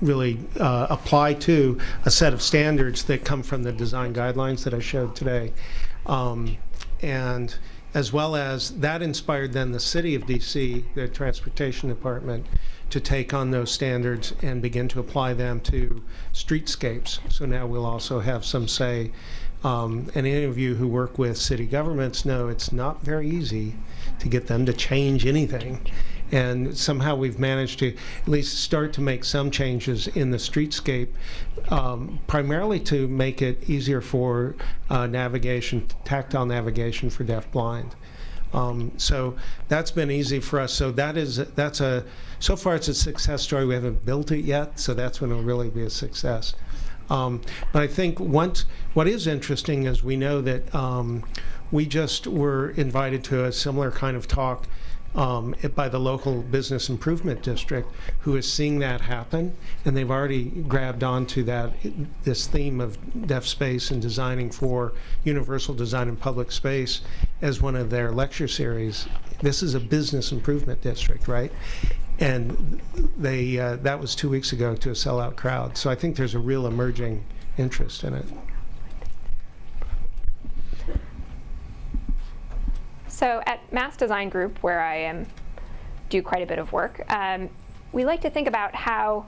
really apply to a set of standards that come from the design guidelines that I showed today. And as well as that inspired then the city of DC, the transportation department, to take on those standards and begin to apply them to streetscapes. So now we'll also have some say. And any of you who work with city governments know it's not very easy to get them to change anything. And somehow we've managed to at least start to make some changes in the streetscape, primarily to make it easier for navigation, tactile navigation for deaf-blind. So that's been easy for us. So so far it's a success story. We haven't built it yet, so that's when it'll really be a success. But I think what is interesting is we know that we just were invited to a similar kind of talk by the local business improvement district, who is seeing that happen, and they've already grabbed onto this theme of deaf space and designing for universal design in public space as one of their lecture series. This is a business improvement district, right? And they that was 2 weeks ago to a sellout crowd. So I think there's a real emerging interest in it. So at Mass Design Group, where I do quite a bit of work, we like to think about how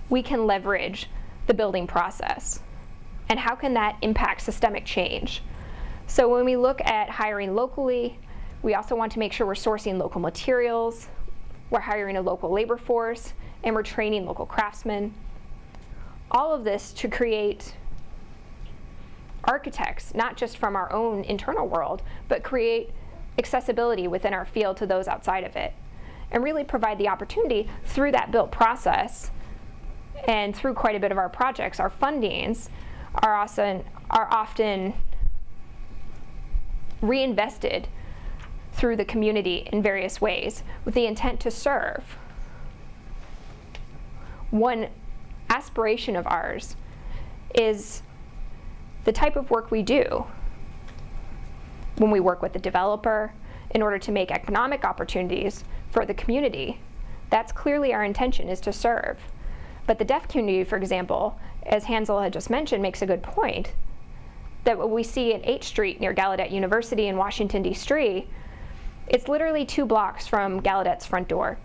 we can leverage the building process and how can that impact systemic change. So when we look at hiring locally, we also want to make sure we're sourcing local materials, we're hiring a local labor force, and we're training local craftsmen. All of this to create architects, not just from our own internal world, but create accessibility within our field to those outside of it, and really provide the opportunity through that built process and through quite a bit of our projects. Our fundings are often reinvested through the community in various ways with the intent to serve. One aspiration of ours is the type of work we do when we work with the developer in order to make economic opportunities for the community. That's clearly our intention, is to serve. But the deaf community, for example, as Hansel had just mentioned, makes a good point, that what we see at 8th Street near Gallaudet University in Washington, D.C., it's literally 2 blocks from Gallaudet's front door.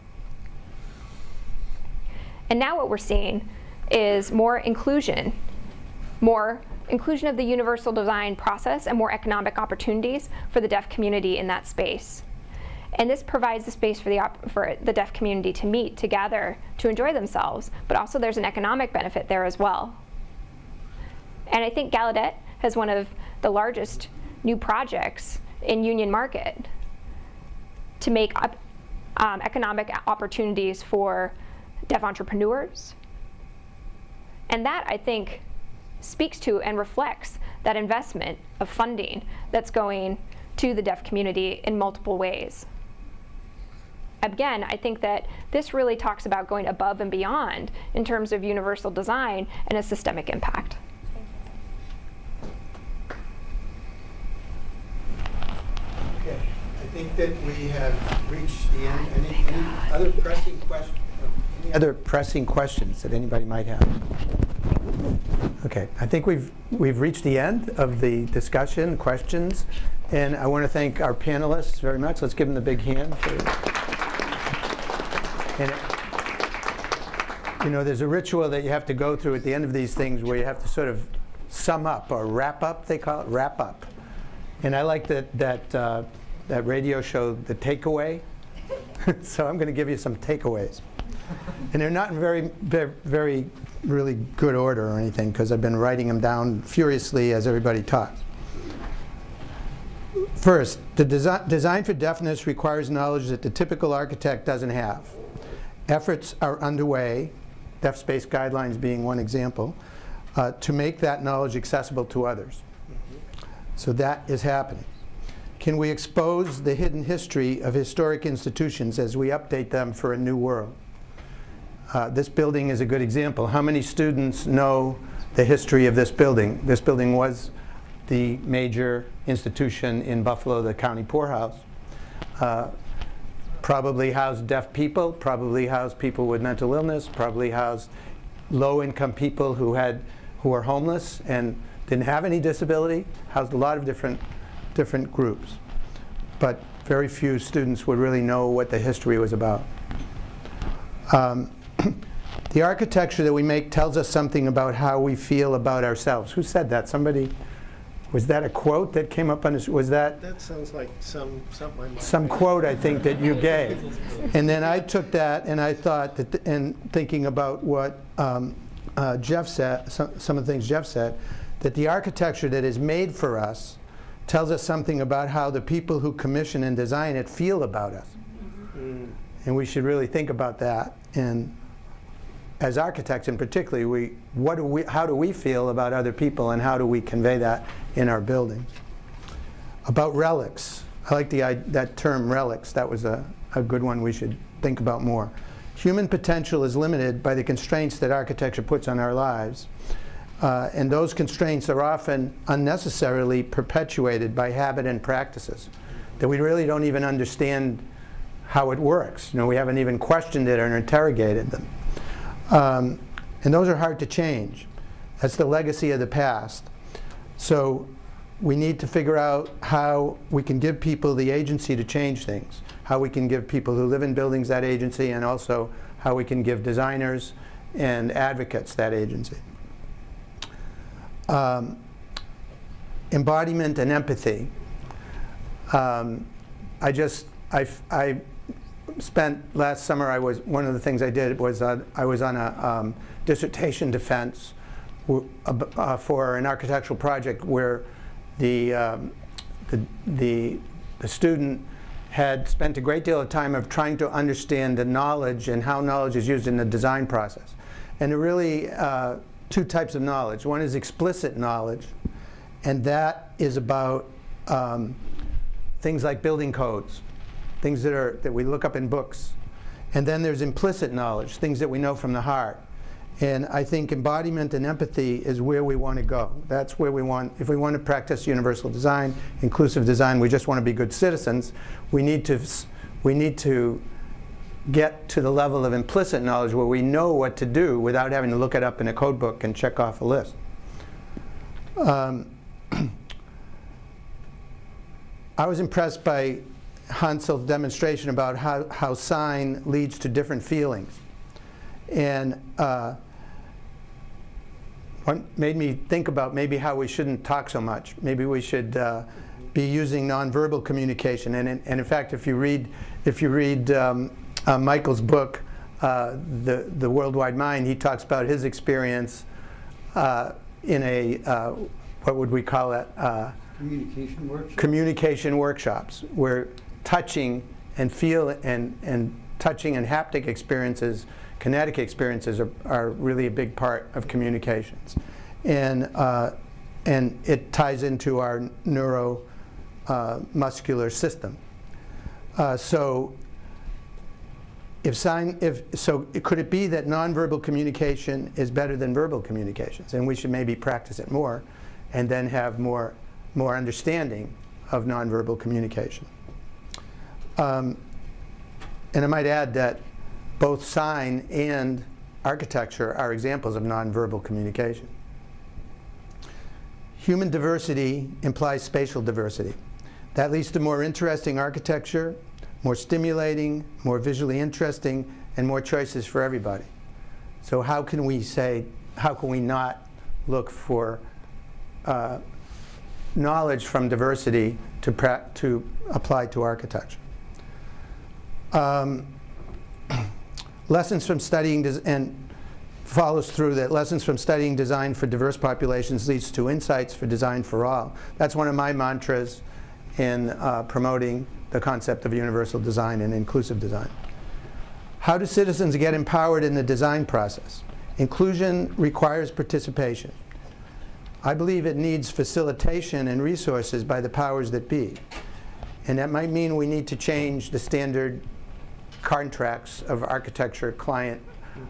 And now what we're seeing is more inclusion of the universal design process and more economic opportunities for the deaf community in that space. And this provides the space for the deaf community to meet, to gather, to enjoy themselves, but also there's an economic benefit there as well. And I think Gallaudet has one of the largest new projects in Union Market to make economic opportunities for deaf entrepreneurs. And that, I think, speaks to and reflects that investment of funding that's going to the deaf community in multiple ways. Again, I think that this really talks about going above and beyond in terms of universal design and a systemic impact. Okay, I think that we have reached the end. Any other pressing questions? Any other pressing questions that anybody might have? Okay, I think we've reached the end of the discussion, questions, and I want to thank our panelists very much. Let's give them the big hand. And you know, there's a ritual that you have to go through at the end of these things where you have to sort of sum up or wrap up, they call it, wrap up. And I like that radio show, The Takeaway. So I'm going to give you some takeaways. And they're not in very really good order or anything, because I've been writing them down furiously as everybody talks. First, the design for deafness requires knowledge that the typical architect doesn't have. Efforts are underway, Deaf Space Guidelines being one example, to make that knowledge accessible to others. So that is happening. Can we expose the hidden history of historic institutions as we update them for a new world? This building is a good example. How many students know the history of this building? This building was the major institution in Buffalo, the county poorhouse. Probably housed deaf people, probably housed people with mental illness, probably housed low-income people who were homeless and didn't have any disability, housed a lot of different groups. But very few students would really know what the history was about. The architecture that we make tells us something about how we feel about ourselves. Who said that? Somebody, was that a quote that came up on this? Was that? That sounds like some quote, I think, that you gave. And then I took that and I thought that, and thinking about what Jeff said, some of the things Jeff said, that the architecture that is made for us tells us something about how the people who commission and design it feel about us. And we should really think about that. And as architects in particular, how do we feel about other people, and how do we convey that in our buildings? About relics. I like that term, relics. That was a good one we should think about more. Human potential is limited by the constraints that architecture puts on our lives. And those constraints are often unnecessarily perpetuated by habit and practices that we really don't even understand how it works. You know, we haven't even questioned it or interrogated them. And those are hard to change. That's the legacy of the past. So we need to figure out how we can give people the agency to change things, how we can give people who live in buildings that agency, and also how we can give designers and advocates that agency. Embodiment and empathy. I spent last summer, one of the things I did was I was on a dissertation defense for an architectural project where the student had spent a great deal of time of trying to understand the knowledge and how knowledge is used in the design process. And there are really two types of knowledge. One is explicit knowledge, and that is about things like building codes, things that we look up in books. And then there's implicit knowledge, things that we know from the heart. And I think embodiment and empathy is where we want to go. That's where we want, if we want to practice universal design, inclusive design, we just want to be good citizens, we need to get to the level of implicit knowledge where we know what to do without having to look it up in a code book and check off a list. I was impressed by Hansel's demonstration about how sign leads to different feelings. And what made me think about maybe how we shouldn't talk so much. Maybe we should be using nonverbal communication. And in fact, if you read Michael's book, The Worldwide Mind, he talks about his experience in a, what would we call it? Communication workshops? Communication workshops, where touching and touching and haptic experiences, kinetic experiences are really a big part of communications. And it ties into our neuromuscular system. So could it be that nonverbal communication is better than verbal communications, and we should maybe practice it more and then have more understanding of nonverbal communication? And I might add that both sign and architecture are examples of nonverbal communication. Human diversity implies spatial diversity. That leads to more interesting architecture, more stimulating, more visually interesting, and more choices for everybody. So how can we not look for knowledge from diversity to apply to architecture? Lessons from studying and follows through that lessons from studying design for diverse populations leads to insights for design for all. That's one of my mantras in promoting the concept of universal design and inclusive design. How do citizens get empowered in the design process? Inclusion requires participation. I believe it needs facilitation and resources by the powers that be. And that might mean we need to change the standard contracts of architecture client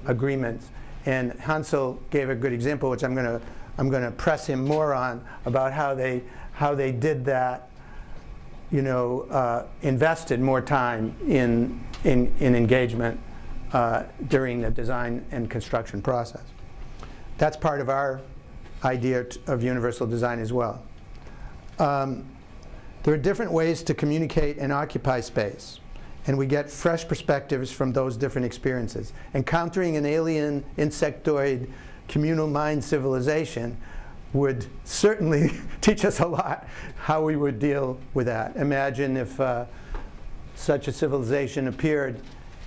agreements. And Hansel gave a good example, which I'm going to press him more on, about how they did that, invested more time in engagement during the design and construction process. That's part of our idea of universal design as well. There are different ways to communicate and occupy space, and we get fresh perspectives from those different experiences. Encountering an alien, insectoid, communal mind civilization would certainly teach us a lot how we would deal with that. Imagine if such a civilization appeared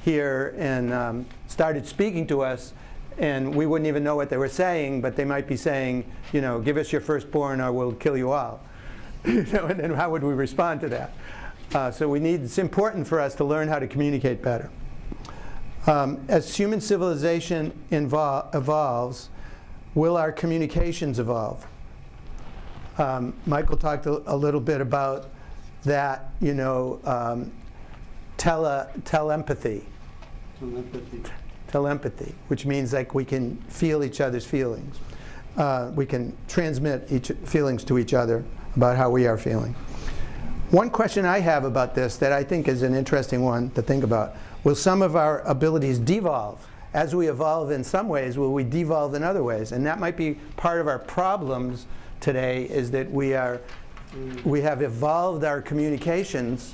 here and started speaking to us, and we wouldn't even know what they were saying, but they might be saying, give us your firstborn or we'll kill you all. And then how would we respond to that? So it's important for us to learn how to communicate better. As human civilization evolves, will our communications evolve? Michael talked a little bit about that, telepathy. Telepathy, which means like we can feel each other's feelings. We can transmit feelings to each other about how we are feeling. One question I have about this that I think is an interesting one to think about: will some of our abilities devolve? As we evolve in some ways, will we devolve in other ways? And that might be part of our problems today, is that we have evolved our communications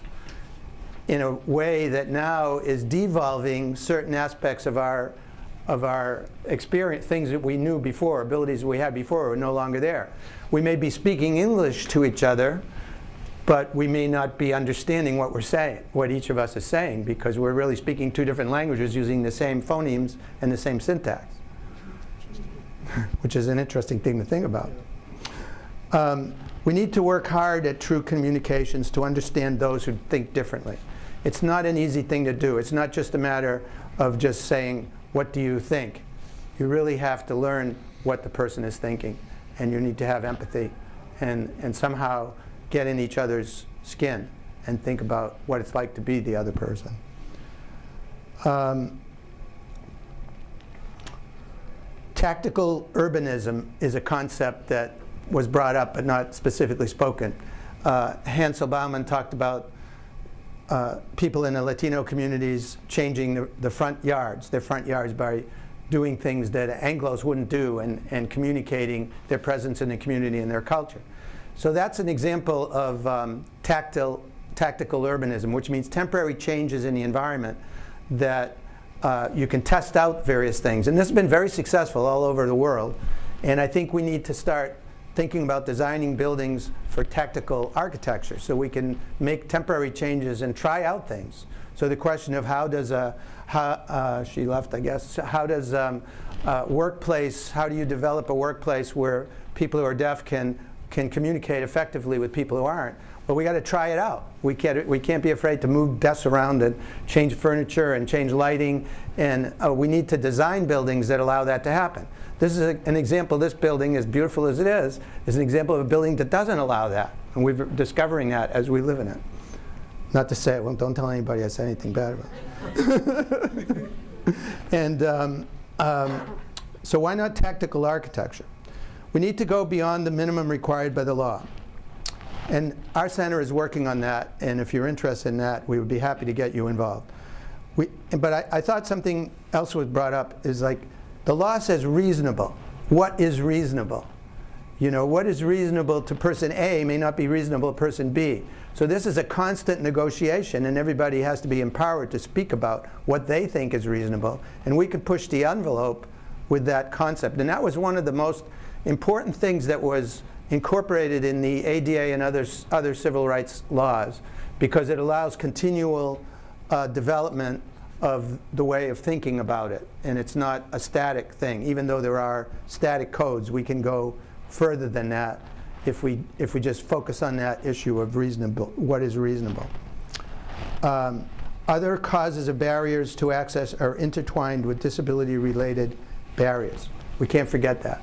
in a way that now is devolving certain aspects of our experience. Things that we knew before, abilities we had before, are no longer there. We may be speaking English to each other, but we may not be understanding what we're saying, what each of us is saying, because we're really speaking two different languages using the same phonemes and the same syntax, which is an interesting thing to think about. We need to work hard at true communications to understand those who think differently. It's not an easy thing to do. It's not just a matter of just saying, what do you think? You really have to learn what the person is thinking, and you need to have empathy and somehow get in each other's skin and think about what it's like to be the other person. Tactical urbanism is a concept that was brought up but not specifically spoken. Hansel Baumann talked about people in the Latino communities changing their front yards by doing things that Anglos wouldn't do and communicating their presence in the community and their culture. So that's an example of tactical urbanism, which means temporary changes in the environment that you can test out various things. And this has been very successful all over the world. And I think we need to start thinking about designing buildings for tactical architecture, so we can make temporary changes and try out things. So the question of how does she left, I guess. How does workplace? How do you develop a workplace where people who are deaf can communicate effectively with people who aren't? Well, we got to try it out. We can't be afraid to move desks around and change furniture and change lighting, and we need to design buildings that allow that to happen. This is an example. This building, as beautiful as it is an example of a building that doesn't allow that, and we're discovering that as we live in it. Not to say it, well, don't tell anybody I said anything bad about it. And so why not tactical architecture? We need to go beyond the minimum required by the law. And our center is working on that, and if you're interested in that, we would be happy to get you involved. But I thought something else was brought up, is like, the law says reasonable. What is reasonable? You know, what is reasonable to person A may not be reasonable to person B. So this is a constant negotiation, and everybody has to be empowered to speak about what they think is reasonable, and we can push the envelope with that concept. And that was one of the most important things that was incorporated in the ADA and other civil rights laws, because it allows continual development of the way of thinking about it, and it's not a static thing. Even though there are static codes, we can go further than that if we just focus on that issue of reasonable, what is reasonable. Other causes of barriers to access are intertwined with disability-related barriers. We can't forget that.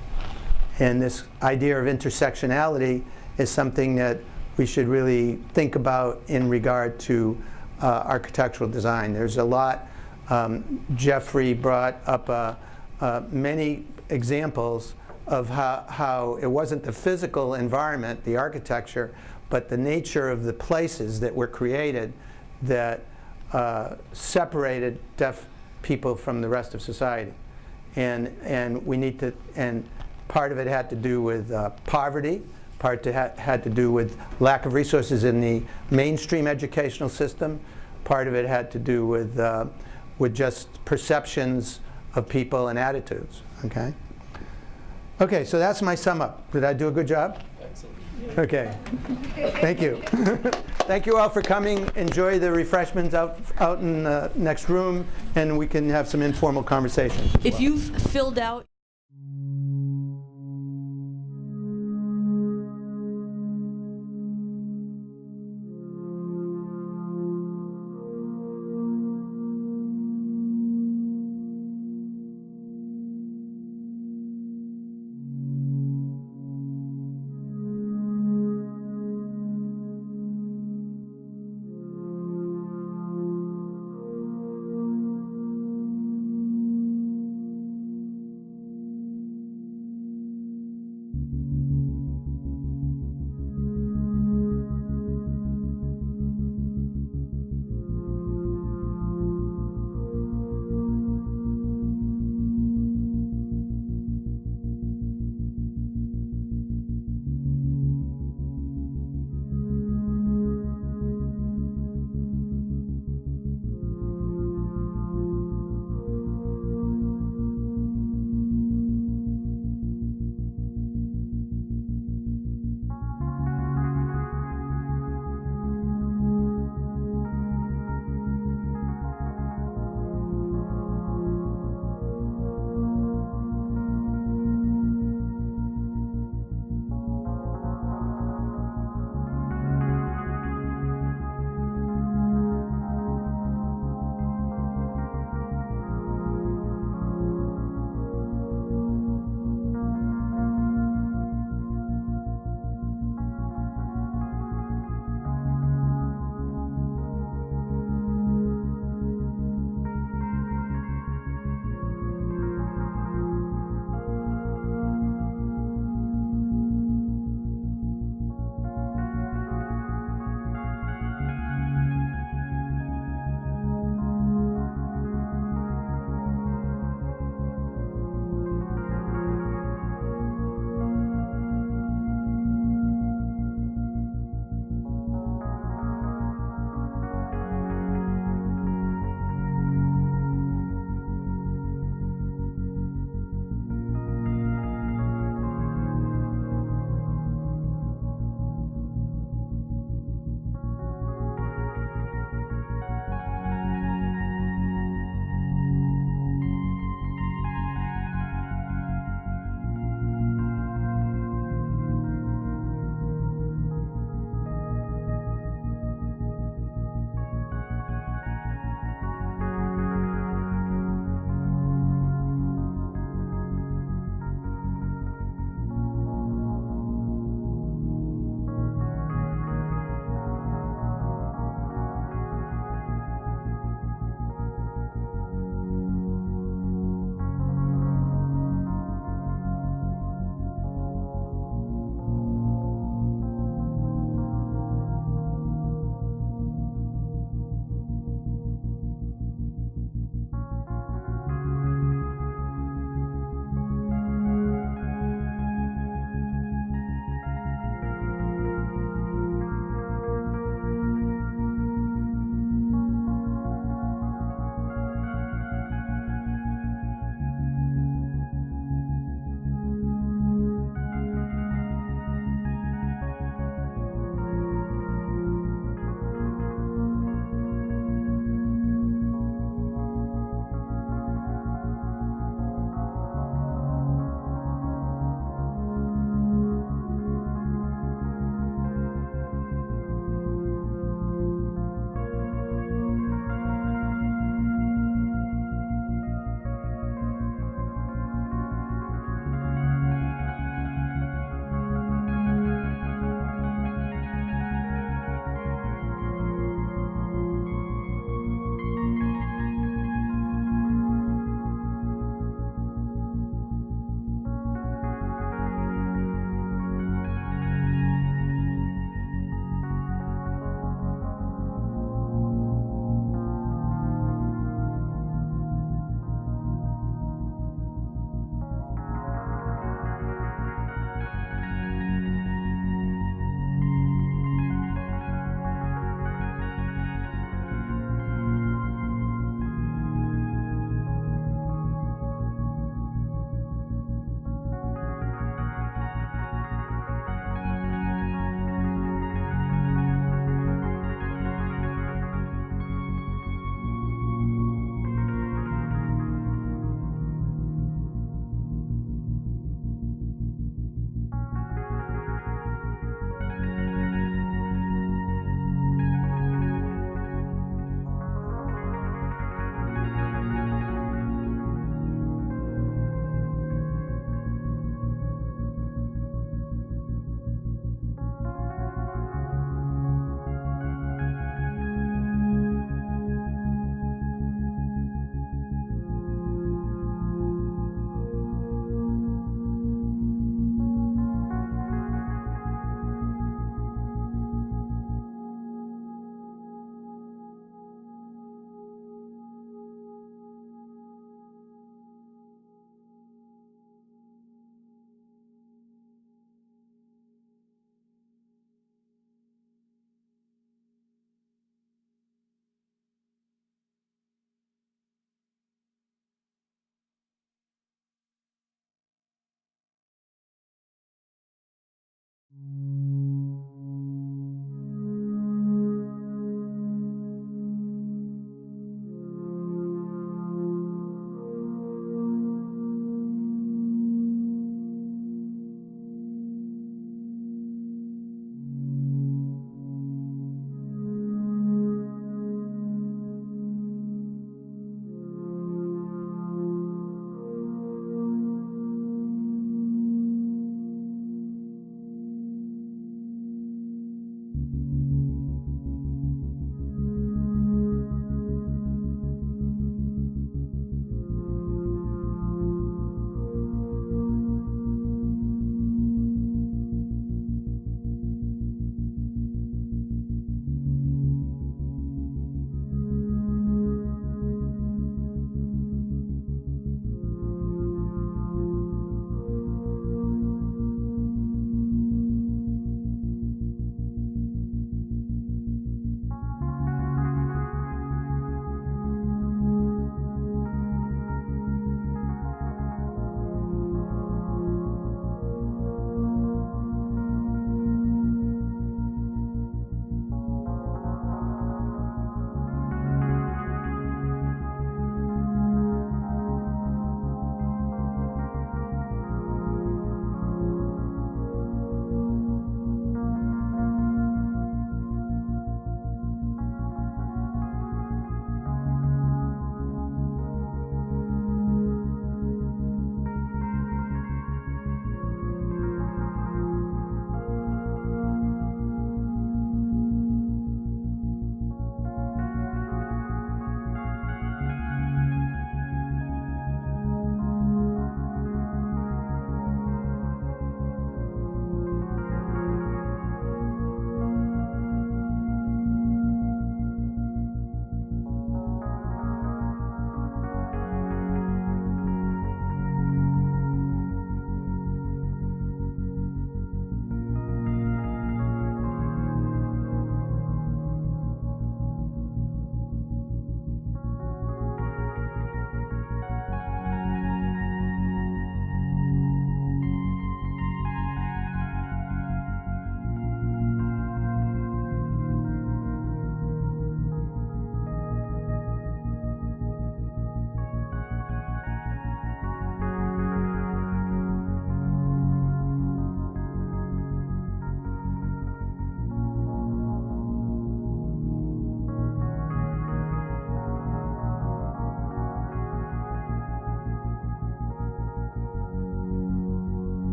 And this idea of intersectionality is something that we should really think about in regard to architectural design. There's a lot. Jeffrey brought up many examples of how it wasn't the physical environment, the architecture, but the nature of the places that were created that separated deaf people from the rest of society. And we need to, and part of it had to do with poverty, had to do with lack of resources in the mainstream educational system, part of it had to do with just perceptions of people and attitudes, okay? Okay, so that's my sum up. Did I do a good job? Excellent. Okay, thank you. Thank you all for coming. Enjoy the refreshments out in the next room, and we can have some informal conversations. If you've filled out